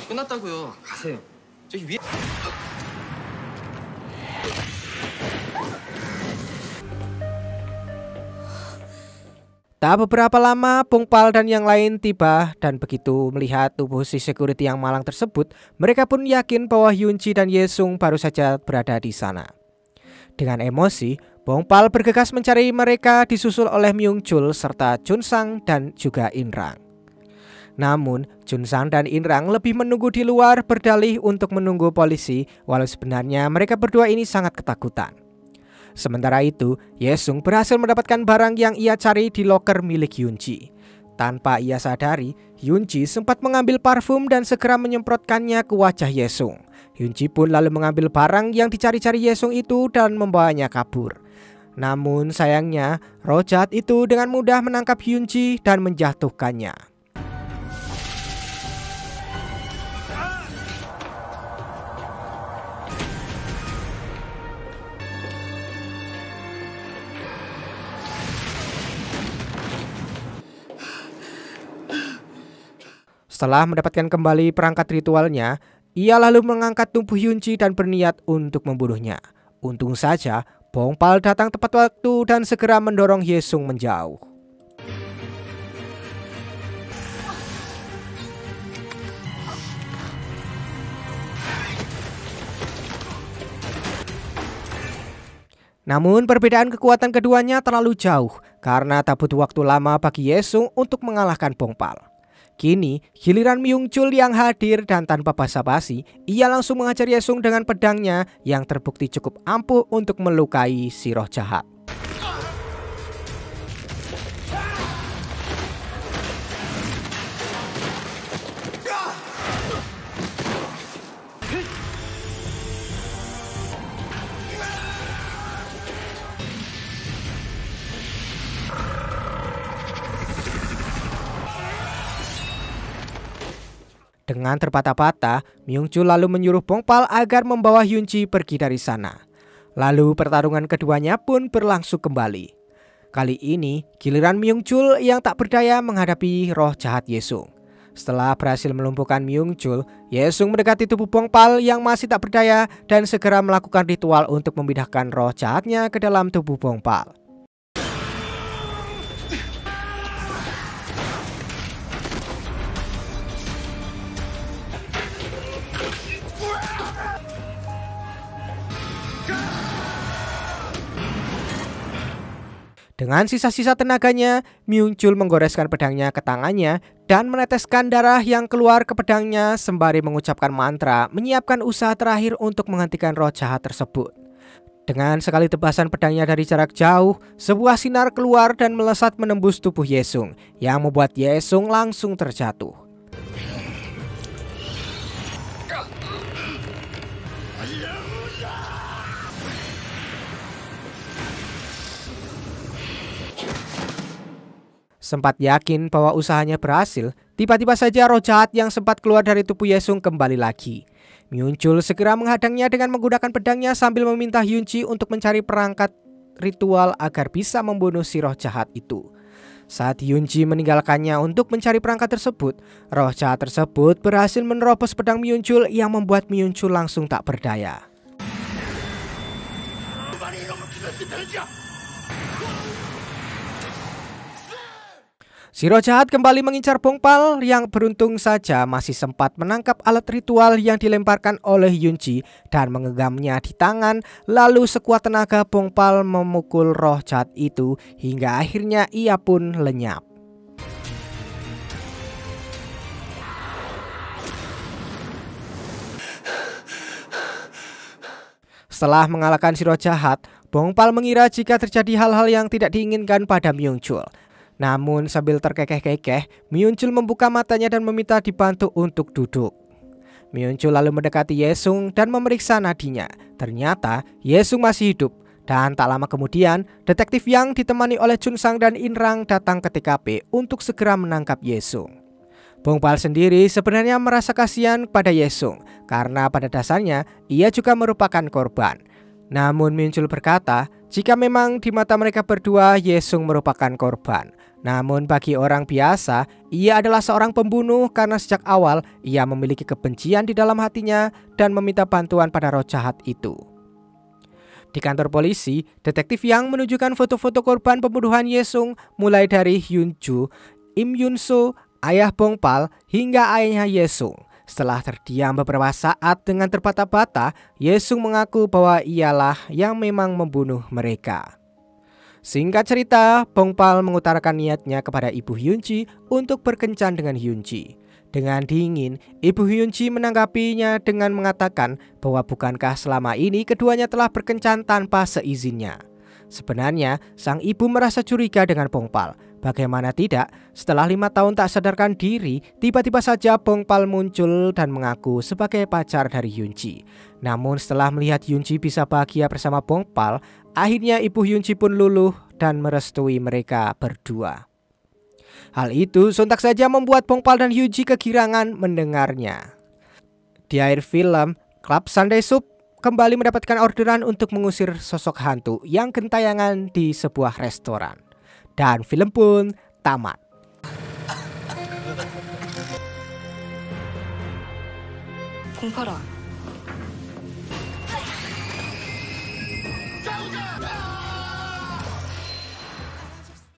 끝났다고요. 가세요. 저기 위에. Tak beberapa lama, Bongpal dan yang lain tiba dan begitu melihat tubuh si security yang malang tersebut, mereka pun yakin bahwa Hyunji dan Yesung baru saja berada di sana. Dengan emosi, Bongpal bergegas mencari mereka disusul oleh Myung-chul serta Chun-sang dan juga In-rang. Namun Chun-sang dan In-rang lebih menunggu di luar berdalih untuk menunggu polisi, walau sebenarnya mereka berdua ini sangat ketakutan. Sementara itu, Ye-sung berhasil mendapatkan barang yang ia cari di loker milik Yoon-ji. Tanpa ia sadari, Yoon-ji sempat mengambil parfum dan segera menyemprotkannya ke wajah Ye-sung. Yoon-ji pun lalu mengambil barang yang dicari-cari Ye-sung itu dan membawanya kabur. Namun sayangnya, roh jahat itu dengan mudah menangkap Yoon-ji dan menjatuhkannya. Setelah mendapatkan kembali perangkat ritualnya, ia lalu mengangkat tubuh Yoon-ji dan berniat untuk membunuhnya. Untung saja, Bongpal datang tepat waktu dan segera mendorong Ye-sung menjauh. Namun perbedaan kekuatan keduanya terlalu jauh karena tak butuh waktu lama bagi Ye-sung untuk mengalahkan Bongpal. Kini giliran Myung-chul yang hadir dan tanpa basa-basi, ia langsung mengajar Ye-sung dengan pedangnya yang terbukti cukup ampuh untuk melukai si roh jahat. Dengan terpatah-patah, Myung-chul lalu menyuruh Bongpal agar membawa Yoon-ji pergi dari sana. Lalu pertarungan keduanya pun berlangsung kembali. Kali ini giliran Myung-chul yang tak berdaya menghadapi roh jahat Ye-sung. Setelah berhasil melumpuhkan Myung-chul, Ye-sung mendekati tubuh Bongpal yang masih tak berdaya dan segera melakukan ritual untuk memindahkan roh jahatnya ke dalam tubuh Bongpal. Dengan sisa-sisa tenaganya, Myung-chul menggoreskan pedangnya ke tangannya dan meneteskan darah yang keluar ke pedangnya sembari mengucapkan mantra menyiapkan usaha terakhir untuk menghentikan roh jahat tersebut. Dengan sekali tebasan pedangnya dari jarak jauh, sebuah sinar keluar dan melesat menembus tubuh Ye-sung yang membuat Ye-sung langsung terjatuh. Sempat yakin bahwa usahanya berhasil, tiba-tiba saja roh jahat yang sempat keluar dari tubuh Ye-sung kembali lagi. Myung-chul segera menghadangnya dengan menggunakan pedangnya sambil meminta Yoon-ji untuk mencari perangkat ritual agar bisa membunuh si roh jahat itu. Saat Yoon-ji meninggalkannya untuk mencari perangkat tersebut, roh jahat tersebut berhasil menerobos pedang Myung-chul yang membuat Myung-chul langsung tak berdaya. Si roh jahat kembali mengincar Bongpal yang beruntung saja masih sempat menangkap alat ritual yang dilemparkan oleh Yoon-ji dan mengenggamnya di tangan. Lalu sekuat tenaga Bongpal memukul roh jahat itu hingga akhirnya ia pun lenyap. Setelah mengalahkan si roh jahat, Bongpal mengira jika terjadi hal-hal yang tidak diinginkan pada Myung-chul. Namun sambil terkekeh-kekeh, Myung-chul membuka matanya dan meminta dibantu untuk duduk. Myung-chul lalu mendekati Ye-sung dan memeriksa nadinya. Ternyata Ye-sung masih hidup. Dan tak lama kemudian, detektif yang ditemani oleh Chun-sang dan In-rang datang ke TKP untuk segera menangkap Ye-sung. Bongpal sendiri sebenarnya merasa kasihan pada Ye-sung karena pada dasarnya ia juga merupakan korban. Namun Myung-chul berkata, jika memang di mata mereka berdua Ye-sung merupakan korban. Namun bagi orang biasa, ia adalah seorang pembunuh karena sejak awal ia memiliki kebencian di dalam hatinya dan meminta bantuan pada roh jahat itu. Di kantor polisi, detektif yang menunjukkan foto-foto korban pembunuhan Ye-sung mulai dari Hyun-ju, Im Yun-so, ayah Bongpal hingga ayahnya Ye-sung. Setelah terdiam beberapa saat dengan terbata-bata, Ye-sung mengaku bahwa ialah yang memang membunuh mereka. Singkat cerita, Bongpal mengutarakan niatnya kepada ibu Hyunji untuk berkencan dengan Hyunji. Dengan dingin, ibu Hyunji menanggapinya dengan mengatakan bahwa bukankah selama ini keduanya telah berkencan tanpa seizinnya. Sebenarnya, sang ibu merasa curiga dengan Bongpal. Bagaimana tidak, setelah 5 tahun tak sadarkan diri, tiba-tiba saja Bongpal muncul dan mengaku sebagai pacar dari Hyunji. Namun setelah melihat Hyunji bisa bahagia bersama Bongpal, akhirnya ibu Hyunji pun luluh dan merestui mereka berdua. Hal itu sontak saja membuat Bongpal dan Hyunji kegirangan mendengarnya. Di akhir film, klub Sunday Soup kembali mendapatkan orderan untuk mengusir sosok hantu yang gentayangan di sebuah restoran. Dan film pun tamat. 봉팔아,